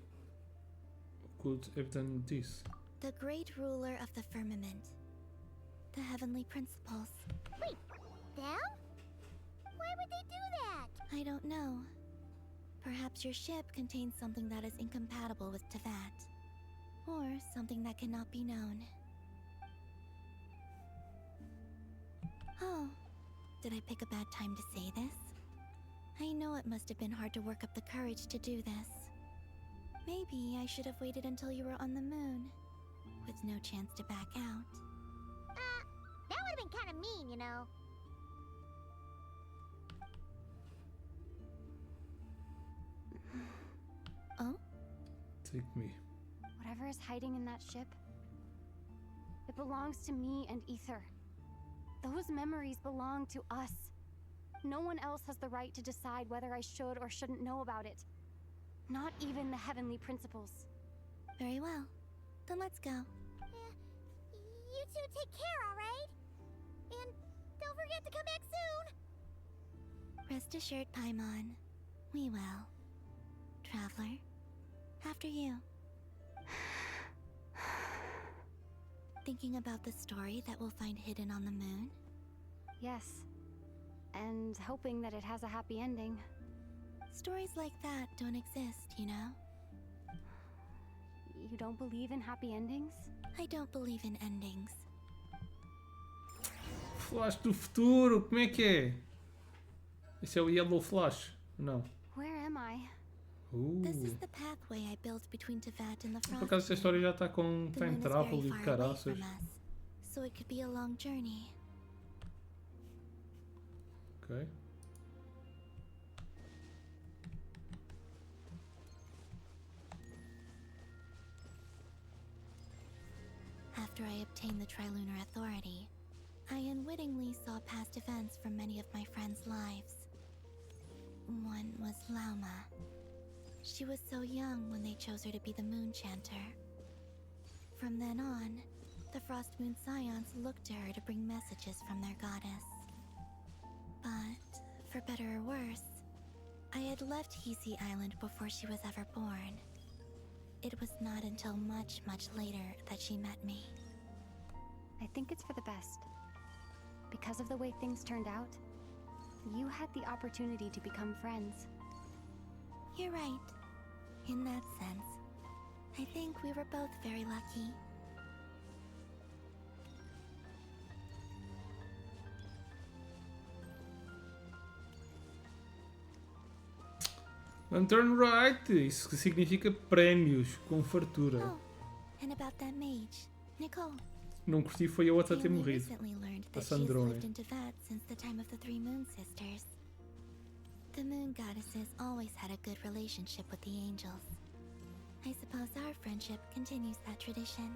could have done this? The great ruler of the firmament. The heavenly principles. Wait, them? Why would they do that? I don't know. Perhaps your ship contains something that is incompatible with Tevat. Or something that cannot be known. Oh, did I pick a bad time to say this? I know it must have been hard to work up the courage to do this. Maybe I should have waited until you were on the moon, with no chance to back out. That would have been kind of mean, you know. Oh? Take me. Whatever is hiding in that ship, it belongs to me and Ether. Those memories belong to us. No one else has the right to decide whether I should or shouldn't know about it. Not even the heavenly principles. Very well. Then let's go. You two take care, alright? And don't forget to come back soon! Rest assured, Paimon. We will. traveler. After you. Thinking about the story that we'll find hidden on the moon? Yes. And hoping that it has a happy ending. Stories like that don't exist, you know? You don't believe in happy endings? I don't believe in endings. Flash do futuro, como é que é? Esse é o Yellow Flash? Não. Where am I? This is the pathway I built between Teyvat and the Por Frost. acaso esta história já está com The time moon is travel very e far away caraças. from us, so it could be a long journey. Ok. After I obtained the Trilunar Authority, I unwittingly saw past events from many of my friends' lives. One was Lauma. She was so young when they chose her to be the Moon Chanter. From then on, the Frost Moon Scions looked to her to bring messages from their goddess. But, for better or worse, I had left Hisi Island before she was ever born. It was not until much, much later that she met me. I think it's for the best. Because of the way things turned out, you had the opportunity to become friends. You're right. In that sense, I think we were both very lucky. Don't turn right, isso significa prémios, com fartura. Oh, and about that mage, Nicole. Não curti foi a outra I ter only morrido. recently learned A that she has Sandrone. lived in Teyvat since the time of the Three Moon Sisters. The Moon Goddesses always had a good relationship with the angels. I suppose our friendship continues that tradition.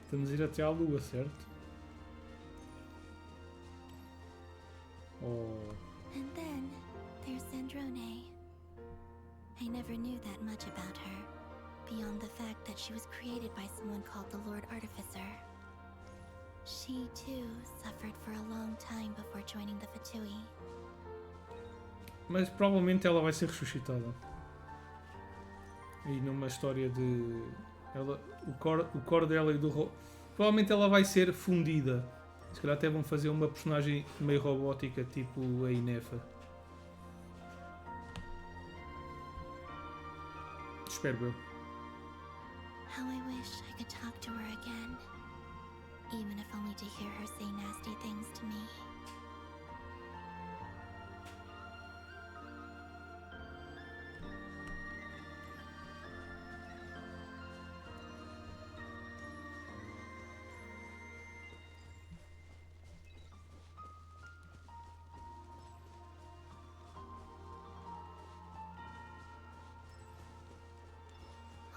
Estamos a ir até à lua, certo? Oh. And then there's Sandrone. I never knew that much about her, beyond the fact that she was created by someone called the Lord Artificer. She, too, suffered for a long time before joining the Fatui. Mas provavelmente ela vai ser ressuscitada. E numa história de... Ela, o core dela e do... Provavelmente ela vai ser fundida. Se calhar até vão fazer uma personagem meio robótica, tipo a Inefa. Espero eu. How I wish I could talk to her again. Even if only to hear her say nasty things to me.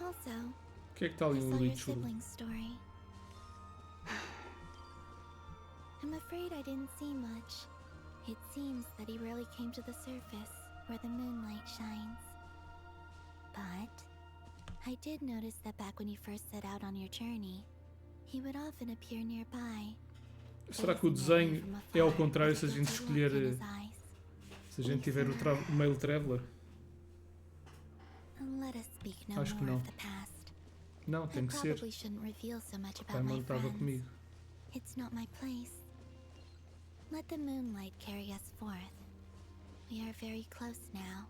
Also, O que é que está ali I no saw your lixo? sibling's story. I'm afraid I didn't see much. It seems that he rarely came to the surface, where the moonlight shines. But I did notice that back when you first set out on your journey, he would often appear nearby. Será que o desenho é ao contrário se a gente escolher... Se a gente tiver o Male Traveler? Let us speak no Acho que more não. of the past. Não, tem I que ser. probably shouldn't reveal so much O about pai my não estava friends. comigo. It's not my place. Let the moonlight carry us forth. We are very close now.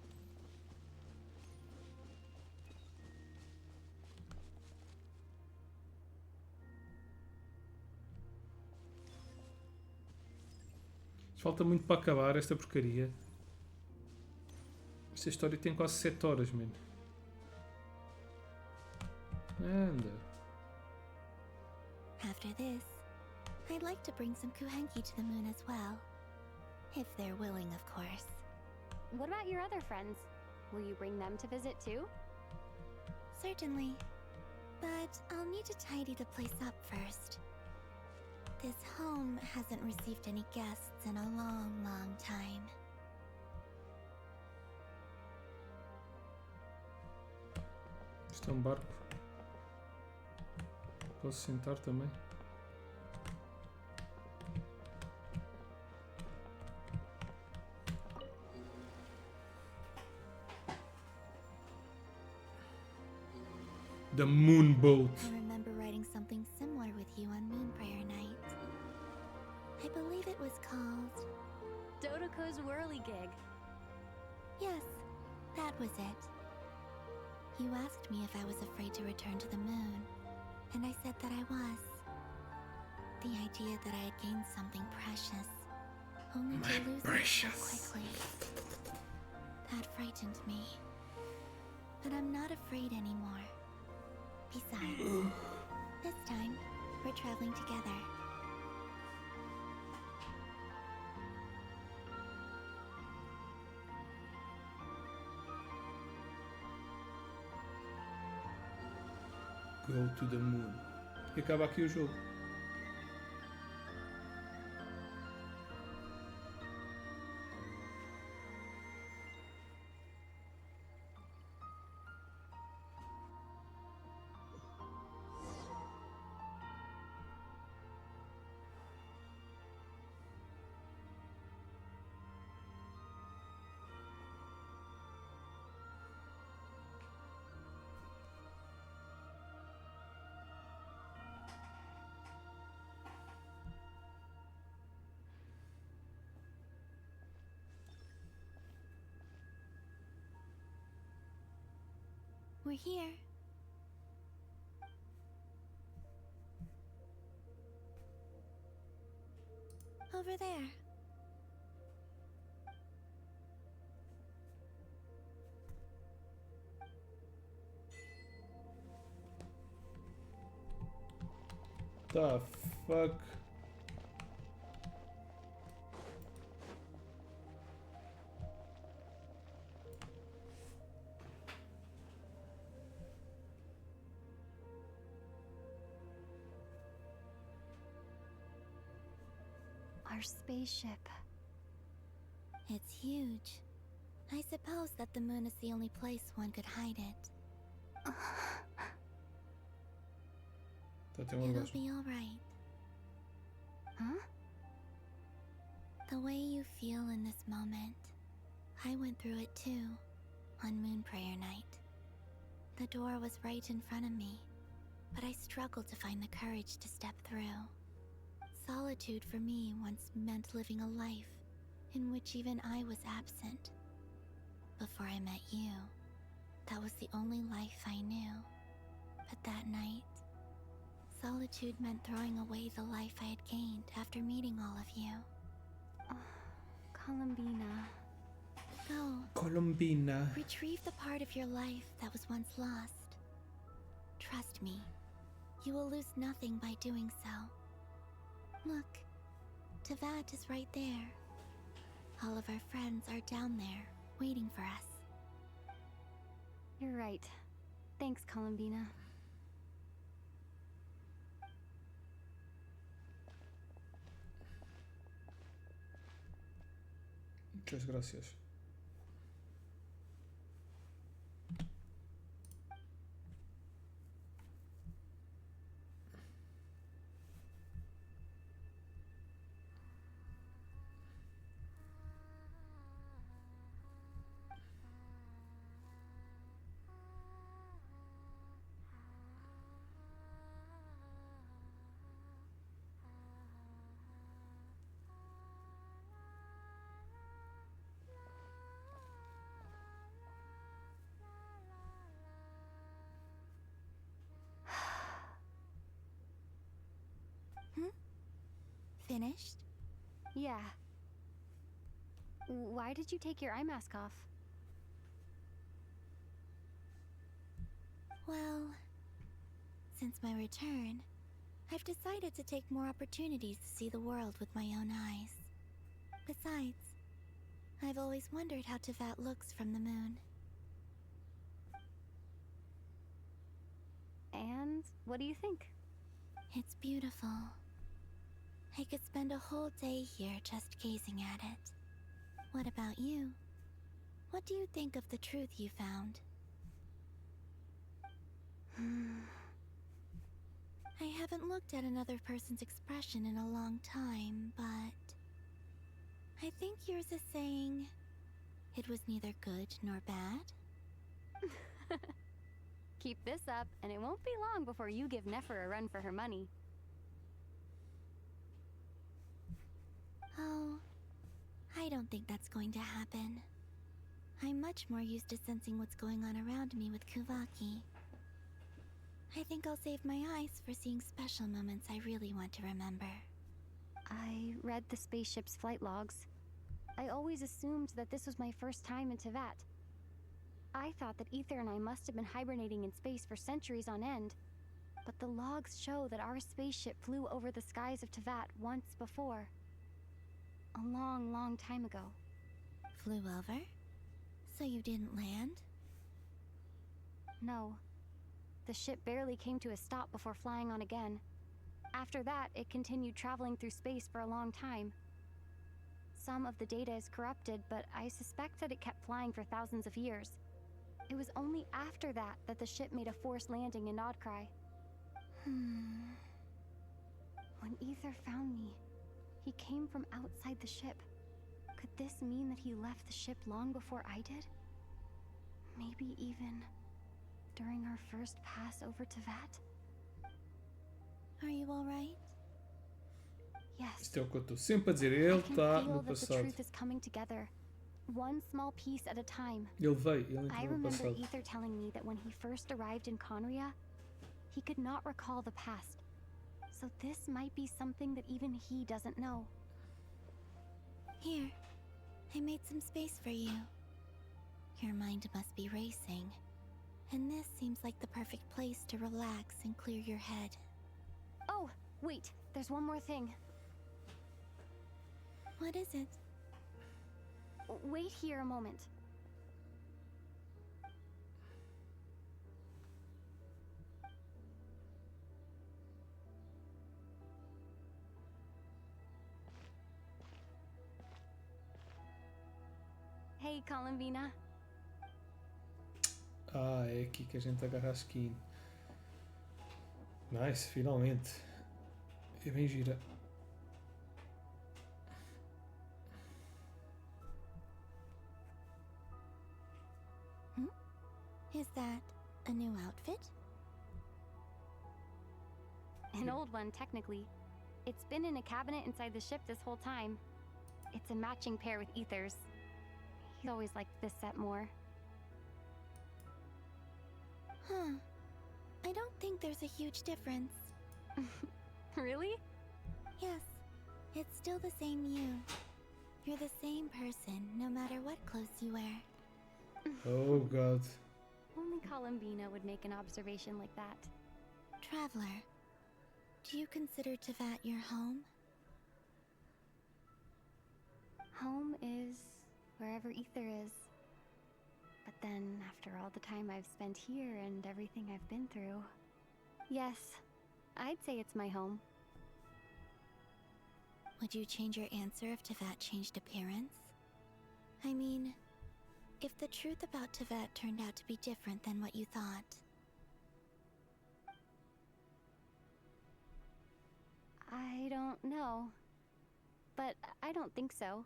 Falta muito para acabar esta porcaria. Esta história tem quase 7 horas, mano. Anda. After this, I'd like to bring some Kuhenki to the moon as well. If they're willing, of course. What about your other friends? Will you bring them to visit too? Certainly. But I'll need to tidy the place up first. This home hasn't received any guests in a long, long time. Isto é um barco. Posso sentar também? The moonboat. I remember writing something similar with you on Moonprayer Night. I believe it was called... Dodoko's Whirligig. Yes, that was it. You asked me if I was afraid to return to the moon, and I said that I was. The idea that I had gained something precious, only to lose it so quickly. That frightened me. But I'm not afraid anymore. Besides, this time, we're traveling together. Go to the moon. E acaba aqui o jogo. We're here. Over there. The fuck? Our spaceship. It's huge. I suppose that the moon is the only place one could hide it. It'll be alright. Huh? The way you feel in this moment, I went through it too, on Moonprayer Night. The door was right in front of me, but I struggled to find the courage to step through. Solitude for me once meant living a life in which even I was absent. Before I met you, that was the only life I knew. But that night, solitude meant throwing away the life I had gained after meeting all of you. Columbina. Go. Columbina. Retrieve the part of your life that was once lost. Trust me, you will lose nothing by doing so. Look, Tevat is right there. All of our friends are down there, waiting for us. You're right. Thanks, Columbina. Muchas gracias. Finished? Yeah. Why did you take your eye mask off? Well, since my return, I've decided to take more opportunities to see the world with my own eyes. Besides, I've always wondered how Tevat looks from the moon. And what do you think? It's beautiful. I could spend a whole day here just gazing at it. What about you? What do you think of the truth you found? I haven't looked at another person's expression in a long time, but I think yours is saying it was neither good nor bad. Keep this up, and it won't be long before you give Nefer a run for her money. Oh, I don't think that's going to happen. I'm much more used to sensing what's going on around me with Kuvaki. I think I'll save my eyes for seeing special moments I really want to remember. I read the spaceship's flight logs. I always assumed that this was my first time in Teyvat. I thought that Ether and I must have been hibernating in space for centuries on end, but the logs show that our spaceship flew over the skies of Teyvat once before. A long, long time ago. Flew over? So you didn't land? No. The ship barely came to a stop before flying on again. After that, it continued traveling through space for a long time. Some of the data is corrupted, but I suspect that it kept flying for thousands of years. It was only after that that the ship made a forced landing in NOD-KRAI. When Ether found me, he came from outside the ship. Could this mean that he left the ship long before I did? Maybe even during our first pass over Teyvat? Are you alright? Yes. Isto é o que eu estou sempre a dizer. Ele está no The passado. truth is coming together, one small piece at a time. Ele entrou I no remember passado. Ether telling me that when he first arrived in Conria, he could not recall the past. So this might be something that even he doesn't know. Here, I made some space for you. Your mind must be racing, and this seems like the perfect place to relax and clear your head. Oh, wait, there's one more thing. What is it? Wait here a moment. Hey, Columbina. Ah, é aqui que a gente agarra a skin. Nice, finalmente. É bem gira. Is that a new outfit? An old one, technically. It's been in a cabinet inside the ship this whole time. It's a matching pair with Ether's. He's always liked this set more. Huh. I don't think there's a huge difference. Really? Yes. It's still the same you. You're the same person, no matter what clothes you wear. Oh god. Only Columbina would make an observation like that. Traveler, do you consider Teyvat your home? Home is wherever Ether is. But then, after all the time I've spent here and everything I've been through, yes, I'd say it's my home. Would you change your answer if Teyvat changed appearance? I mean, if the truth about Teyvat turned out to be different than what you thought. I don't know. But I don't think so.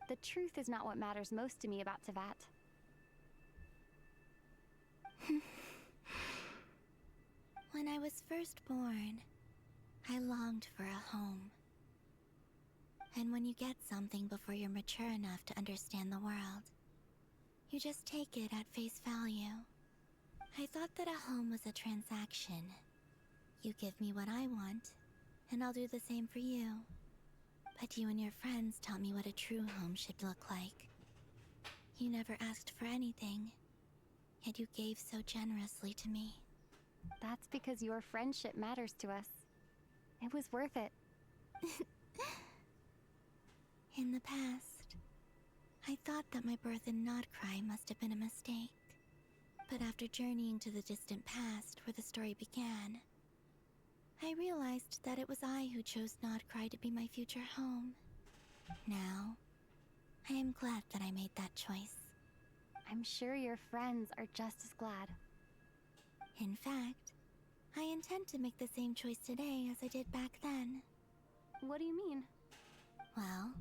The truth is not what matters most to me about Teyvat. When I was first born, I longed for a home. And when you get something before you're mature enough to understand the world, you just take it at face value. I thought that a home was a transaction. You give me what I want, and I'll do the same for you. But you and your friends taught me what a true home should look like. You never asked for anything, yet you gave so generously to me. That's because your friendship matters to us. It was worth it. In the past, I thought that my birth in NOD-KRAI must have been a mistake. But after journeying to the distant past where the story began, I realized that it was I who chose NOD-KRAI to be my future home. Now, I am glad that I made that choice. I'm sure your friends are just as glad. In fact, I intend to make the same choice today as I did back then. What do you mean? Well,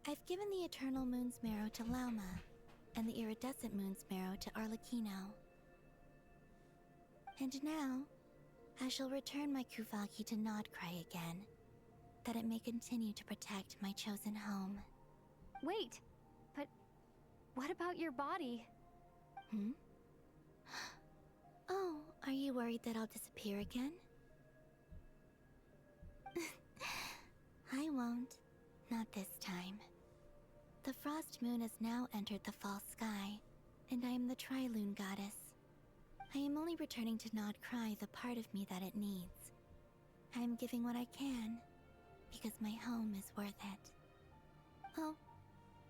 I've given the Eternal Moon's Marrow to Lauma, and the Iridescent Moon's Marrow to Arlecchino. And now, I shall return my Kuvaki to NOD-KRAI again, that it may continue to protect my chosen home. Wait, but what about your body? Hmm? Oh, are you worried that I'll disappear again? I won't. Not this time. The Frost Moon has now entered the fall sky, and I am the Tri-Lune Goddess. I am only returning to NOD-KRAI the part of me that it needs. I am giving what I can, because my home is worth it. Oh,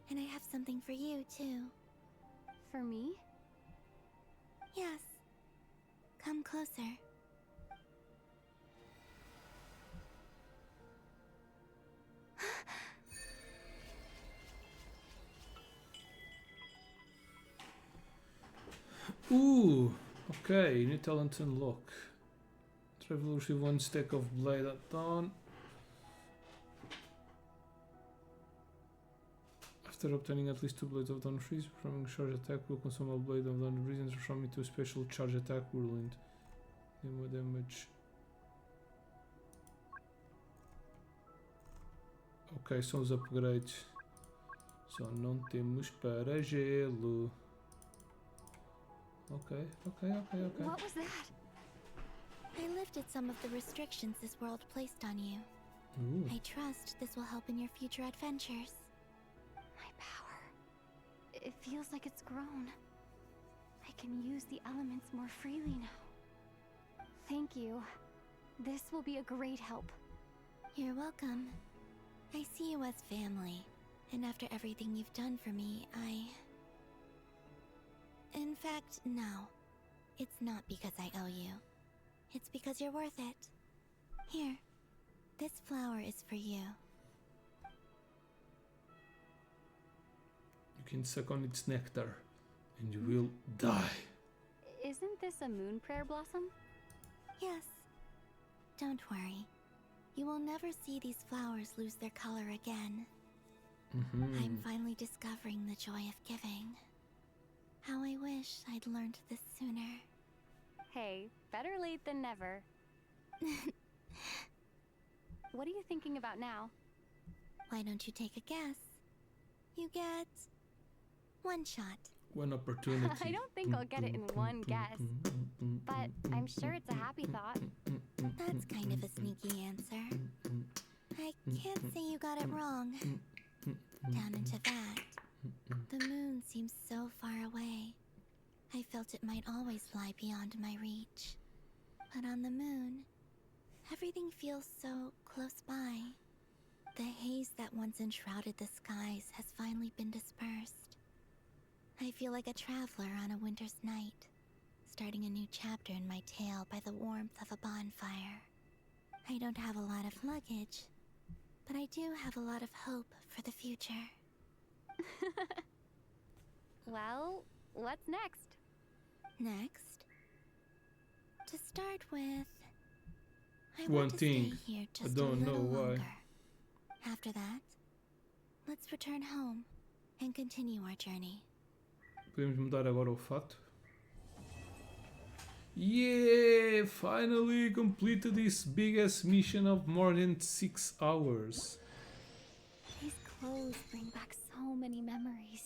and I have something for you, too. For me? Yes. Come closer. Ooh, okay, new talent unlock. Travelers with 1 stack of blade at dawn. After obtaining at least 2 blades of dawn freeze, performing charge attack will consume a blade of dawn breeze and transform into a special charge attack whirlwind. More damage. Ok, são os upgrades. Só não temos para gelo. Okay. What was that? I lifted some of the restrictions this world placed on you. Ooh. I trust this will help in your future adventures. My power. It feels like it's grown. I can use the elements more freely now. Thank you. This will be a great help. You're welcome. I see you as family, and after everything you've done for me, In fact, no. It's not because I owe you. It's because you're worth it. Here. This flower is for you. You can suck on its nectar, and you will die. Isn't this a moon prayer blossom? Yes. Don't worry. You will never see these flowers lose their color again. I'm finally discovering the joy of giving. How I wish I'd learned this sooner. Hey, better late than never. What are you thinking about now? Why don't you take a guess? You get 1 shot. One opportunity. I don't think I'll get it in one guess, but I'm sure it's a happy thought. That's kind of a sneaky answer. I can't say you got it wrong. Down into that. The moon seems so far away. I felt it might always lie beyond my reach. But on the moon, everything feels so close by. The haze that once enshrouded the skies has finally been dispersed. I feel like a traveler on a winter's night, starting a new chapter in my tale by the warmth of a bonfire. I don't have a lot of luggage, but I do have a lot of hope for the future. Well, what's next? Next? To start with, I One want to thing, stay here I just don't a know little why. longer. After that, let's return home and continue our journey. Podemos mudar agora o fato. Yeah! Finally completed this biggest mission of more than 6 hours. These clothes bring back so many memories.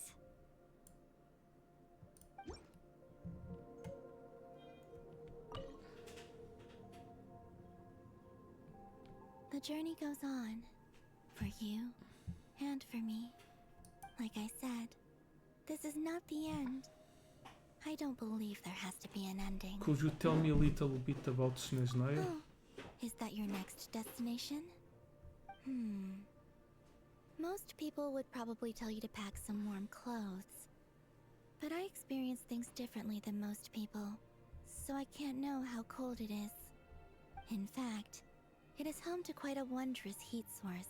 The journey goes on, for you and for me. Like I said, this is not the end. I don't believe there has to be an ending. Could you tell me a little bit about Snezhnaya? Oh, is that your next destination? Most people would probably tell you to pack some warm clothes. But I experience things differently than most people, so I can't know how cold it is. In fact, it is home to quite a wondrous heat source.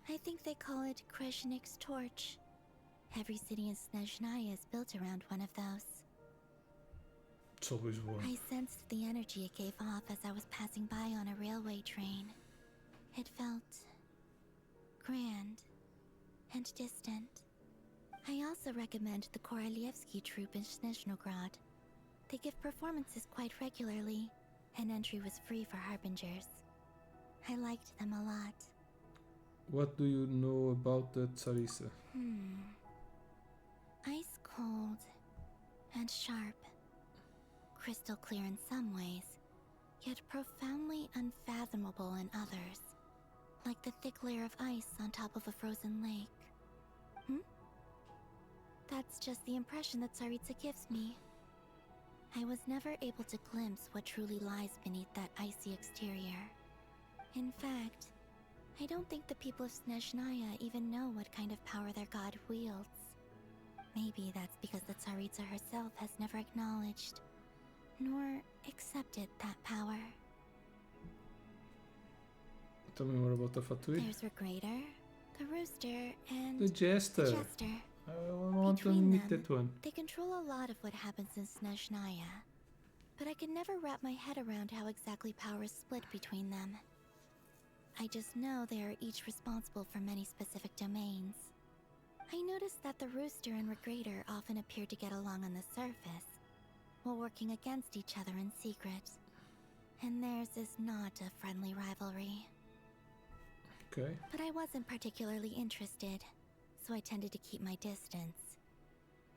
I think they call it Kreshnik's torch. Every city in Snezhnaya is built around one of those. It's always warm. I sensed the energy it gave off as I was passing by on a railway train. It felt grand and distant. I also recommend the Korolievsky troop in Snezhnograd. They give performances quite regularly, and entry was free for Harbingers. I liked them a lot. What do you know about the Tsarisa? Ice cold and sharp. Crystal clear in some ways, yet profoundly unfathomable in others. Like the thick layer of ice on top of a frozen lake. That's just the impression that Tsaritsa gives me. I was never able to glimpse what truly lies beneath that icy exterior. In fact, I don't think the people of Snezhnaya even know what kind of power their god wields. Maybe that's because the Tsaritsa herself has never acknowledged, nor accepted that power. Tell me more about the Fatui. There's Regrator, the Rooster, and The Jester. The Jester. I want to Between meet them, that one. they control a lot of what happens in Snezhnaya, but I could never wrap my head around how exactly power is split between them. I just know they are each responsible for many specific domains. I noticed that the Rooster and Regrator often appear to get along on the surface, while working against each other in secret. And theirs is not a friendly rivalry. Okay. But I wasn't particularly interested, so I tended to keep my distance.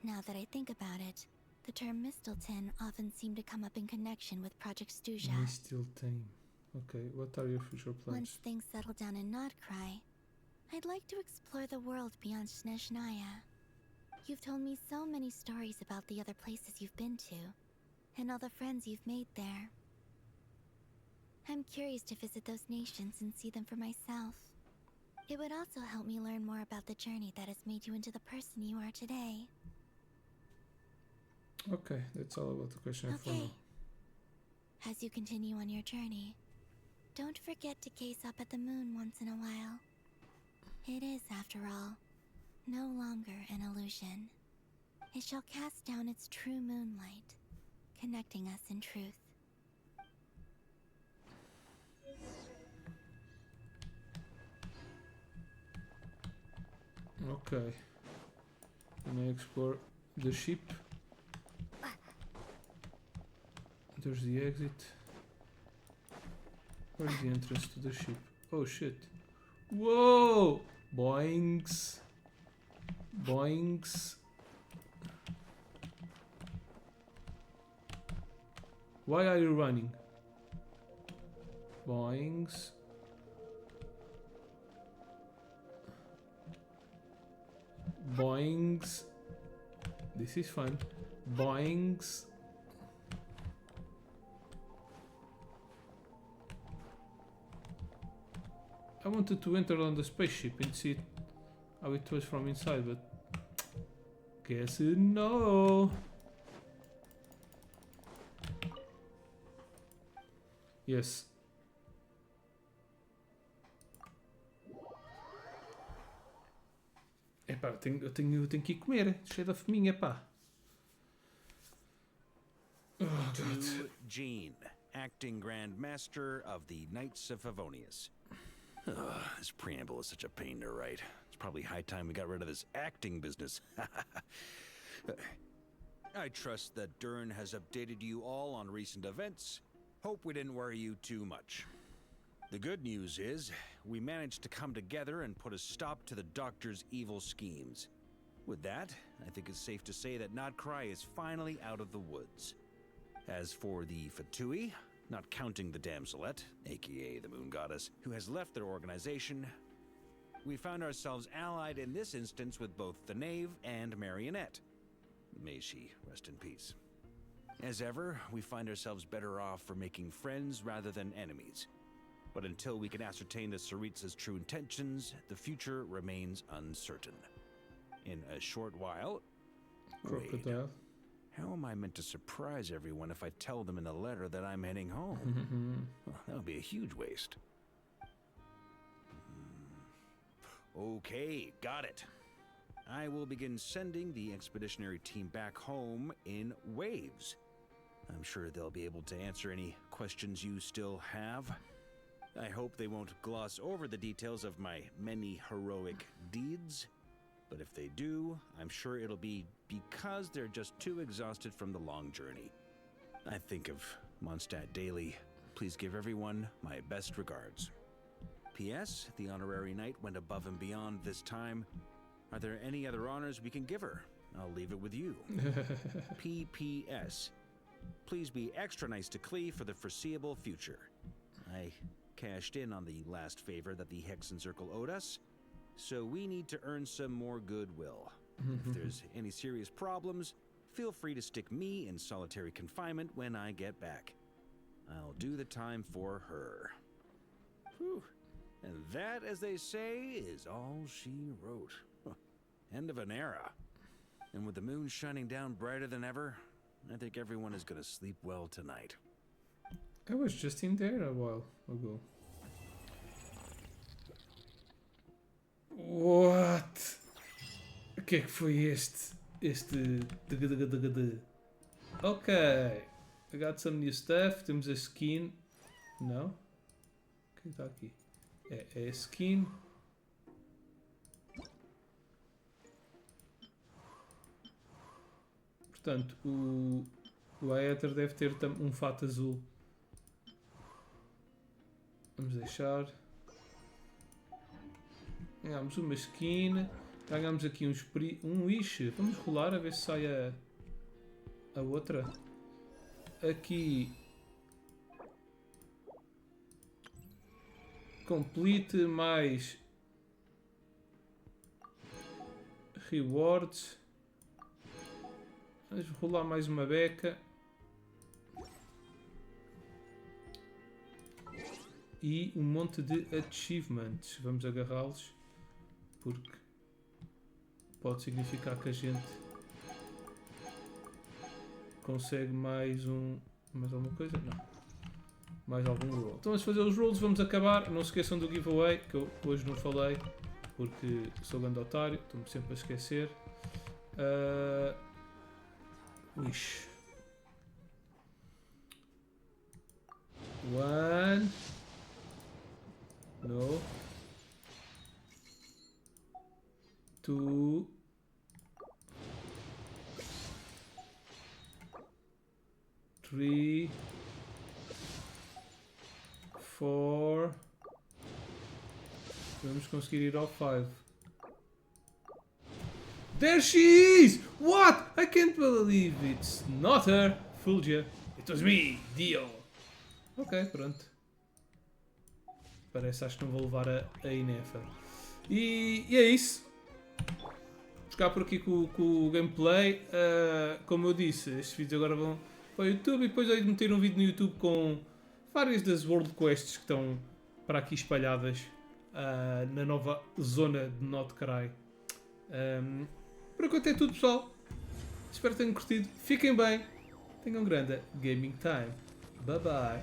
Now that I think about it, the term Mistelten often seemed to come up in connection with Project Stuja. Mistelten. Okay, what are your future plans? Once things settle down in NOD-KRAI, I'd like to explore the world beyond Snezhnaya. You've told me so many stories about the other places you've been to, and all the friends you've made there. I'm curious to visit those nations and see them for myself. It would also help me learn more about the journey that has made you into the person you are today. Okay, that's all about the question for now. As you continue on your journey, don't forget to gaze up at the moon once in a while. It is, after all, no longer an illusion. It shall cast down its true moonlight, connecting us in truth. Okay. Can I explore the ship? There's the exit. Where's the entrance to the ship? Oh shit. Whoa! Boings. Boings. Why are you running? Boings. Boings. This is fun. Boings. I wanted to enter on the spaceship and see how it was from inside, but guess no. Yes. Epá, eu tenho que ir comer. Cheio da fominha, pá. Oh, God. To Jean, acting Grand Master of the Knights of Favonius. This preamble is such a pain to write. It's probably high time we got rid of this acting business. I trust that Dern has updated you all on recent events. Hope we didn't worry you too much. The good news is, we managed to come together and put a stop to the Doctor's evil schemes. With that, I think it's safe to say that NOD-KRAI is finally out of the woods. As for the Fatui, not counting the Damselette, aka the Moon Goddess, who has left their organization, we found ourselves allied in this instance with both the Knave and Marionette. May she rest in peace. As ever, we find ourselves better off for making friends rather than enemies. But until we can ascertain the Tsaritsa's true intentions, the future remains uncertain. In a short while... Crocodile. Wait, how am I meant to surprise everyone if I tell them in the letter that I'm heading home? Well, that would be a huge waste. Okay, got it. I will begin sending the expeditionary team back home in waves. I'm sure they'll be able to answer any questions you still have. I hope they won't gloss over the details of my many heroic deeds. But if they do, I'm sure it'll be because they're just too exhausted from the long journey. I think of Mondstadt daily. Please give everyone my best regards. P.S. The honorary knight went above and beyond this time. Are there any other honors we can give her? I'll leave it with you. P.P.S. Please be extra nice to Klee for the foreseeable future. I cashed in on the last favor that the Hexen Circle owed us, so we need to earn some more goodwill. If there's any serious problems, feel free to stick me in solitary confinement when I get back. I'll do the time for her. Whew. And that, as they say, is all she wrote. End of an era. And with the moon shining down brighter than ever, I think everyone is gonna sleep well tonight. I was just in there a while ago. What? O que é que foi este? Ok. I got some new stuff. Temos a skin. Não? O que está aqui? É a skin. Portanto, o Aether deve ter um fato azul. Vamos deixar. Ganhamos uma skin. Ganhamos aqui um wish. Vamos rolar a ver se sai a outra. Aqui. Complete mais rewards. Vamos rolar mais uma beca. E um monte de achievements. Vamos agarrá-los. Porque pode significar que a gente consegue mais alguma coisa? Não. Mais algum roll. Então vamos fazer os rolls, vamos acabar. Não se esqueçam do giveaway, que eu hoje não falei, porque sou grande otário, estou-me sempre a esquecer. Wish. 1. No. 2. 3. 4. Vamos conseguir ir ao 5. There she is! What? I can't believe it's not her. Fooled you. It was me, Dio. Ok, pronto. Parece, acho que não vou levar a Inefa. E é isso. Vou ficar por aqui com o gameplay. Como eu disse, estes vídeos agora vão para o YouTube e depois hei de meter um vídeo no YouTube com várias das World Quests que estão para aqui espalhadas na nova zona de NOD-KRAI. Por enquanto é tudo, pessoal. Espero que tenham curtido. Fiquem bem. Tenham um grande gaming time. Bye bye.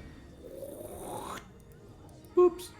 Oops.